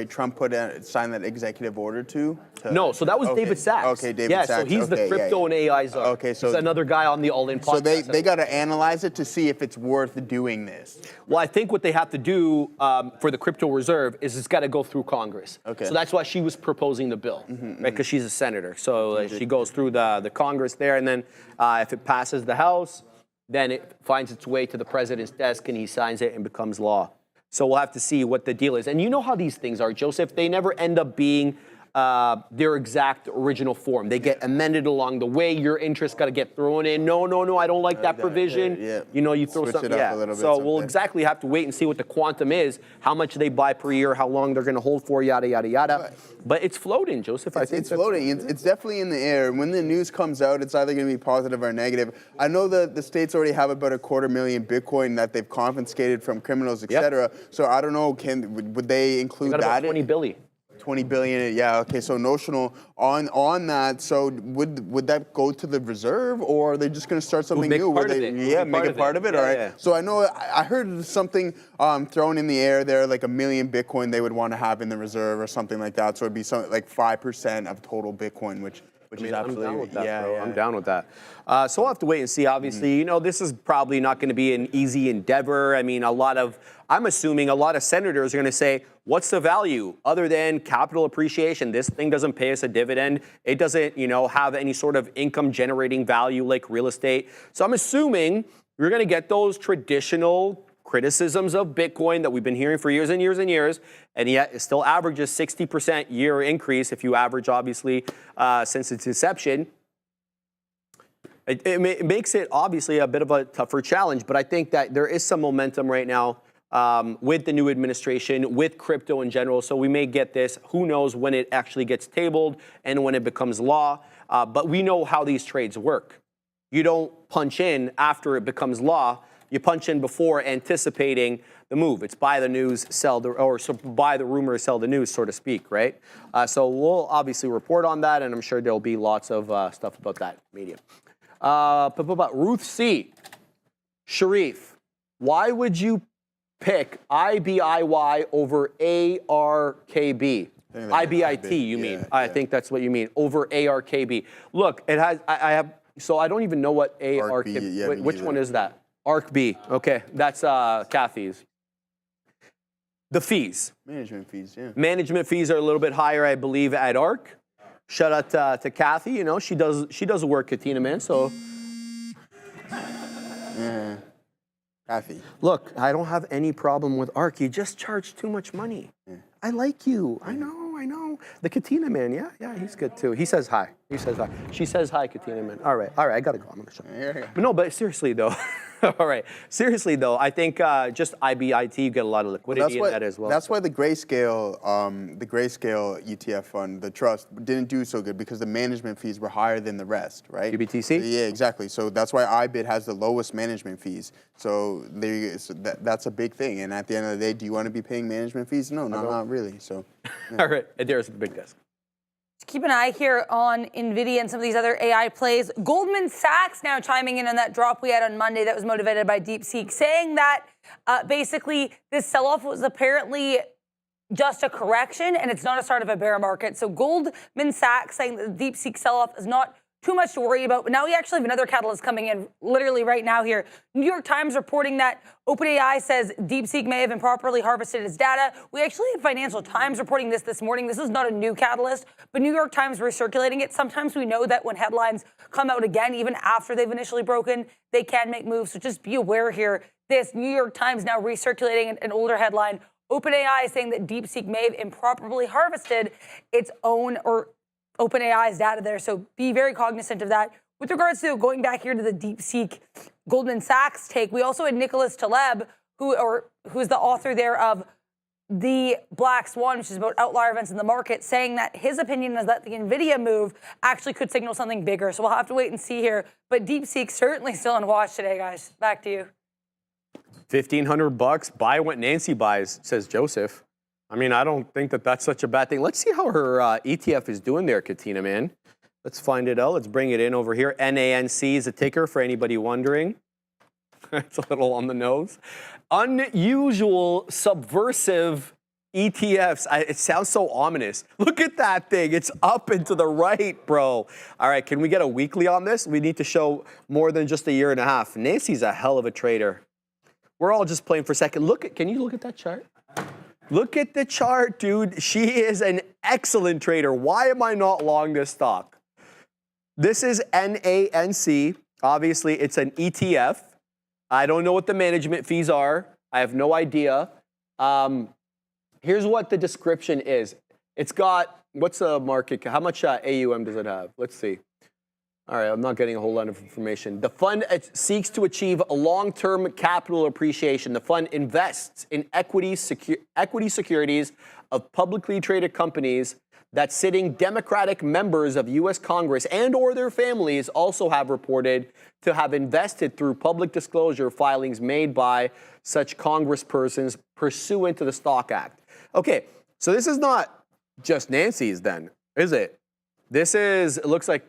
Trump signed that executive order to? No, so that was David Sachs. Okay, David Sachs. Yeah, so he's the crypto and AI czar. Okay, so he's another guy on the All-In podcast. So they got to analyze it to see if it's worth doing this. Well, I think what they have to do for the crypto reserve is it's got to go through Congress. Okay. So that's why she was proposing the bill, right? Because she's a senator. So she goes through the Congress there, and then if it passes the House, then it finds its way to the president's desk, and he signs it and becomes law. So we'll have to see what the deal is. And you know how these things are, Joseph. They never end up being their exact original form. They get amended along the way. Your interest got to get thrown in. No, I don't like that provision. You know, you throw something. A little bit, so we'll exactly have to wait and see what the quantum is, how much they buy per year, how long they're going to hold for, yada, yada, yada. But it's floating, Joseph. I think it's floating. It's definitely in the air. When the news comes out, it's either going to be positive or negative. I know that the states already have about 250,000 Bitcoin that they've confiscated from criminals, etc. So I don't know, would they include that? 20 billion. 20 billion, yeah, okay, so notional on that. So would that go to the reserve, or are they just going to start something new? Make it part of it, all right. Yeah. So I know I heard something thrown in the air there, like 1 million Bitcoin they would want to have in the reserve or something like that. So it'd be something like 5% of total Bitcoin, which is absolutely, I'm down with that, bro. I'm down with that. So we'll have to wait and see, obviously. You know, this is probably not going to be an easy endeavor. I mean, I'm assuming a lot of senators are going to say, what's the value other than capital appreciation? This thing doesn't pay us a dividend. It doesn't, have any sort of income generating value like real estate. So I'm assuming you're going to get those traditional criticisms of Bitcoin that we've been hearing for years and years and years, and yet it still averages 60% year increase if you average, obviously, since its inception. It makes it, obviously, a bit of a tougher challenge, but I think that there is some momentum right now with the new administration, with crypto in general, so we may get this. Who knows when it actually gets tabled and when it becomes law, but we know how these trades work. You don't punch in after it becomes law. You punch in before, anticipating the move. It's buy the news, buy the rumor, sell the news, so to speak, right? So we'll obviously report on that, and I'm sure there'll be lots of stuff about that media. Ruth C. Sharif, why would you pick IBIY over ARKB? IBIT, you mean? I think that's what you mean, over ARKB. Look, it has. So I don't even know what ARKB. Which one is that? ARKB. Okay, that's Kathy's. The fees. Management fees, yeah. Management fees are a little bit higher, I believe, at ARK. Shout out to Kathy. She does work, Katina, man. So. Yeah. Kathy. Look, I don't have any problem with ARK. You just charge too much money. Yeah. I like you. I know. The Katina man, yeah, he's good too. He says hi. She says hi, Katina man. All right, I gotta go. I'm gonna shut up. But no, but seriously though, all right. Seriously though, I think just IBIT, you get a lot of liquidity in that as well. That's why the grayscale ETF fund, the trust, didn't do so good because the management fees were higher than the rest, right? UBTC? Yeah, exactly. So that's why IBIT has the lowest management fees. So that's a big thing. And at the end of the day, do you want to be paying management fees? No, not really. So. Yeah. All right, there's the big desk. Keep an eye here on NVIDIA and some of these other AI plays. Goldman Sachs now chiming in on that drop we had on Monday that was motivated by DeepSeek, saying that basically this sell-off was apparently just a correction and it's not a start of a bear market. So Goldman Sachs saying that the DeepSeek sell-off is not too much to worry about. But now we actually have another catalyst coming in literally right now here. New York Times reporting that OpenAI says DeepSeek may have improperly harvested its data. We actually had Financial Times reporting this morning. This is not a new catalyst, but New York Times recirculating it. Sometimes we know that when headlines come out again, even after they've initially broken, they can make moves. So just be aware here. This New York Times now recirculating an older headline. OpenAI is saying that DeepSeek may have improperly harvested its own or OpenAI's data there, so be very cognizant of that. With regards to going back here to the DeepSeek Goldman Sachs take, we also had Nicholas Taleb, who's the author there of The Black Swan, which is about outlier events in the market, saying that his opinion is that the NVIDIA move actually could signal something bigger. So we'll have to wait and see here. But DeepSeek certainly still on watch today, guys. Back to you. $1,500, buy what Nancy buys, says Joseph. I mean, I don't think that that's such a bad thing. Let's see how her ETF is doing there, Katina, man. Let's find it out. Let's bring it in over here. NANC is a ticker for anybody wondering. It's a little on the nose. Unusual, subversive ETFs. It sounds so ominous. Look at that thing. It's up and to the right, bro. All right, can we get a weekly on this? We need to show more than just a year and a half. Nancy's a hell of a trader. We're all just playing for a second. Can you look at that chart? Look at the chart, dude. She is an excellent trader. Why am I not long this stock? This is NANC. Obviously, it's an ETF. I don't know what the management fees are. I have no idea. Here's what the description is. It's got, what's the market, how much AUM does it have? Let's see. All right, I'm not getting a whole lot of information. The fund seeks to achieve a long-term capital appreciation. The fund invests in equity securities of publicly traded companies that sitting Democratic members of U.S. Congress and or their families also have reported to have invested through public disclosure filings made by such congresspersons pursuant to the Stock Act. Okay, so this is not just Nancy's then, is it? This is, it looks like,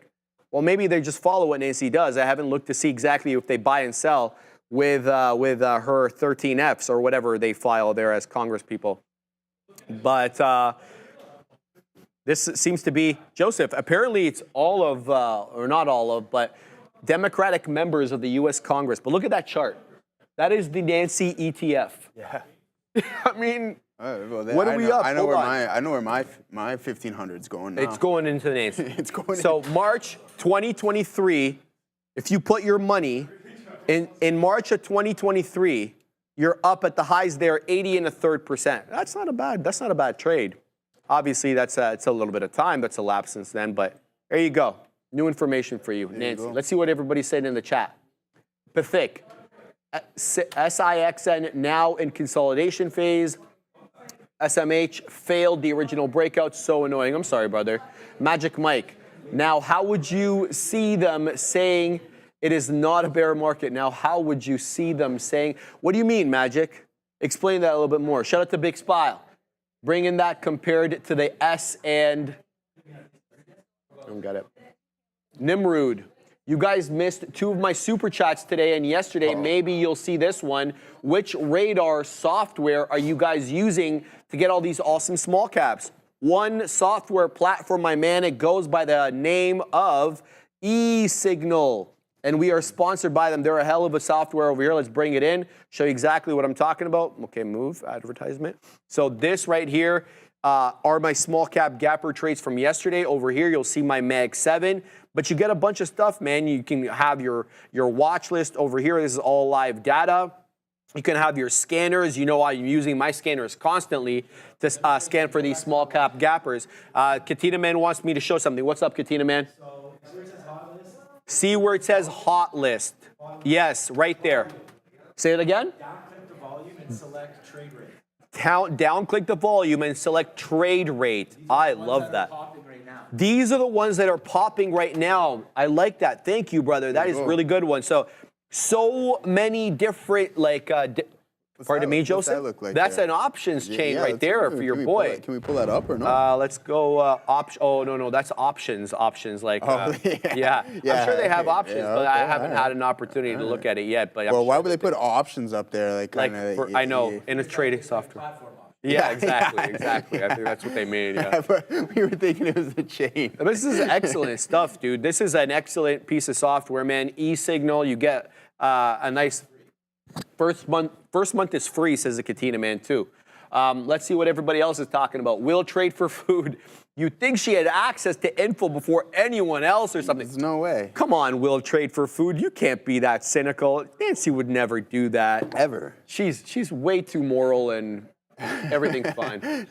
well, maybe they just follow what Nancy does. I haven't looked to see exactly if they buy and sell with her 13Fs or whatever they file there as Congress people. But this seems to be, Joseph, apparently it's all of, or not all of, but Democratic members of the U.S. Congress. But look at that chart. That is the Nancy ETF. Yeah. I mean, what are we up? I know where my 1500 is going now. It's going into Nancy. It's going. So March 2023, if you put your money in March of 2023, you're up at the highs there, 80 1/3%. That's not a bad trade. Obviously, it's a little bit of time that's elapsed since then, but there you go. New information for you, Nancy. Let's see what everybody said in the chat. Pacific, SIXN now in consolidation phase. SMH failed the original breakout. So annoying. I'm sorry, brother. Magic Mike. Now, how would you see them saying it is not a bear market? Now, how would you see them saying? What do you mean, Magic? Explain that a little bit more. Shout out to Big Spile. Bringing that compared to the S and I don't get it. Nimrod. You guys missed 2 of my super chats today and yesterday. Maybe you'll see this one. Which radar software are you guys using to get all these awesome small caps? One software platform, my man, it goes by the name of eSignal. And we are sponsored by them. They're a hell of a software over here. Let's bring it in, show you exactly what I'm talking about. Okay, move, advertisement. So this right here are my small cap gapper trades from yesterday. Over here, you'll see my Mag 7. But you get a bunch of stuff, man. You can have your watch list over here. This is all live data. You can have your scanners. You know I'm using my scanners constantly to scan for these small cap gappers. Katina Man wants me to show something. What's up, Katina Man? So, where it says hot list? See where it says hot list. Yes, right there. Say it again? Down-click the volume and select trade rate. Down-click the volume and select trade rate. I love that. These are the ones that are popping right now. I like that. Thank you, brother. That is a really good one. So many different, like, pardon me, Joseph? What's that look like That's there? an options chain right there for your boy. Can we pull that up or not? Let's go oh, no, that's options, like, yeah. I'm sure they have options, but I haven't had an opportunity to look at it yet. But well, why would they put options up there? Like I know, in a trading software. Yeah, exactly. I think that's what they made. Yeah. But we were thinking it was a chain. This is excellent stuff, dude. This is an excellent piece of software, man. E-Signal, you get a nice first month. First month is free, says the Katina man too. Let's see what everybody else is talking about. Will trade for food. You'd think she had access to info before anyone else or something. There's no way. Come on, Will trade for food. You can't be that cynical. Nancy would never do that. Ever. She's way too moral and everything's fine.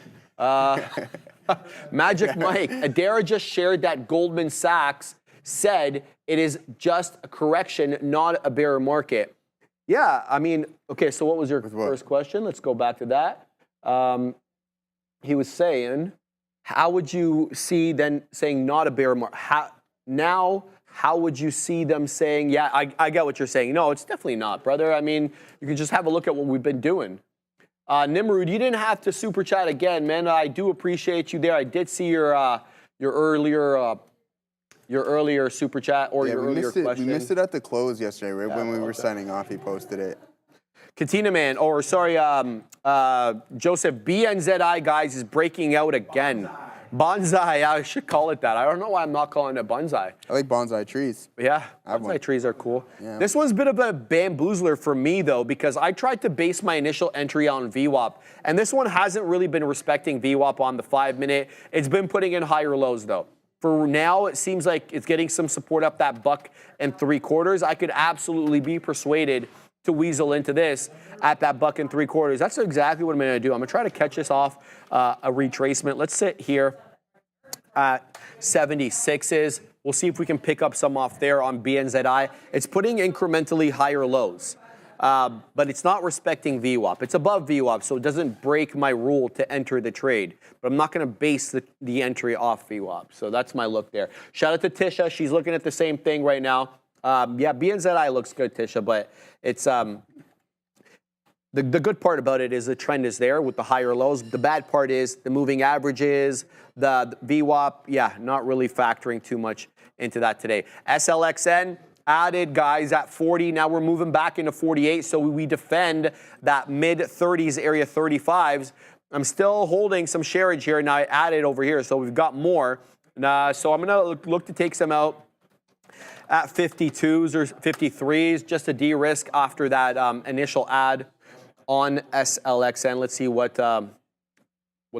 Magic Mike. Adara just shared that Goldman Sachs said it is just a correction, not a bear market. Yeah, I mean, okay, so what was your first question? Let's go back to that. He was saying, how would you see then saying not a bear market? How would you see them saying, yeah, I get what you're saying. No, it's definitely not, brother. I mean, you can just have a look at what we've been doing. Nimrod, you didn't have to super chat again, man. I do appreciate you there. I did see your earlier super chat or your earlier question. We missed it at the close yesterday, right? When we were signing off, he posted it. Katina man, Joseph, BNZI, guys, is breaking out again. Bonsai, I should call it that. I don't know why I'm not calling it bonsai. I like bonsai trees. Yeah, bonsai trees are cool. Yeah. This one's a bit of a bamboozler for me, though, because I tried to base my initial entry on VWAP, and this one hasn't really been respecting VWAP on the 5-minute. It's been putting in higher lows, though. For now, it seems like it's getting some support up that $1.75. I could absolutely be persuaded to weasel into this at that $1.75. That's exactly what I'm going to do. I'm going to try to catch this off a retracement. Let's sit here at 76s. We'll see if we can pick up some off there on BNZI. It's putting incrementally higher lows, but it's not respecting VWAP. It's above VWAP, so it doesn't break my rule to enter the trade. But I'm not going to base the entry off VWAP. So that's my look there. Shout out to Tisha. She's looking at the same thing right now. Yeah, BNZI looks good, Tisha, but it's the good part about it is the trend is there with the higher lows. The bad part is the moving averages, the VWAP, yeah, not really factoring too much into that today. SLXN added, guys, at 40. Now we're moving back into 48, so we defend that mid-30s area, 35s. I'm still holding some sharage here, and I added over here, so we've got more. So I'm going to look to take some out at 52s or 53s, just to de-risk after that initial add on SLXN. Let's see what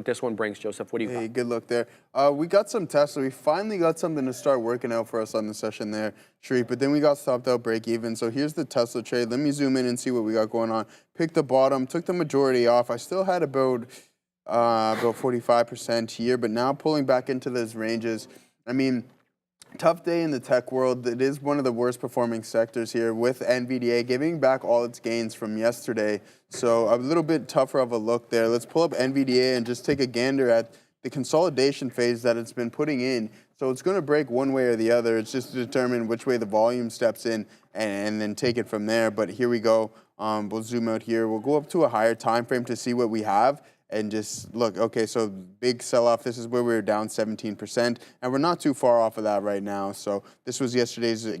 this one brings, Joseph. What do you got? Hey, good look there. We got some Tesla. We finally got something to start working out for us on the session there, Sharif, but then we got stopped out break even. So here's the Tesla trade. Let me zoom in and see what we got going on. Picked the bottom, took the majority off. I still had about 45% here, but now pulling back into those ranges. I mean, tough day in the tech world. It is one of the worst performing sectors here with NVDA giving back all its gains from yesterday. So a little bit tougher of a look there. Let's pull up NVDA and just take a gander at the consolidation phase that it's been putting in. So it's going to break one way or the other. It's just to determine which way the volume steps in and then take it from there. But here we go. We'll zoom out here. We'll go up to a higher time frame to see what we have. And just look, okay, so big sell-off. This is where we were down 17%, and we're not too far off of that right now. So this was yesterday's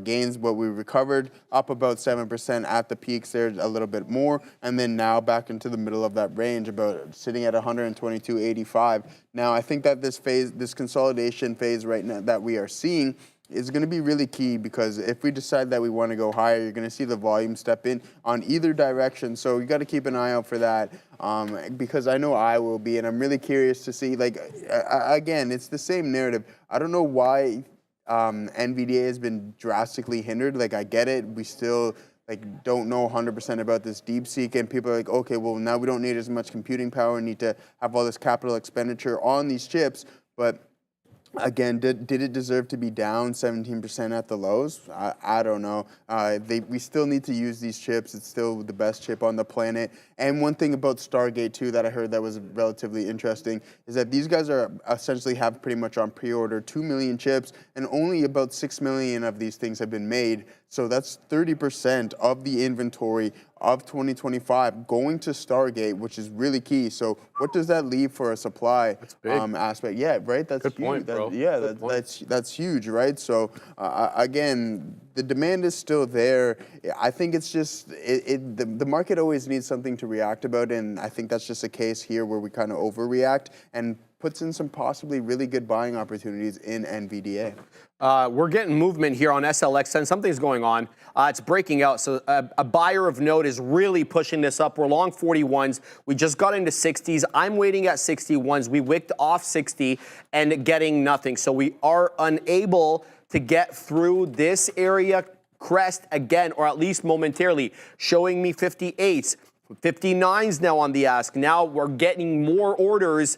gains, what we recovered, up about 7% at the peaks there, a little bit more, and then now back into the middle of that range, about sitting at 122.85. Now, I think that this consolidation phase right now that we are seeing is going to be really key, because if we decide that we want to go higher, you're going to see the volume step in on either direction. So you got to keep an eye out for that, because I know I will be, and I'm really curious to see, like, again, it's the same narrative. I don't know why NVDA has been drastically hindered. Like, I get it. We still don't know 100% about this DeepSeek, and people are like, okay, well, now we don't need as much computing power. We need to have all this capital expenditure on these chips, but again, did it deserve to be down 17% at the lows? I don't know. We still need to use these chips. It's still the best chip on the planet. And one thing about Stargate, too, that I heard that was relatively interesting is that these guys are essentially have pretty much on pre-order 2 million chips, and only about 6 million of these things have been made. So that's 30% of the inventory of 2025 going to Stargate, which is really key. So what does that leave for a supply aspect? Yeah, right. That's Good huge. point, bro. Yeah, that's huge, right? So again, the demand is still there. I think it's just the market always needs something to react about, and I think that's just a case here where we kind of overreact and puts in some possibly really good buying opportunities in NVDA. We're getting movement here on SLX, and something's going on. It's breaking out. So a buyer of note is really pushing this up. We're long 41s. We just got into 60s. I'm waiting at 61s. We wicked off 60 and getting nothing. So we are unable to get through this area crest again, or at least momentarily, showing me 58s. 59s now on the ask. Now we're getting more orders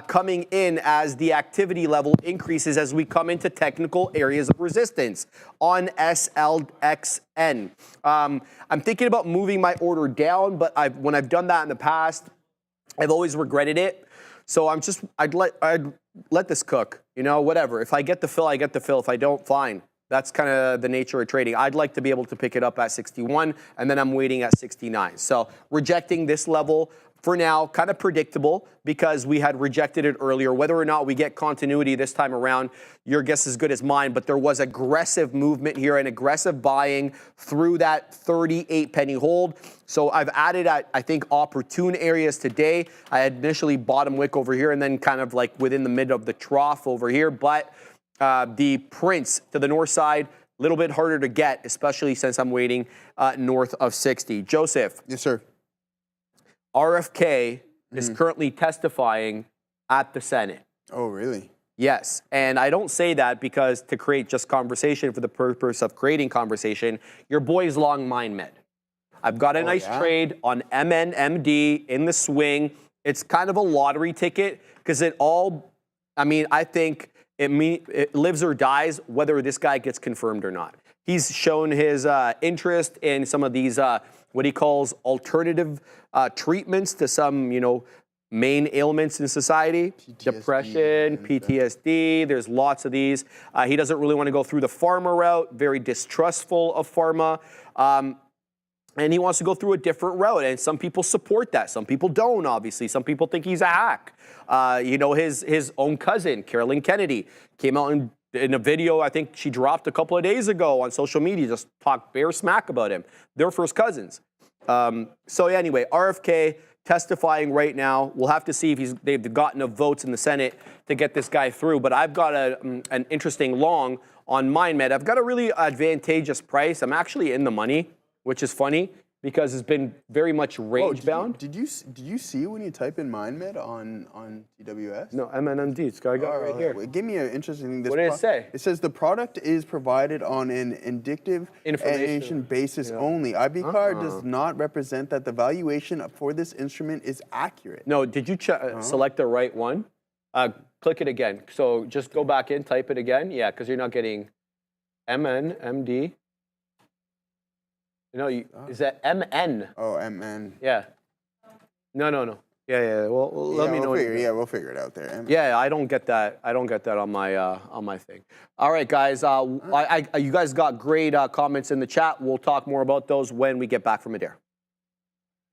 coming in as the activity level increases as we come into technical areas of resistance on SLXN. I'm thinking about moving my order down, but when I've done that in the past, I've always regretted it. So I'd let this cook, you know, whatever. If I get the fill, I get the fill. If I don't, fine. That's kind of the nature of trading. I'd like to be able to pick it up at 61, and then I'm waiting at 69. So rejecting this level for now, kind of predictable because we had rejected it earlier. Whether or not we get continuity this time around, your guess is as good as mine, but there was aggressive movement here and aggressive buying through that 38 penny hold. So I've added, I think, opportune areas today. I had initially bottom wick over here and then kind of like within the mid of the trough over here, but the prints to the north side, a little bit harder to get, especially since I'm waiting north of 60. Joseph. Yes, sir. RFK is currently testifying at the Senate. Oh, really? Yes, and I don't say that because to create just conversation for the purpose of creating conversation. Your boy's long MindMed. I've got a nice trade on MNMD in the swing. It's kind of a lottery ticket because I think it lives or dies whether this guy gets confirmed or not. He's shown his interest in some of these, what he calls alternative treatments to some, main ailments in society. PTSD, depression, PTSD, there's lots of these. He doesn't really want to go through the pharma route, very distrustful of pharma. And he wants to go through a different route. And some people support that. Some people don't, obviously. Some people think he's a hack. His own cousin, Carolyn Kennedy, came out in a video I think she dropped a couple of days ago on social media, just talked bare smack about him. They're first cousins. Anyway, RFK testifying right now. We'll have to see if they've gotten enough votes in the Senate to get this guy through. But I've got an interesting long on MindMed. I've got a really advantageous price. I'm actually in the money, which is funny because it's been very much range bound. Did you see when you type in MindMed on TWS? No, MNMD. It's got right here. Give me an interesting thing. What did it say? It says the product is provided on an indicative information basis only. IBCAR does not represent that the valuation for this instrument is accurate. No, did you select the right one? Click it again. So just go back in, type it again. Yeah, because you're not getting MNMD. Is that MN? Oh, MN. Yeah. No. Yeah. Well, let me know. We'll figure it out there. MN. Yeah, I don't get that. I don't get that on my thing. All right, guys. You guys got great comments in the chat. We'll talk more about those when we get back from Midday.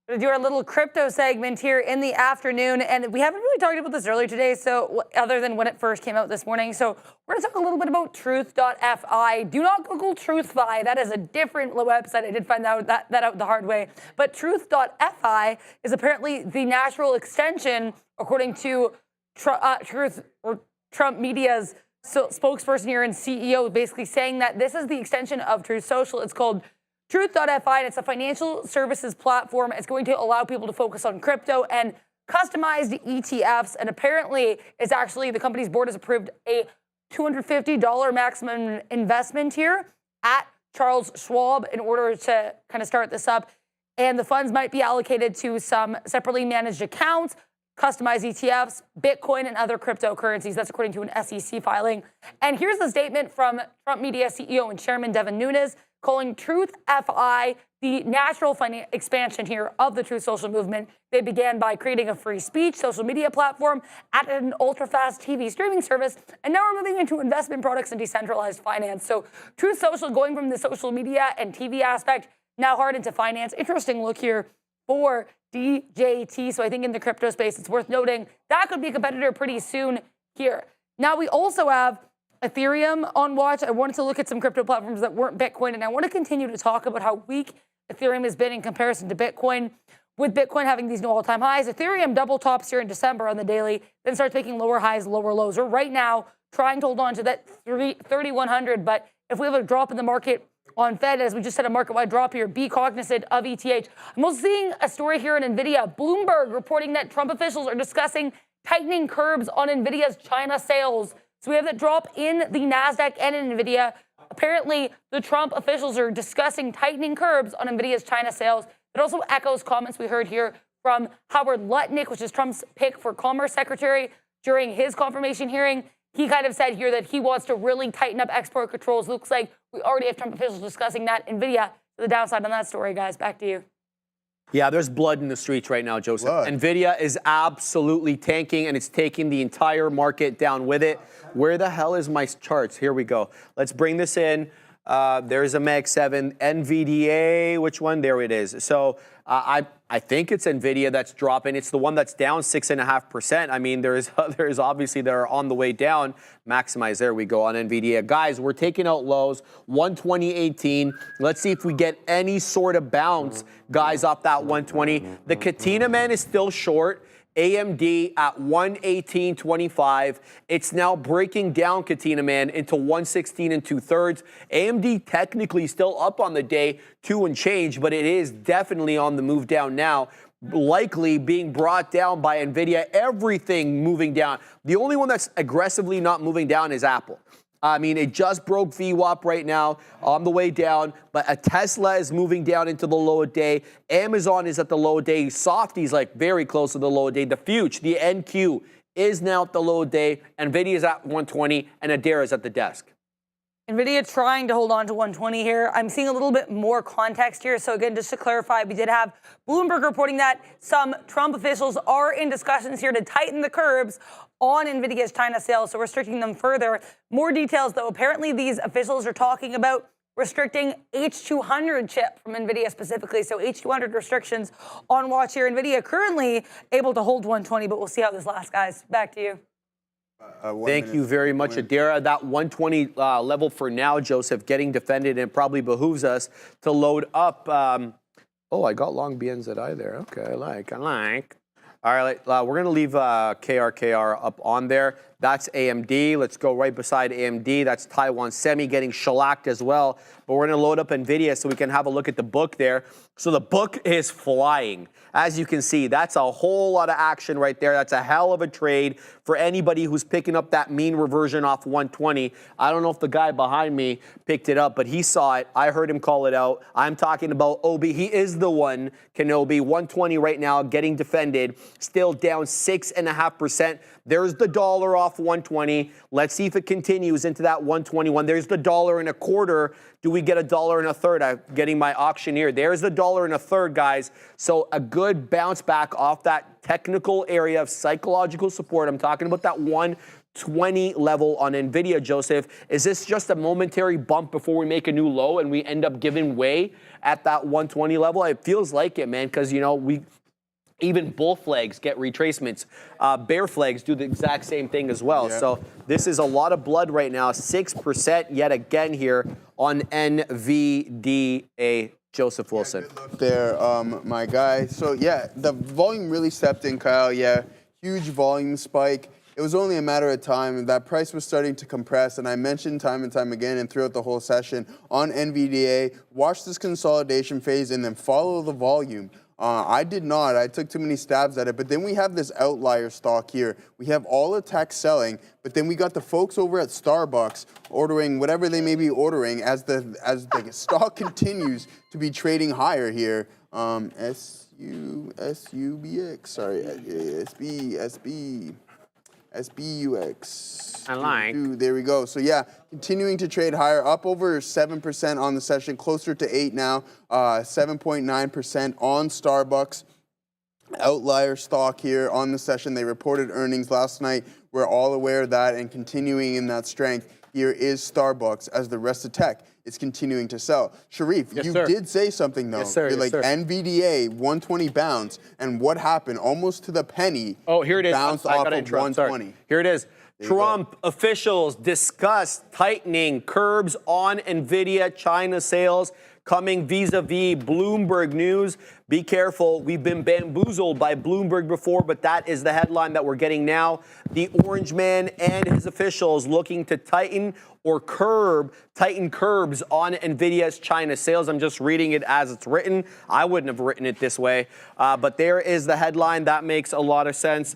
We're going to do our little crypto segment here in the afternoon, and we haven't really talked about this earlier today, so other than when it first came out this morning. So we're going to talk a little bit about truth.fi. Do not Google TruthFi. That is a different website. I did find that out the hard way. But truth.fi is apparently the natural extension, according to Trump Media's spokesperson here and CEO, basically saying that this is the extension of Truth Social. It's called Truth.fi, and it's a financial services platform. It's going to allow people to focus on crypto and customized ETFs. And apparently, it's actually the company's board has approved a $250 maximum investment here at Charles Schwab in order to kind of start this up. And the funds might be allocated to some separately managed accounts, customized ETFs, Bitcoin, and other cryptocurrencies. That's according to an SEC filing. And here's the statement from Trump Media CEO and Chairman Devin Nunes calling Truth FI the natural expansion here of the Truth Social movement. They began by creating a free speech social media platform, added an ultra-fast TV streaming service, and now we're moving into investment products and decentralized finance. So Truth Social going from the social media and TV aspect now hard into finance. Interesting look here for DJT. So I think in the crypto space, it's worth noting that could be a competitor pretty soon here. Now we also have Ethereum on watch. I wanted to look at some crypto platforms that weren't Bitcoin, and I want to continue to talk about how weak Ethereum has been in comparison to Bitcoin. With Bitcoin having these new all-time highs, Ethereum double tops here in December on the daily, then starts making lower highs, lower lows. We're right now trying to hold on to that 3,100, but if we have a drop in the market on Fed, as we just had a market-wide drop here, be cognizant of ETH. I'm also seeing a story here in NVIDIA. Bloomberg reporting that Trump officials are discussing tightening curbs on NVIDIA's China sales. So we have that drop in the NASDAQ and in NVIDIA. Apparently, the Trump officials are discussing tightening curbs on NVIDIA's China sales. It also echoes comments we heard here from Howard Lutnick, which is Trump's pick for Commerce Secretary during his confirmation hearing. He kind of said here that he wants to really tighten up export controls. Looks like we already have Trump officials discussing that. NVIDIA, the downside on that story, guys. Back to you. Yeah, there's blood in the streets right now, Joseph. Blood. NVIDIA is absolutely tanking, and it's taking the entire market down with it. Where the hell is my charts? Here we go. Let's bring this in. There's a Mag 7, NVDA. Which one? There it is. So I think it's NVIDIA that's dropping. It's the one that's down 6.5%. I mean, there's others obviously that are on the way down. Maximize. There we go on NVIDIA. Guys, we're taking out lows, 120.18. Let's see if we get any sort of bounce, guys, off that 120. The Katina man is still short. AMD at 118.25. It's now breaking down, Katina man, into 116 and 2/3. AMD technically still up on the day, 2 and change, but it is definitely on the move down now, likely being brought down by NVIDIA. Everything moving down. The only one that's aggressively not moving down is Apple. I mean, it just broke VWAP right now on the way down, but a Tesla is moving down into the low day. Amazon is at the low day. Softy's like very close to the low day. The Fuge, the NQ, is now at the low day. NVIDIA is at 120, and Adara is at the desk. NVIDIA trying to hold on to 120 here. I'm seeing a little bit more context here. So again, just to clarify, we did have Bloomberg reporting that some Trump officials are in discussions here to tighten the curbs on NVIDIA's China sales, so restricting them further. More details, though. Apparently, these officials are talking about restricting H200 chip from NVIDIA specifically. So H200 restrictions on watch here. NVIDIA currently able to hold 120, but we'll see how this lasts, guys. Back to you. Thank you very much, Adara. That 120 level for now, Joseph, getting defended, and it probably behooves us to load up. Oh, I got long BNZI there. Okay, I like. All right, we're going to leave KRKR up on there. That's AMD. Let's go right beside AMD. That's Taiwan Semi getting shellacked as well. But we're going to load up NVIDIA so we can have a look at the book there. So the book is flying. As you can see, that's a whole lot of action right there. That's a hell of a trade for anybody who's picking up that mean reversion off 120. I don't know if the guy behind me picked it up, but he saw it. I heard him call it out. I'm talking about Obi. He is the one, Kenobi. 120 right now, getting defended. Still down 6.5%. There's the dollar off 120. Let's see if it continues into that 121. There's the $1.25. Do we get $1.33? I'm getting my auctioneer. There's the $1.33, guys. So a good bounce back off that technical area of psychological support. I'm talking about that 120 level on NVIDIA, Joseph. Is this just a momentary bump before we make a new low and we end up giving way at that 120 level? It feels like it, man, because, you know, even bull flags get retracements. Bear flags do the exact same thing as well. Yeah. So this is a lot of blood right now. 6% yet again here on NVDA. Joseph Wilson. Yeah, good look there, my guy. So yeah, the volume really stepped in, Kyle. Yeah, huge volume spike. It was only a matter of time. That price was starting to compress, and I mentioned time and time again and throughout the whole session on NVDA, watch this consolidation phase and then follow the volume. I did not. I took too many stabs at it. But then we have this outlier stock here. We have all the tech selling, but then we got the folks over at Starbucks ordering whatever they may be ordering as the stock continues to be trading higher here. SUBX. Sorry, SB. SBUX. I like. There we go. So yeah, continuing to trade higher, up over 7% on the session, closer to 8 now, 7.9% on Starbucks. Outlier stock here on the session. They reported earnings last night. We're all aware of that, and continuing in that strength here is Starbucks as the rest of tech is continuing to sell. Sharif, you did say something though. Yes, sir. You're like NVDA 120 bounce, and what happened? Almost to the penny. Oh, here it is. Bounced I off gotta of interrupt. 120. Sorry. Here it is. Trump officials discuss tightening curbs on NVIDIA China sales coming vis-a-vis Bloomberg news. Be careful. We've been bamboozled by Bloomberg before, but that is the headline that we're getting now. The Orange Man and his officials looking to tighten curbs on NVIDIA's China sales. I'm just reading it as it's written. I wouldn't have written it this way, but there is the headline. That makes a lot of sense.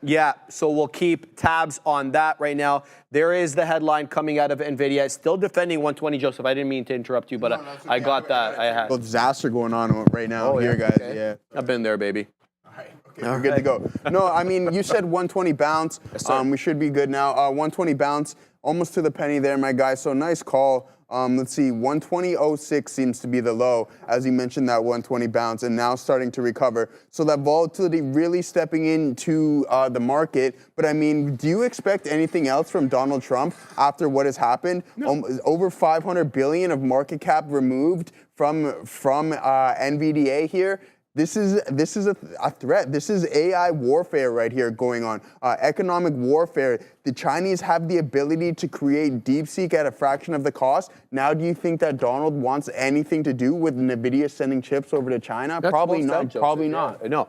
Yeah, so we'll keep tabs on that right now. There is the headline coming out of NVIDIA. Still defending 120, Joseph. I didn't mean to interrupt you, but no, okay. I got that. I had a disaster going on right now here, guys. Okay. Yeah, I've been there, baby. All right, okay, we're good to go. No, I mean, you said 120 bounce. Yes, we should be good now. 120 bounce, almost to the penny there, my guy. So nice call. Let's see, 120.06 seems to be the low, as you mentioned, that 120 bounce, and now starting to recover. So that volatility really stepping into the market. But I mean, do you expect anything else from Donald Trump after what has happened? No. Over 500 billion of market cap removed from NVDA here. This is a threat. This is AI warfare right here going on. Economic warfare. The Chinese have the ability to create DeepSeek at a fraction of the cost. Now, do you think that Donald wants anything to do with NVIDIA sending chips over to China? That's probably well not. Said, Joseph. Probably not. No.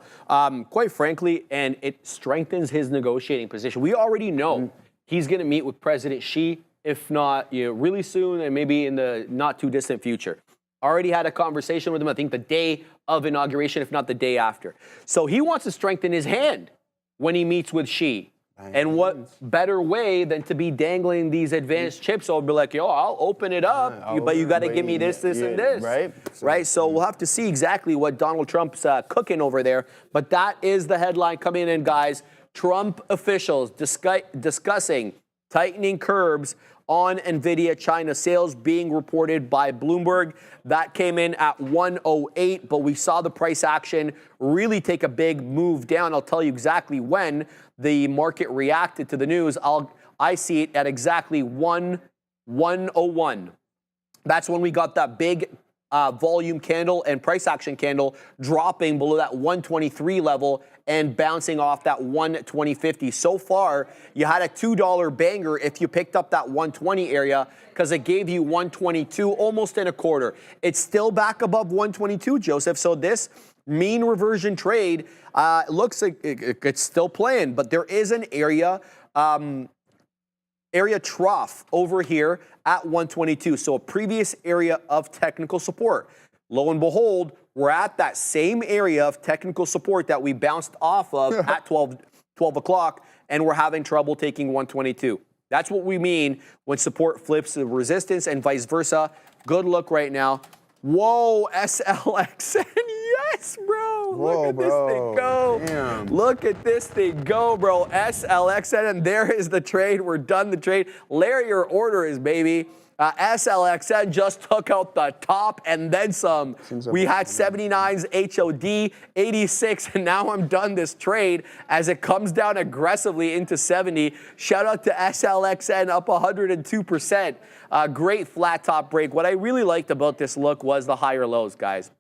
Quite frankly, and it strengthens his negotiating position. We already know he's going to meet with President Xi, if not really soon, and maybe in the not too distant future. Already had a conversation with him, I think the day of inauguration, if not the day after. So he wants to strengthen his hand when he meets with Xi. And what better way than to be dangling these advanced chips? So be like, yo, I'll open it up, but you got to give me this, and this. Right? So we'll have to see exactly what Donald Trump's cooking over there. But that is the headline coming in, guys. Trump officials discussing tightening curbs on NVIDIA China sales being reported by Bloomberg. That came in at 108, but we saw the price action really take a big move down. I'll tell you exactly when the market reacted to the news. I see it at exactly 101. That's when we got that big volume candle and price action candle dropping below that 123 level and bouncing off that 120.50. So far, you had a $2 banger if you picked up that 120 area because it gave you 122, almost in a quarter. It's still back above 122, Joseph. So this mean reversion trade looks like it's still playing, but there is an area trough over here at 122. So a previous area of technical support. Lo and behold, we're at that same area of technical support that we bounced off of at 12 o'clock, and we're having trouble taking 122. That's what we mean when support flips to resistance and vice versa. Good look right now. Whoa, SLXN, yes, bro. Look at this thing go. Damn. Look at this thing go, bro. SLXN, and there is the trade. We're done the trade. Larry, your order is, baby. SLXN just took out the top and then some. We had 79s HOD, 86, and now I'm done this trade as it comes down aggressively into 70. Shout out to SLXN up 102%. Great flat top break. What I really liked about this look was the higher lows, guys.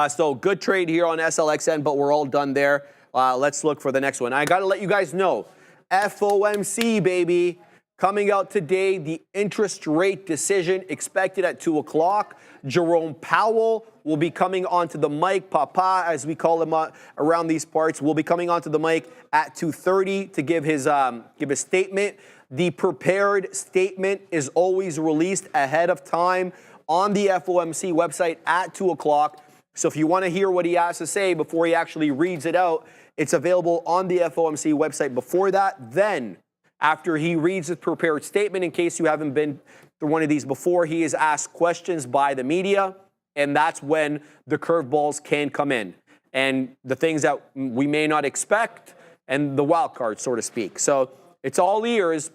So good trade here on SLXN, but we're all done there. Let's look for the next one. I got to let you guys know, FOMC, baby. Coming out today, the interest rate decision expected at 2 o'clock. Jerome Powell will be coming onto the mic, Papa, as we call him around these parts, will be coming onto the mic at 2:30 to give his statement. The prepared statement is always released ahead of time on the FOMC website at 2 o'clock. So if you want to hear what he has to say before he actually reads it out, it's available on the FOMC website before that. Then, after he reads his prepared statement, in case you haven't been through one of these before, he is asked questions by the media, and that's when the curveballs can come in. And the things that we may not expect and the wild card, so to speak. So it's all ears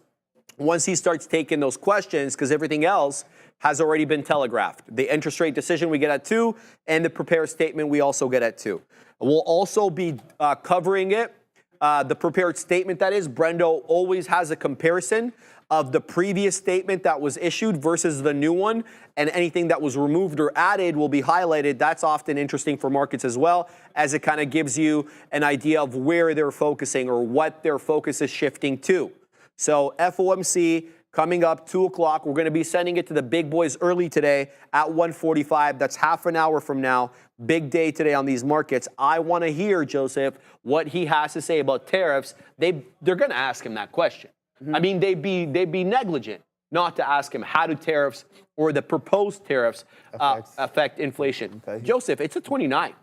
once he starts taking those questions, because everything else has already been telegraphed. The interest rate decision we get at 2, and the prepared statement we also get at 2. We'll also be covering it. The prepared statement, that is, Brendo always has a comparison of the previous statement that was issued versus the new one, and anything that was removed or added will be highlighted. That's often interesting for markets as well, as it kind of gives you an idea of where they're focusing or what their focus is shifting to. So FOMC coming up 2 o'clock. We're going to be sending it to the big boys early today at 1:45. That's half an hour from now. Big day today on these markets. I want to hear, Joseph, what he has to say about tariffs. They're going to ask him that question. I mean, they'd be negligent not to ask him how do tariffs or the proposed tariffs affect inflation. Okay. Joseph, it's the 29th.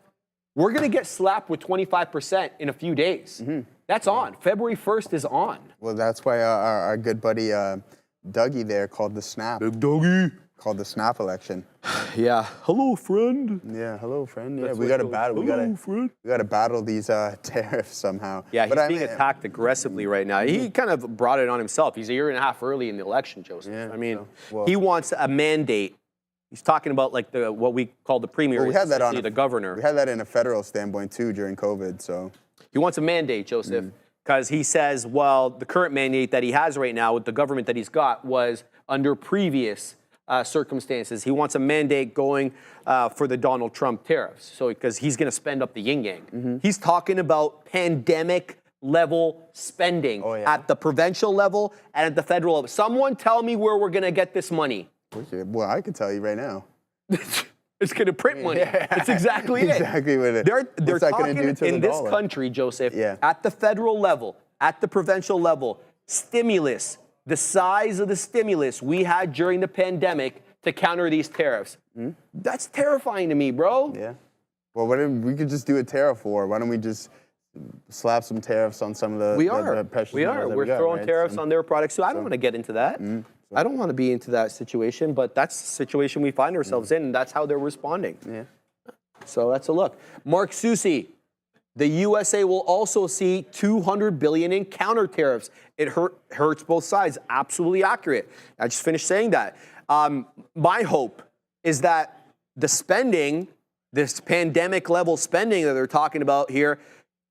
We're going to get slapped with 25% in a few days. That's on. February 1st is on. Well, that's why our good buddy Dougie there called the snap. Big Dougie. Called the snap election. Yeah. Hello, friend. Yeah, hello, friend. Yeah, we got to battle. We got to battle these tariffs somehow. Yeah, he's being attacked aggressively right now. He kind of brought it on himself. He's a year and a half early in the election, Joseph. Yeah, I mean, he wants a mandate. He's talking about like what we call the premier. Well, we had that on the governor. We had that in a federal standpoint too during COVID. So he wants a mandate, Joseph, because he says, well, the current mandate that he has right now with the government that he's got was under previous circumstances. He wants a mandate going for the Donald Trump tariffs. So because he's going to spend up the yin yang. He's talking about pandemic level spending at the provincial level and at the federal level. Someone tell me where we're going to get this money. Well, I can tell you right now. It's going to print money. Yeah. It's exactly it. Exactly what it. They're talking in this country, Joseph, at the federal level, at the provincial level, stimulus, the size of the stimulus we had during the pandemic to counter these tariffs. That's terrifying to me, bro. Yeah. Well, we could just do a tariff war. Why don't we just slap some tariffs on some of the precious metals We're throwing tariffs on their products too. I don't want to get into that. I don't want to be into that situation, but that's the situation we find ourselves in, and that's how they're responding. Yeah. So that's a look. Mark Susi, the USA will also see $200 billion in counter tariffs. It hurts both sides. Absolutely accurate. I just finished saying that. My hope is that the spending, this pandemic level spending that they're talking about here,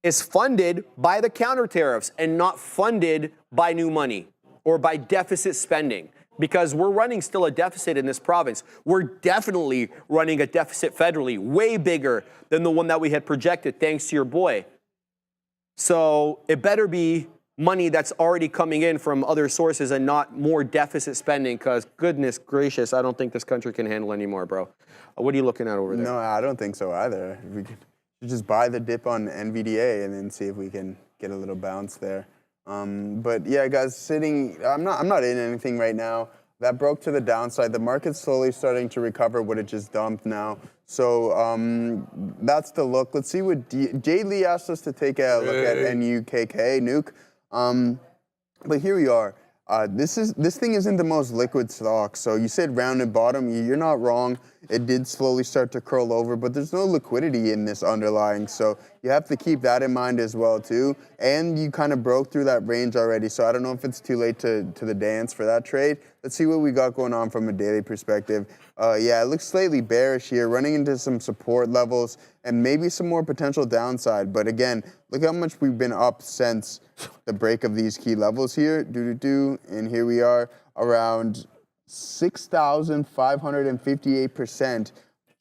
is funded by the counter tariffs and not funded by new money or by deficit spending, because we're running still a deficit in this province. We're definitely running a deficit federally, way bigger than the one that we had projected, thanks to your boy. So it better be money that's already coming in from other sources and not more deficit spending, because goodness gracious, I don't think this country can handle anymore, bro. What are you looking at over there? No, I don't think so either. We could just buy the dip on NVDA and then see if we can get a little bounce there. But yeah, guys, I'm not in anything right now. That broke to the downside. The market's slowly starting to recover what it just dumped now. So that's the look. Let's see what Jay Lee asked us to take a look at NUKK, Nuke. But here we are. This thing isn't the most liquid stock. So you said rounded bottom. You're not wrong. It did slowly start to curl over, but there's no liquidity in this underlying. So you have to keep that in mind as well too. And you kind of broke through that range already. So I don't know if it's too late to the dance for that trade. Let's see what we got going on from a daily perspective. Yeah, it looks slightly bearish here, running into some support levels and maybe some more potential downside. But again, look how much we've been up since the break of these key levels here. And here we are around 6,558%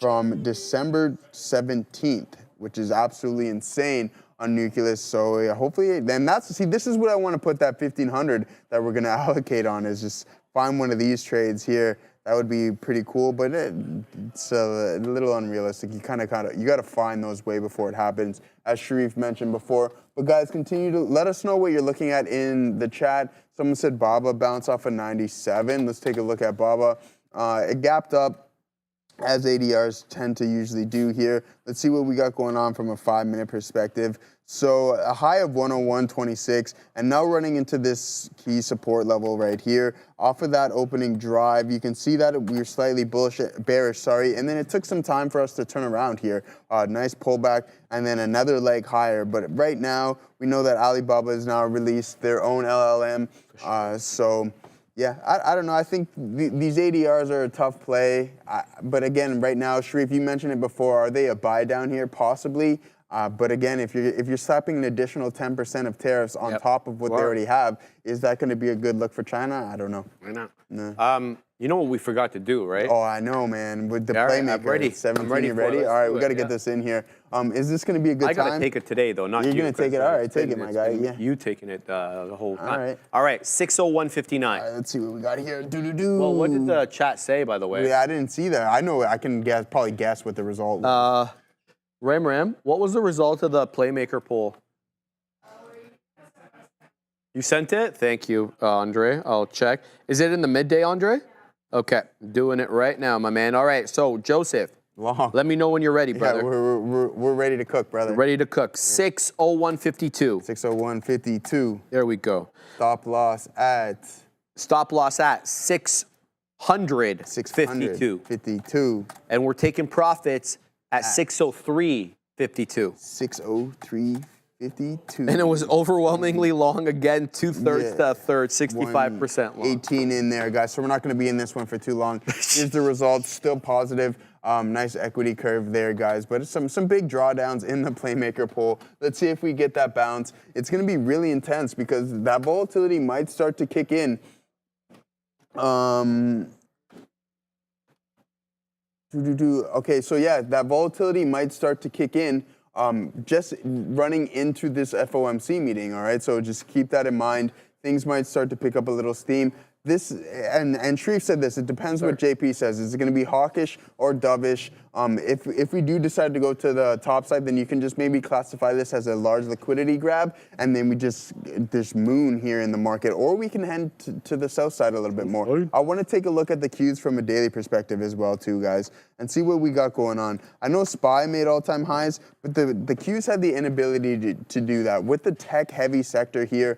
from December 17th, which is absolutely insane on Nucleus. So yeah, hopefully, then this is what I want to put that 1,500 that we're going to allocate on, is just find one of these trades here. That would be pretty cool, but it's a little unrealistic. You got to find those way before it happens, as Sharif mentioned before. But guys, continue to let us know what you're looking at in the chat. Someone said Baba bounce off of 97. Let's take a look at Baba. It gapped up as ADRs tend to usually do here. Let's see what we got going on from a 5-minute perspective. So a high of 101.26, and now running into this key support level right here. Off of that opening drive, you can see that we were slightly bearish, and then it took some time for us to turn around here. Nice pullback, and then another leg higher. But right now, we know that Alibaba has now released their own LLM, so yeah, I don't know. I think these ADRs are a tough play. But again, right now, Sharif, you mentioned it before. Are they a buy down here? Possibly. But again, if you're slapping an additional 10% of tariffs on top of what they already have, is that going to be a good look for China? I don't know. Why not? No. You know what we forgot to do, right? Oh, I know, man. With the playmaker, I'm ready. 17, I'm ready. You ready? All right, we got to get this in here. Is this going to be a good time? I got to take it today, though, not you. You're going to take it? All right, take it, my guy. Yeah. You taking it the whole time. All right. All right, 601.59. All right, let's see what we got here. Well, what did the chat say, by the way? Yeah, I didn't see that. I know I can probably guess what the result was. Ram, what was the result of the Playmaker poll? You sent it? Thank you, Andre. I'll check. Is it in the midday, Andre? Okay, doing it right now, my man. All right, so Joseph, let me know when you're ready, brother. Yeah, we're ready to cook, brother. Ready to cook. 601.52. 601.52. There we go. Stop loss at 652. 52. And we're taking profits at 603.52. 603.52. And it was overwhelmingly long again, 2/3 to a third, 65% long. 18 in there, guys. So we're not going to be in this one for too long. Here's the results, still positive. Nice equity curve there, guys. But some big drawdowns in the Playmaker poll. Let's see if we get that bounce. It's going to be really intense because that volatility might start to kick in. Okay, so yeah, that volatility might start to kick in just running into this FOMC meeting, all right? So just keep that in mind. Things might start to pick up a little steam. This, and Sharif said this, it depends what JP says. Is it going to be hawkish or dovish? If we do decide to go to the top side, then you can just maybe classify this as a large liquidity grab, and then we just moon here in the market, or we can head to the south side a little bit more. I want to take a look at the cues from a daily perspective as well, too, guys, and see what we got going on. I know SPY made all-time highs, but the cues had the inability to do that. With the tech-heavy sector here,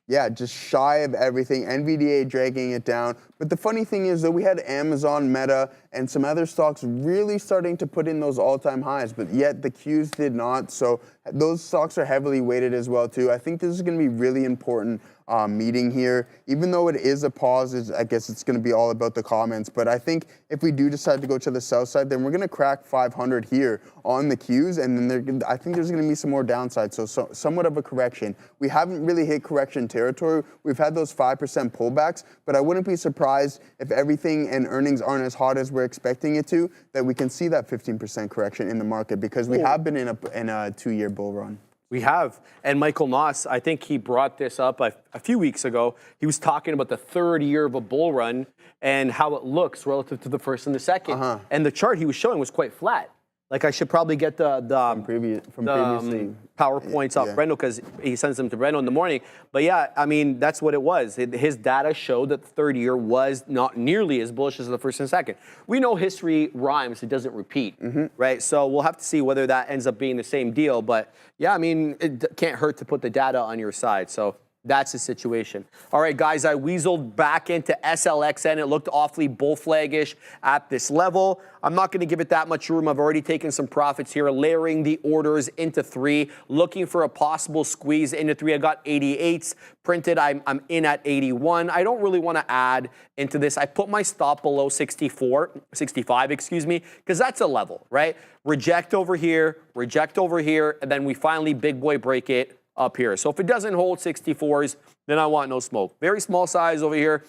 yeah, just shy of everything. NVDA dragging it down. But the funny thing is that we had Amazon, Meta, and some other stocks really starting to put in those all-time highs, but yet the Qs did not. So those stocks are heavily weighted as well, too. I think this is going to be really important meeting here. Even though it is a pause, I guess it's going to be all about the comments. But I think if we do decide to go to the south side, then we're going to crack 500 here on the Qs, and then I think there's going to be some more downside, so somewhat of a correction. We haven't really hit correction territory. We've had those 5% pullbacks, but I wouldn't be surprised if everything and earnings aren't as hot as we're expecting it to, that we can see that 15% correction in the market, because we have been in a 2-year bull run. We have. And Michael Noss, I think he brought this up a few weeks ago. He was talking about the third year of a bull run and how it looks relative to the first and the second. And the chart he was showing was quite flat. Like, I should probably get the previously PowerPoints off Brendo, because he sends them to Brendo in the morning. But yeah, I mean, that's what it was. His data showed that the third year was not nearly as bullish as the first and second. We know history rhymes, it doesn't repeat, right? So we'll have to see whether that ends up being the same deal. But yeah, I mean, it can't hurt to put the data on your side. So that's the situation. All right, guys, I weaseled back into SLXN. It looked awfully bull flaggish at this level. I'm not going to give it that much room. I've already taken some profits here, layering the orders into 3, looking for a possible squeeze into 3. I got 88s printed. I'm in at 81. I don't really want to add into this. I put my stop below 65, excuse me, because that's a level, right? Reject over here, and then we finally big boy break it up here. So if it doesn't hold 64s, then I want no smoke. Very small size over here.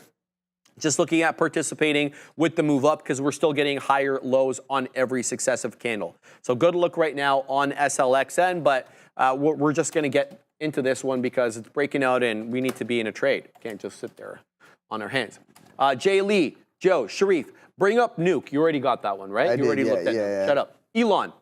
Just looking at participating with the move up, because we're still getting higher lows on every successive candle. So good look right now on SLXN, but we're just going to get into this one because it's breaking out and we need to be in a trade. Can't just sit there on our hands. Jay Lee, Joe, Sharif, bring up Nuke. You already got that one, right? You already looked at it. Shut up. Elon.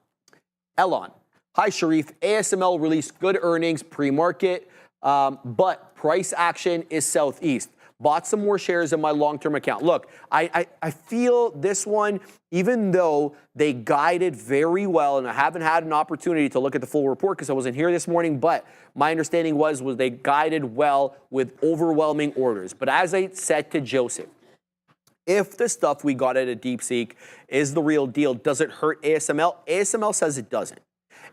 Hi, Sharif. ASML released good earnings pre-market, but price action is southeast. bought some more shares in my long-term account. Look, I feel this one, even though they guided very well, and I haven't had an opportunity to look at the full report because I wasn't here this morning, but my understanding was they guided well with overwhelming orders. But as I said to Joseph, if the stuff we got at a DeepSeek is the real deal, does it hurt ASML? ASML says it doesn't.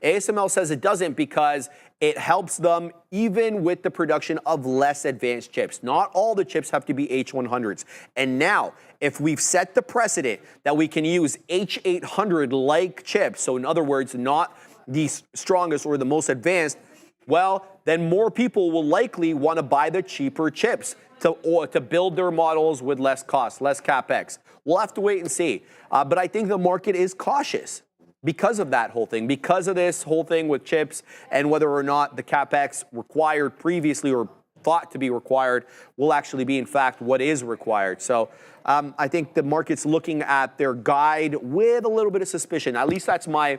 ASML says it doesn't because it helps them even with the production of less advanced chips. Not all the chips have to be H100s. And now, if we've set the precedent that we can use H800-like chips, so in other words, not the strongest or the most advanced, well, then more people will likely want to buy the cheaper chips to build their models with less cost, less CapEx. We'll have to wait and see. But I think the market is cautious because of that whole thing, because of this whole thing with chips and whether or not the CapEx required previously or thought to be required will actually be, in fact, what is required. So I think the market's looking at their guide with a little bit of suspicion. At least that's my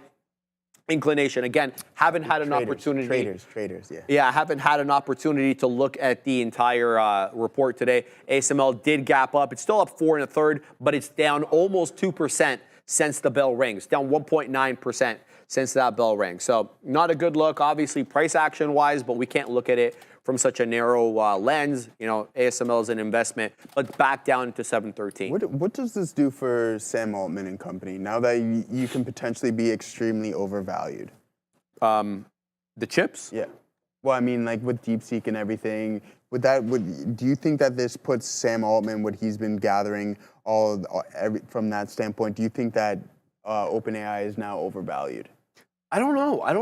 inclination. Again, haven't had an opportunity. Traders, yeah. Yeah, I haven't had an opportunity to look at the entire report today. ASML did gap up. It's still up 4 1/3, but it's down almost 2% since the bell rang. It's down 1.9% since that bell rang. So not a good look, obviously, price action wise, but we can't look at it from such a narrow lens. You know, ASML is an investment, but back down to 713. What does this do for Sam Altman and company now that you can potentially be extremely overvalued? The chips? Yeah. Well, I mean, like with DeepSeek and everything, do you think that this puts Sam Altman, what he's been gathering, from that standpoint, do you think that OpenAI is now overvalued? I don't know. I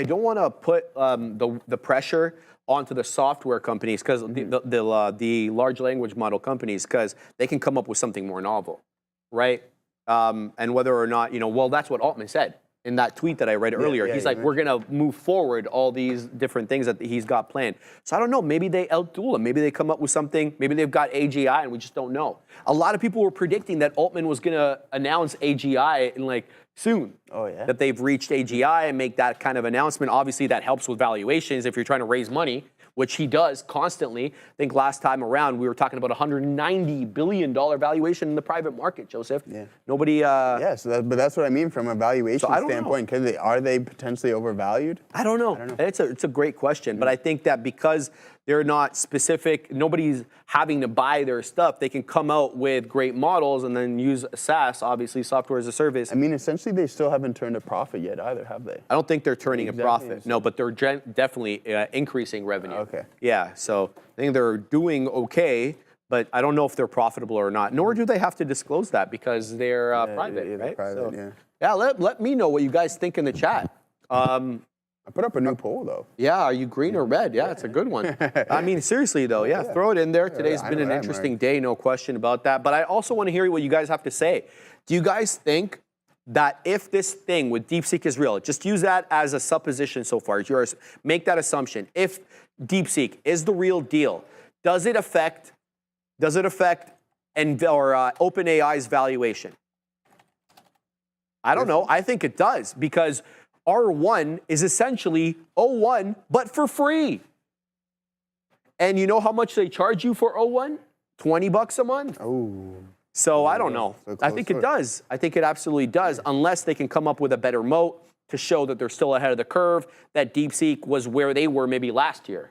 don't want to put the pressure onto the software companies, because the large language model companies, because they can come up with something more novel, right? And whether or not, well, that's what Altman said in that tweet that I read earlier. He's like, we're going to move forward all these different things that he's got planned. So I don't know. Maybe they outduel him. Maybe they come up with something. Maybe they've got AGI and we just don't know. A lot of people were predicting that Altman was going to announce AGI in soon. Oh, yeah. That they've reached AGI and make that kind of announcement. Obviously, that helps with valuations if you're trying to raise money, which he does constantly. I think last time around, we were talking about $190 billion valuation in the private market, Joseph. Yeah. Nobody... yeah, but that's what I mean from a valuation standpoint. Are they potentially overvalued? I don't know. It's a great question, but I think that because they're not specific, nobody's having to buy their stuff, they can come out with great models and then use SaaS, obviously, software as a service. I mean, essentially, they still haven't turned a profit yet either, have they? I don't think they're turning a profit. No, but they're definitely increasing revenue. Okay. Yeah, so I think they're doing okay, but I don't know if they're profitable or not. Nor do they have to disclose that because they're private, they're right? private, Yeah, let me know what you guys think in the chat. I put up a new poll, though. Yeah, are you green or red? Yeah, it's a good one. I mean, seriously, though, throw it in there. Today's been an interesting day, no question about that. But I also want to hear what you guys have to say. Do you guys think that if this thing with DeepSeek is real, just use that as a supposition so far, make that assumption. If DeepSeek is the real deal, does it affect OpenAI's valuation? I don't know. I think it does, because R1 is essentially O1, but for free. And you know how much they charge you for O1? $20 a month. Oh. So I don't know. I think it does. I think it absolutely does, unless they can come up with a better moat to show that they're still ahead of the curve, that DeepSeek was where they were maybe last year.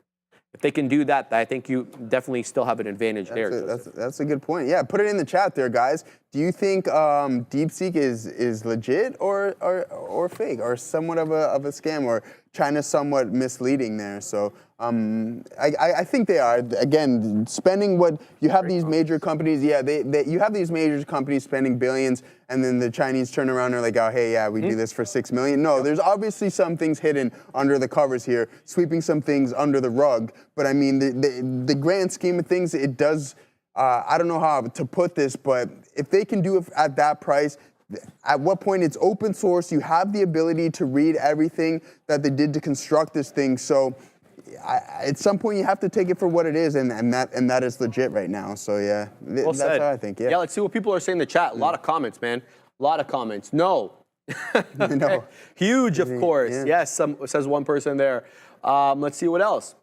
If they can do that, I think you definitely still have an advantage there. That's a good point. Yeah, put it in the chat there, guys. Do you think DeepSeek is legit or fake, or somewhat of a scam, or China's somewhat misleading there? So I think they are. Again, spending what you have these major companies. Yeah, you have these major companies spending billions, and then the Chinese turn around and are like, oh, hey, yeah, we do this for $6 million. No, there's obviously some things hidden under the covers here, sweeping some things under the rug. But I mean, the grand scheme of things, it does. I don't know how to put this, but if they can do it at that price, at what point it's open source, you have the ability to read everything that they did to construct this thing. So at some point you have to take it for what it is, and that is legit right now. So yeah, that's how I think. Yeah, let's see what people are saying in the chat. A lot of comments, man. A lot of comments. No. No. Huge, of course. Yeah. Yes, says one person there. Let's see what else.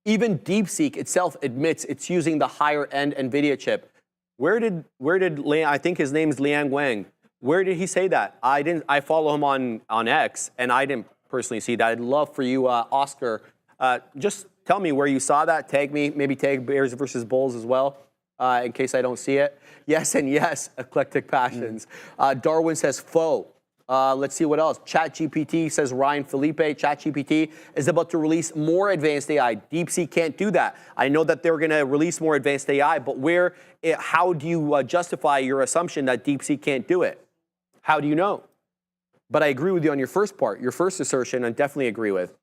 Even DeepSeek itself admits it's using the higher end NVIDIA chip. Where did I think his name is Liang Wang. Where did he say that? I follow him on X, and I didn't personally see that. I'd love for you, Oscar, just tell me where you saw that. Tag me, maybe tag Bears versus Bulls as well, in case I don't see it. Yes and yes, eclectic passions. Darwin says faux. Let's see what else. ChatGPT says Ryan Felipe. ChatGPT is about to release more advanced AI. DeepSeek can't do that. I know that they're going to release more advanced AI, but how do you justify your assumption that DeepSeek can't do it? How do you know? But I agree with you on your first part, your first assertion, I definitely agree with.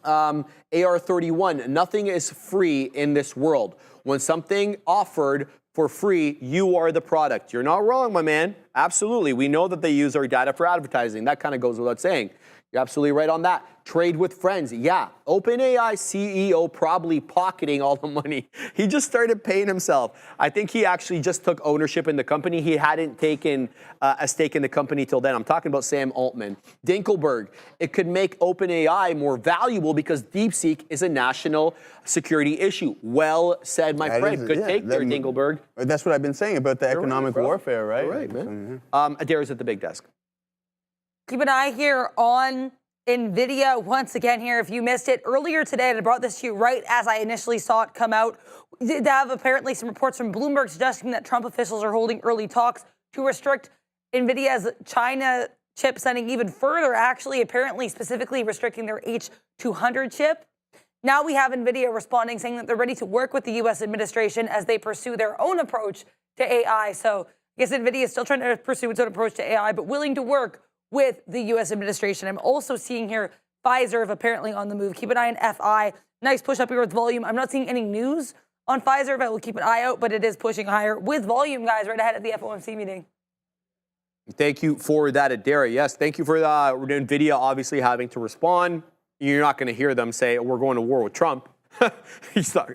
AR31, nothing is free in this world. When something offered for free, you are the product. You're not wrong, my man. Absolutely. We know that they use our data for advertising. That kind of goes without saying. You're absolutely right on that. Trade with friends. Yeah. OpenAI CEO probably pocketing all the money. He just started paying himself. I think he actually just took ownership in the company. He hadn't taken a stake in the company till then. I'm talking about Sam Altman. Dinkelberg, it could make OpenAI more valuable because DeepSeek is a national security issue. Well said, my friend. Good take there, Dinkelberg. That's what I've been saying about the economic warfare, right? All right, man. Adair's at the big desk. Keep an eye here on NVIDIA once again here. If you missed it earlier today, and I brought this to you right as I initially saw it come out, we did have apparently some reports from Bloomberg suggesting that Trump officials are holding early talks to restrict NVIDIA's China chip sending even further, actually, apparently specifically restricting their H200 chip. Now we have NVIDIA responding, saying that they're ready to work with the U.S. administration as they pursue their own approach to AI. So I guess NVIDIA is still trying to pursue its own approach to AI, but willing to work with the U.S. administration. I'm also seeing here Pfizer apparently on the move. Keep an eye on FI. Nice push up here with volume. I'm not seeing any news on Pfizer, but we'll keep an eye out. But it is pushing higher with volume, guys, right ahead of the FOMC meeting. Thank you for that, Adair. Yes, thank you for NVIDIA obviously having to respond. You're not going to hear them say, we're going to war with Trump.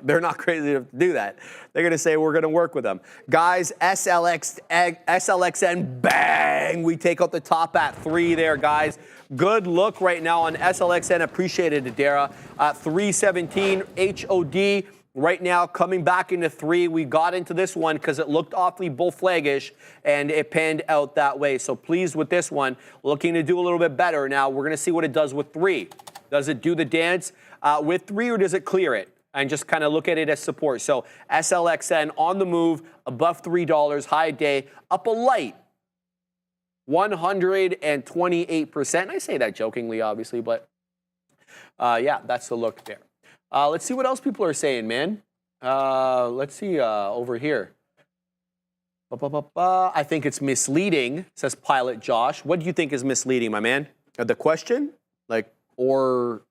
They're not crazy enough to do that. They're going to say, we're going to work with them. Guys, SLXN, bang! We take out the top at 3 there, guys. Good look right now on SLXN. Appreciated it, Dara. 317 HOD right now coming back into 3. We got into this one because it looked awfully bull flaggish, and it panned out that way. So pleased with this one. Looking to do a little bit better. Now, we're going to see what it does with 3. Does it do the dance with 3, or does it clear it and just kind of look at it as support? So SLXN on the move, above $3, high day, up a light 128%. I say that jokingly, obviously, but yeah, that's the look there. Let's see what else people are saying, man. Let's see over here. I think it's misleading, says Pilot Josh. What do you think is misleading, my man? The question? Or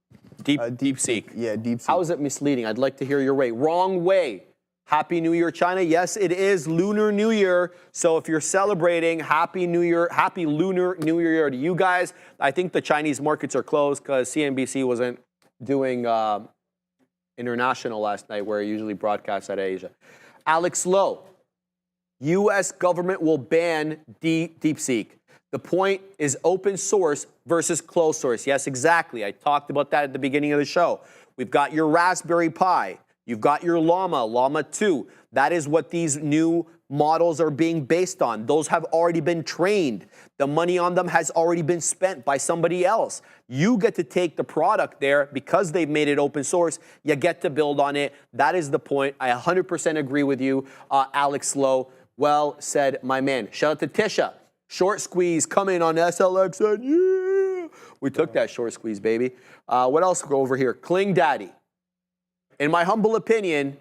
DeepSeek? Yeah, DeepSeek. How is it misleading? I'd like to hear your way. Wrong way. Happy New Year, China. Yes, it is Lunar New Year. So if you're celebrating, Happy New Year, Happy Lunar New Year to you guys. I think the Chinese markets are closed because CNBC wasn't doing international last night, where it usually broadcasts out of Asia. Alex Lowe, U.S. government will ban DeepSeek. The point is open source versus closed source. Yes, exactly. I talked about that at the beginning of the show. We've got your Raspberry Pi. You've got your Llama 2. That is what these new models are being based on. Those have already been trained. The money on them has already been spent by somebody else. You get to take the product there because they've made it open source. You get to build on it. That is the point. I 100% agree with you, Alex Lowe. Well said, my man. Shout out to Tisha. Short squeeze coming on SLXN. Yeah. We took that short squeeze, baby. What else go over here? Kling Daddy. In my humble opinion,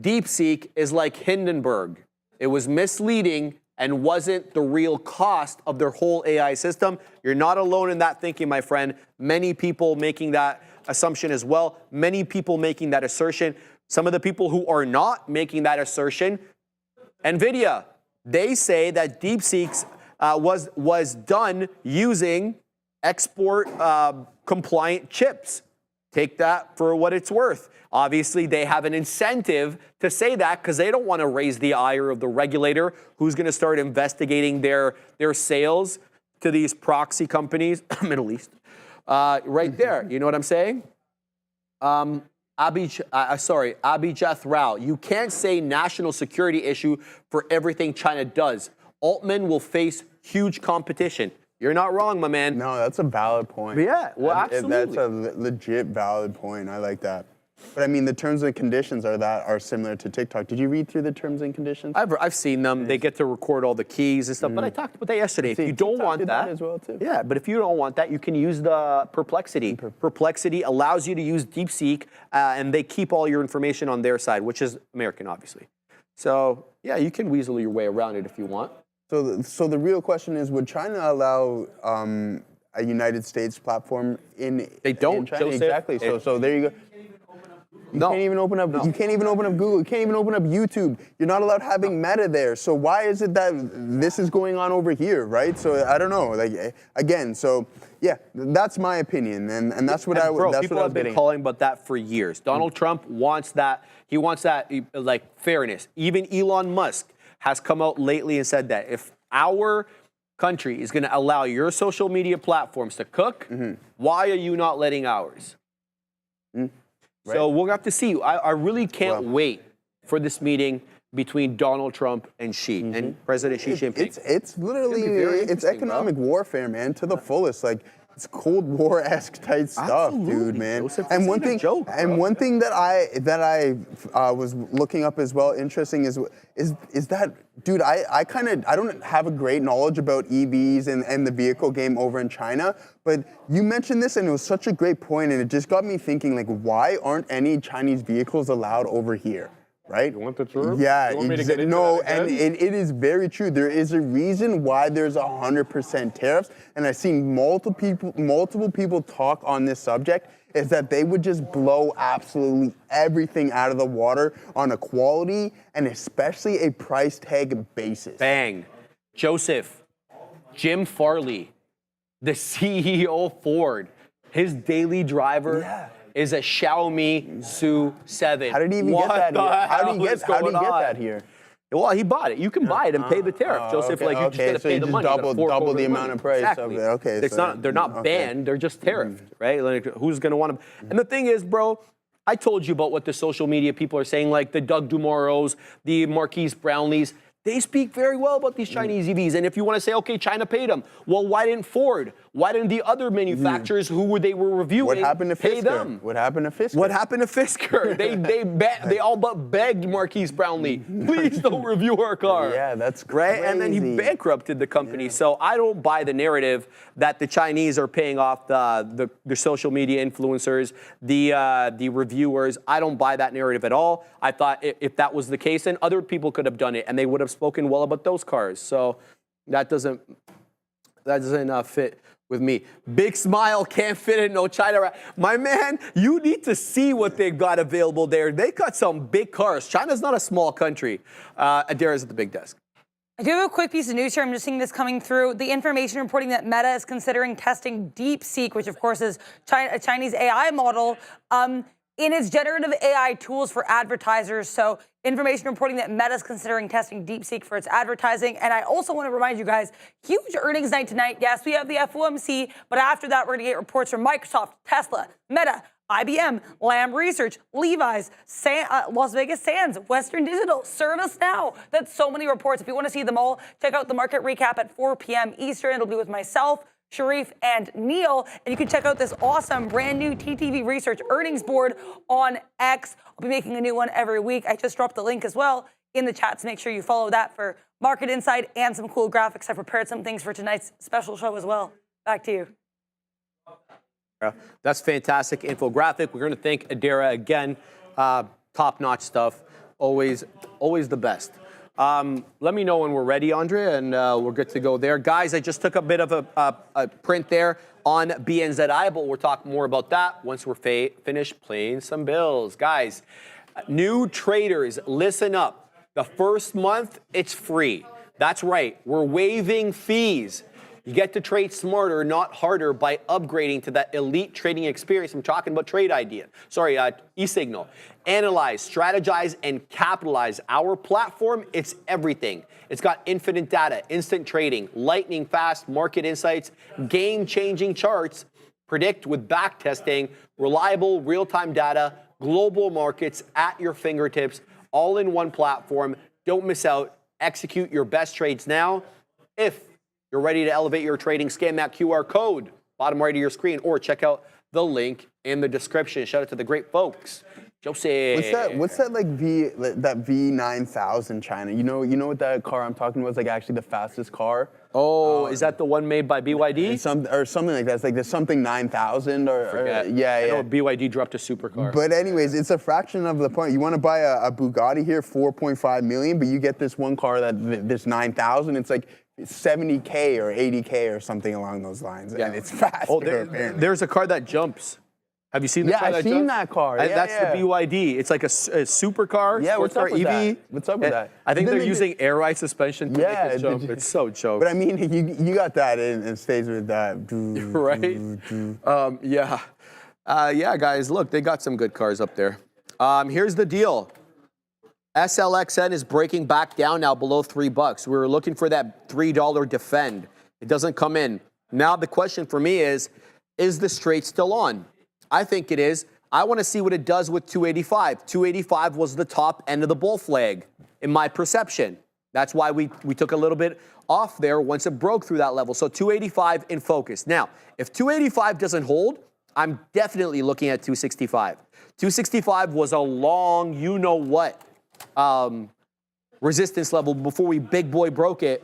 DeepSeek is like Hindenburg. It was misleading and wasn't the real cost of their whole AI system. You're not alone in that thinking, my friend. Many people making that assumption as well. Many people making that assertion. Some of the people who are not making that assertion, NVIDIA. They say that DeepSeek was done using export compliant chips. Take that for what it's worth. Obviously, they have an incentive to say that because they don't want to raise the ire of the regulator who's going to start investigating their sales to these proxy companies, Middle East, right there. You know what I'm saying? Abhijeth Rao, you can't say national security issue for everything China does. Altman will face huge competition. You're not wrong, my man. No, that's a valid point. Yeah, well, absolutely. That's a legit valid point. I like that. But I mean, the terms and conditions are similar to TikTok. Did you read through the terms and conditions? I've seen them. They get to record all the keys and stuff. But I talked about that yesterday. If you don't want that as well too. Yeah, but if you don't want that, you can use the Perplexity. Perplexity allows you to use DeepSeek, and they keep all your information on their side, which is American, obviously. So yeah, you can weasel your way around it if you want. So the real question is, would China allow a United States platform in? They don't. In China? Joseph. Exactly. So there you go. You can't even open up. You can't even open up Google. You can't even open up YouTube. You're not allowed having Meta there. So why is it that this is going on over here, right? So I don't know. Like again, so yeah, that's my opinion, and that's what People have been calling about that for years. Donald Trump wants that. He wants that like fairness. Even Elon Musk has come out lately and said that if our country is going to allow your social media platforms to cook, why are you not letting ours? Right. So we'll have to see. I really can't wait for this meeting between Donald Trump and Xi and President Xi Jinping. It's literally it's economic warfare, man, to the fullest. Like it's Cold War-esque type stuff, dude, man. Joseph, and one thing, one thing that I was looking up as well, interesting is that, dude, I don't have a great knowledge about EVs and the vehicle game over in China, but you mentioned this and it was such a great point, and it just got me thinking, like, why aren't any Chinese vehicles allowed over here? Right? You want the truth? Yeah, you want me to get into no, that and it is very true. There is a reason why there's 100% tariffs, and I've seen multiple people talk on this subject, is that they would just blow absolutely everything out of the water on a quality and especially a price tag basis. Bang. Joseph, Jim Farley, the CEO of Ford, his daily driver is a Xiaomi SU7. How did he even get that here? How did he get that here? Well, he bought it. You can buy it and pay the tariff, Joseph. Okay, like you just got to pay the money. Double the amount of price. Exactly. Okay, they're not banned. They're just tariffed, right? Like who's going to want to? And the thing is, bro, I told you about what the social media people are saying, like the Doug Dumaros, the Marquise Brownlees. They speak very well about these Chinese EVs. And if you want to say, okay, China paid them, well, why didn't Ford? Why didn't the other manufacturers who they were reviewing pay them? What happened to Fisker? What happened to Fisker? They all but begged Marquise Brownlee, please don't review our car. Yeah, that's crazy. Right? And then he bankrupted the company. Yeah. So I don't buy the narrative that the Chinese are paying off the social media influencers, the reviewers. I don't buy that narrative at all. I thought if that was the case, then other people could have done it, and they would have spoken well about those cars. So that doesn't fit with me. Big smile, can't fit in no China. My man, you need to see what they've got available there. They got some big cars. China's not a small country. Adara's at the big desk. I do have a quick piece of news here. I'm just seeing this coming through. The information reporting that Meta is considering testing DeepSeek, which of course is a Chinese AI model, in its generative AI tools for advertisers. So information reporting that Meta's considering testing DeepSeek for its advertising. And I also want to remind you guys, huge earnings night tonight. Yes, we have the FOMC, but after that, we're going to get reports from Microsoft, Tesla, Meta, IBM, Lam Research, Levi's, Las Vegas Sands, Western Digital, ServiceNow. That's so many reports. If you want to see them all, check out the market recap at 4 p.m. Eastern. It'll be with myself, Sharif, and Neil. And you can check out this awesome brand new TTV Research earnings board on X. I'll be making a new one every week. I just dropped the link as well in the chat, so make sure you follow that for market insight and some cool graphics. I've prepared some things for tonight's special show as well. Back to you. That's fantastic infographic. We're going to thank Adara again. Top-notch stuff. Always the best. Let me know when we're ready, Andrea, and we're good to go there. Guys, I just took a bit of a print there on BNZI, but we'll talk more about that once we're finished playing some bills. Guys, new traders, listen up. The first month, it's free. That's right. We're waiving fees. You get to trade smarter, not harder, by upgrading to that elite trading experience. I'm talking about eSignal. Analyze, strategize, and capitalize. Our platform, it's everything. It's got infinite data, instant trading, lightning fast market insights, game-changing charts, predict with back testing, reliable real-time data, global markets at your fingertips, all in one platform. Don't miss out. Execute your best trades now. If you're ready to elevate your trading, scan that QR code, bottom right of your screen, or check out the link in the description. Shout out to the great folks. Jose. What's that like that V9000 China? You know what that car I'm talking about is like actually the fastest car? Oh, is that the one made by BYD? Something like that. It's like there's something 9000 or yeah. I know BYD dropped a supercar. But anyways, it's a fraction of the point. You want to buy a Bugatti here, 4.5 million, but you get this one car that this 9000. It's like 70K or 80K or something along those lines, and it's faster. Oh, there's a car that jumps. Have you seen the car that jumps? Yeah, I've seen that car. That's the BYD. It's like a supercar, sports car, EV. That? What's up with that? I think they're using air ride suspension to make it jump. It's so joke. But I mean, you got that and stays with that. Right? Yeah, guys, look, they got some good cars up there. Here's the deal. SLXN is breaking back down now below $3. We were looking for that $3 defend. It doesn't come in. Now the question for me is the straight still on? I think it is. I want to see what it does with 285. 285 was the top end of the bull flag, in my perception. That's why we took a little bit off there once it broke through that level. So 285 in focus. Now, if 285 doesn't hold, I'm definitely looking at 265. 265 was a long, you-know-what, resistance level before we big boy broke it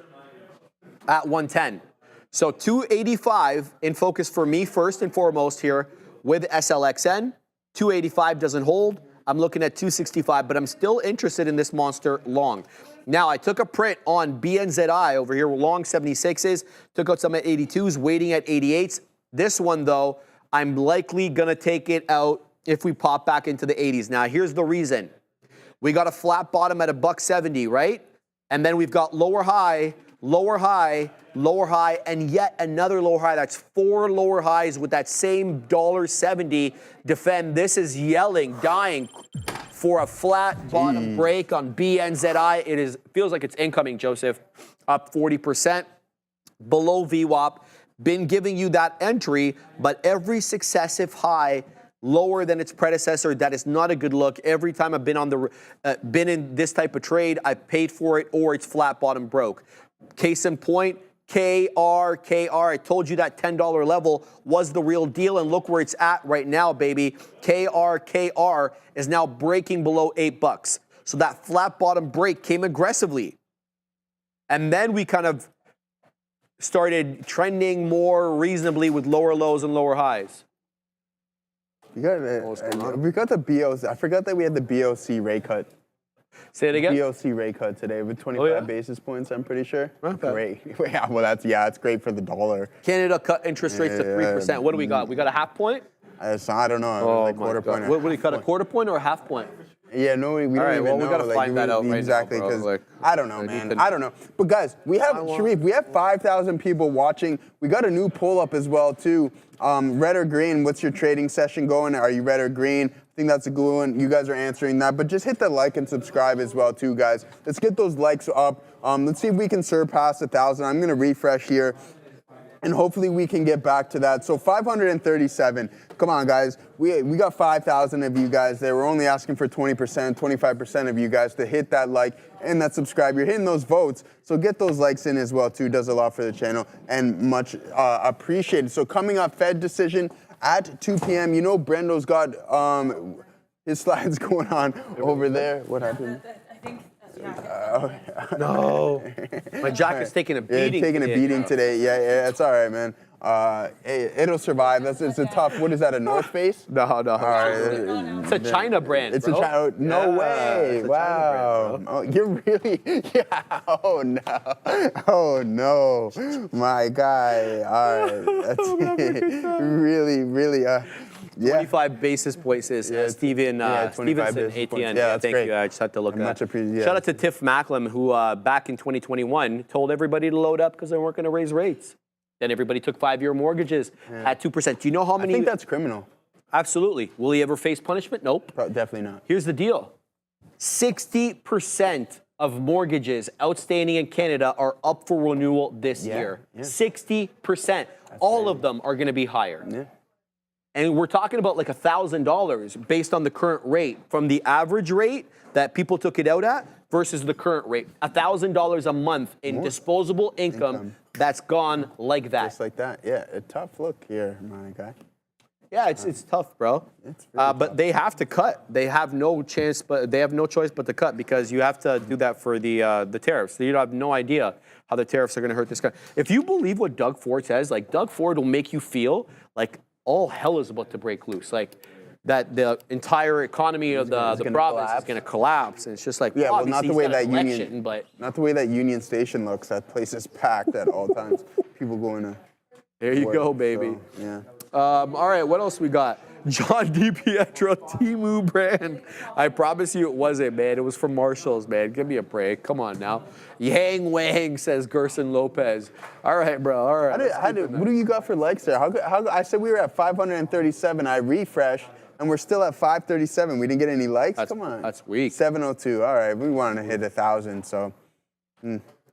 at 110. So 285 in focus for me first and foremost here with SLXN. 285 doesn't hold. I'm looking at 265, but I'm still interested in this monster long. Now, I took a print on BNZI over here, long 76s, took out some at 82s, waiting at 88s. This one, though, I'm likely going to take it out if we pop back into the 80s. Now, here's the reason. We got a flat bottom at $1.70, right? And then we've got lower high, lower high, lower high, and yet another lower high. That's 4 lower highs with that same $1.70 defend. This is yelling, dying for a flat bottom break on BNZI. It feels like it's incoming, Joseph. Up 40%, below VWAP. Been giving you that entry, but every successive high lower than its predecessor, that is not a good look. Every time I've been been in this type of trade, I paid for it or it's flat bottom broke. Case in point, KR. I told you that $10 level was the real deal, and look where it's at right now, baby. KR is now breaking below $8. So that flat bottom break came aggressively. And then we kind of started trending more reasonably with lower lows and lower highs. We got the BOC. I forgot that we had the BOC rate cut. Say it again. BOC rate cut today with 25 basis points, I'm pretty sure. Okay. Great. Yeah, well, it's great for the dollar. Canada cut interest rates to 3%. What do we got? We got a half point? I don't know. Like quarter point. What do you cut? A quarter point or a half point? Yeah, no, we don't even know. We got to find that out right exactly, now, because I don't know, man. I don't know. But guys, we have, Sharif, we have 5,000 people watching. We got a new poll up as well, too. Red or green, what's your trading session going? Are you red or green? I think that's a good one. You guys are answering that. But just hit the like and subscribe as well, too, guys. Let's get those likes up. Let's see if we can surpass 1,000. I'm going to refresh here. And hopefully we can get back to that. So 537. Come on, guys. We got 5,000 of you guys there. We're only asking for 20%, 25% of you guys to hit that like and that subscribe. You're hitting those votes. So get those likes in as well, too. Does a lot for the channel and much appreciated. So coming up, Fed decision at 2 p.m. You know Brendo's got his slides going on over there. What happened? No. My jacket's taking a beating. Taking a beating today. Yeah, it's all right, man. It'll survive. It's a tough. What is that? A North Face? No. All right. It's a China brand. It's bro. a China. No way. It's a Wow. China brand, oh, you're really. Yeah. Oh no. Oh no. My guy. All right. That's really. Yeah. 25 basis points is Stevenson ATN. Yeah, thank great. you. I just had to look at Much appreciated. Shout out to Tiff Macklem, who back in 2021 told everybody to load up because they weren't going to raise rates. Then everybody took 5-year mortgages at 2%. Do you know how many? I think that's criminal. Absolutely. Will he ever face punishment? Nope. Definitely not. Here's the deal. 60% of mortgages outstanding in Canada are up for renewal this year. 60%. All of them are going to be higher. Yeah. And we're talking about like $1,000 based on the current rate, from the average rate that people took it out at versus the current rate. $1,000 a month in disposable income that's gone like that. Just like that. Yeah, a tough look here, my guy. Yeah, it's tough, bro. It's really but they have to cut. They have no chance, but they have no choice but to cut because you have to do that for the tariffs. So you have no idea how the tariffs are going to hurt this guy. If you believe what Doug Ford says, like Doug Ford will make you feel like all hell is about to break loose, like that the entire economy of the province is going to collapse. And it's just like, yeah, well, not the way that election, but not the way that Union Station looks. That place is packed at all times. People going to. There you go, baby. So, yeah. All right, what else we got? John DiPietro, Temu brand. I promise you it wasn't, man. It was from Marshall's, man. Give me a break. Come on now. Yang Wang, says Gerson Lopez. All right, bro. All right. What do you got for likes there? How, I said we were at 537. I refreshed, and we're still at 537. We didn't get any likes? Come on. That's weak. 702. All right, we wanted to hit 1,000, so.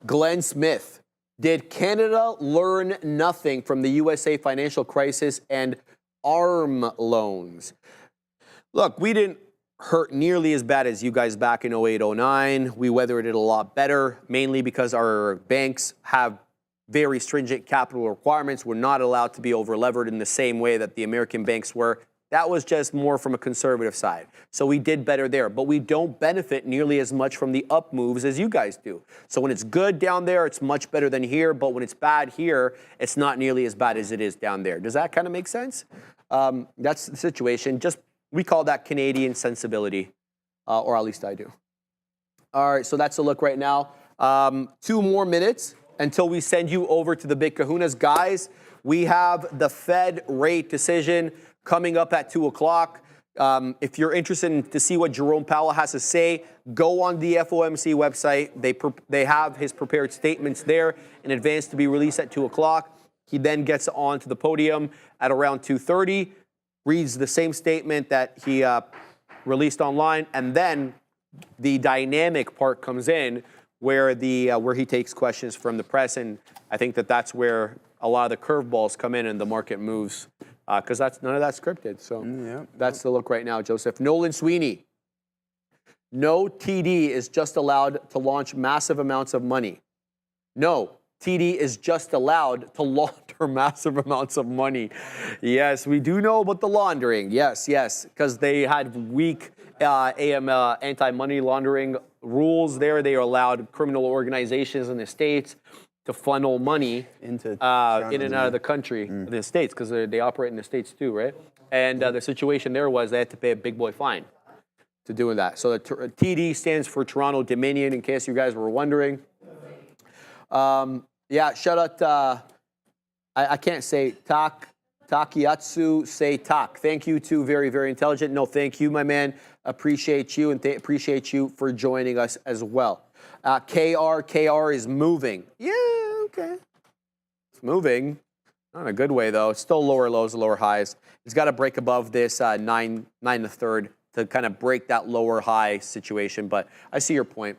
Glenn Smith. Did Canada learn nothing from the USA financial crisis and ARM loans? Look, we didn't hurt nearly as bad as you guys back in 08, 09. We weathered it a lot better, mainly because our banks have very stringent capital requirements. We're not allowed to be over-levered in the same way that the American banks were. That was just more from a conservative side. So we did better there, but we don't benefit nearly as much from the up moves as you guys do. So when it's good down there, it's much better than here, but when it's bad here, it's not nearly as bad as it is down there. Does that kind of make sense? That's the situation. Just, we call that Canadian sensibility, or at least I do. All right, so that's a look right now. 2 more minutes until we send you over to the Big Kahunas. Guys, we have the Fed rate decision coming up at 2 o'clock. If you're interested to see what Jerome Powell has to say, go on the FOMC website. They have his prepared statements there in advance to be released at 2 o'clock. He then gets on to the podium at around 2:30, reads the same statement that he released online, and then the dynamic part comes in where he takes questions from the press, and I think that's where a lot of the curveballs come in and the market moves. Because none of that's scripted. So that's the look right now, Joseph. Nolan Sweeney. No TD is just allowed to launch massive amounts of money. No, TD is just allowed to launder massive amounts of money. Yes, we do know about the laundering. Yes, because they had weak anti-money laundering rules there. They allowed criminal organizations in the States to funnel money into in and out of the country, the States, because they operate in the States too, right? And the situation there was they had to pay a big boy fine to doing that. So the TD stands for Toronto Dominion, in case you guys were wondering. Yeah, shout out, I can't say Takiatsu, say Tak. Thank you to Very, Very Intelligent. No, thank you, my man. Appreciate you, and appreciate you for joining us as well. KR is moving. Yeah, okay. It's moving. Not in a good way, though. It's still lower lows, lower highs. It's got to break above this 9 1/3 to kind of break that lower high situation. But I see your point.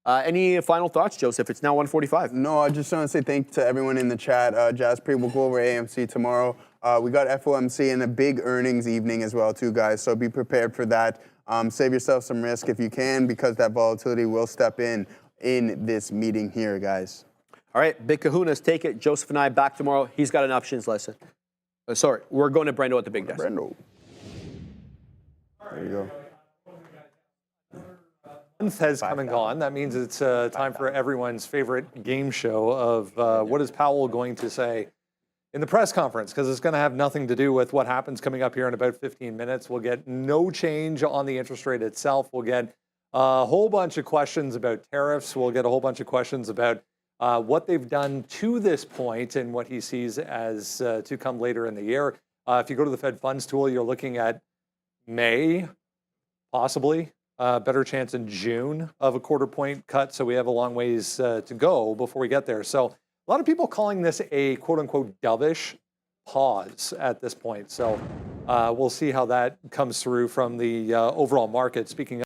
Any final thoughts, Joseph? It's now 1:45. No, I just want to say thank you to everyone in the chat. Jaspre, we'll go over AMC tomorrow. We got FOMC and a big earnings evening as well, too, guys. So be prepared for that. Save yourself some risk if you can, because that volatility will step in this meeting here, guys. All right, Big Kahunas, take it. Joseph and I back tomorrow. He's got an options lesson. Sorry, we're going to Brendo at the big desk. Brendo. There you go. Month has come and gone. That means it's time for everyone's favorite game show of what is Powell going to say in the press conference, because it's going to have nothing to do with what happens coming up here in about 15 minutes. We'll get no change on the interest rate itself. We'll get a whole bunch of questions about tariffs. We'll get a whole bunch of questions about what they've done to this point and what he sees as to come later in the year. If you go to the Fed funds tool, you're looking at May, possibly. Better chance in June of a 1/4 point cut. So we have a long ways to go before we get there. So a lot of people calling this a quote unquote dovish pause at this point. So we'll see how that comes through from the overall market. Speaking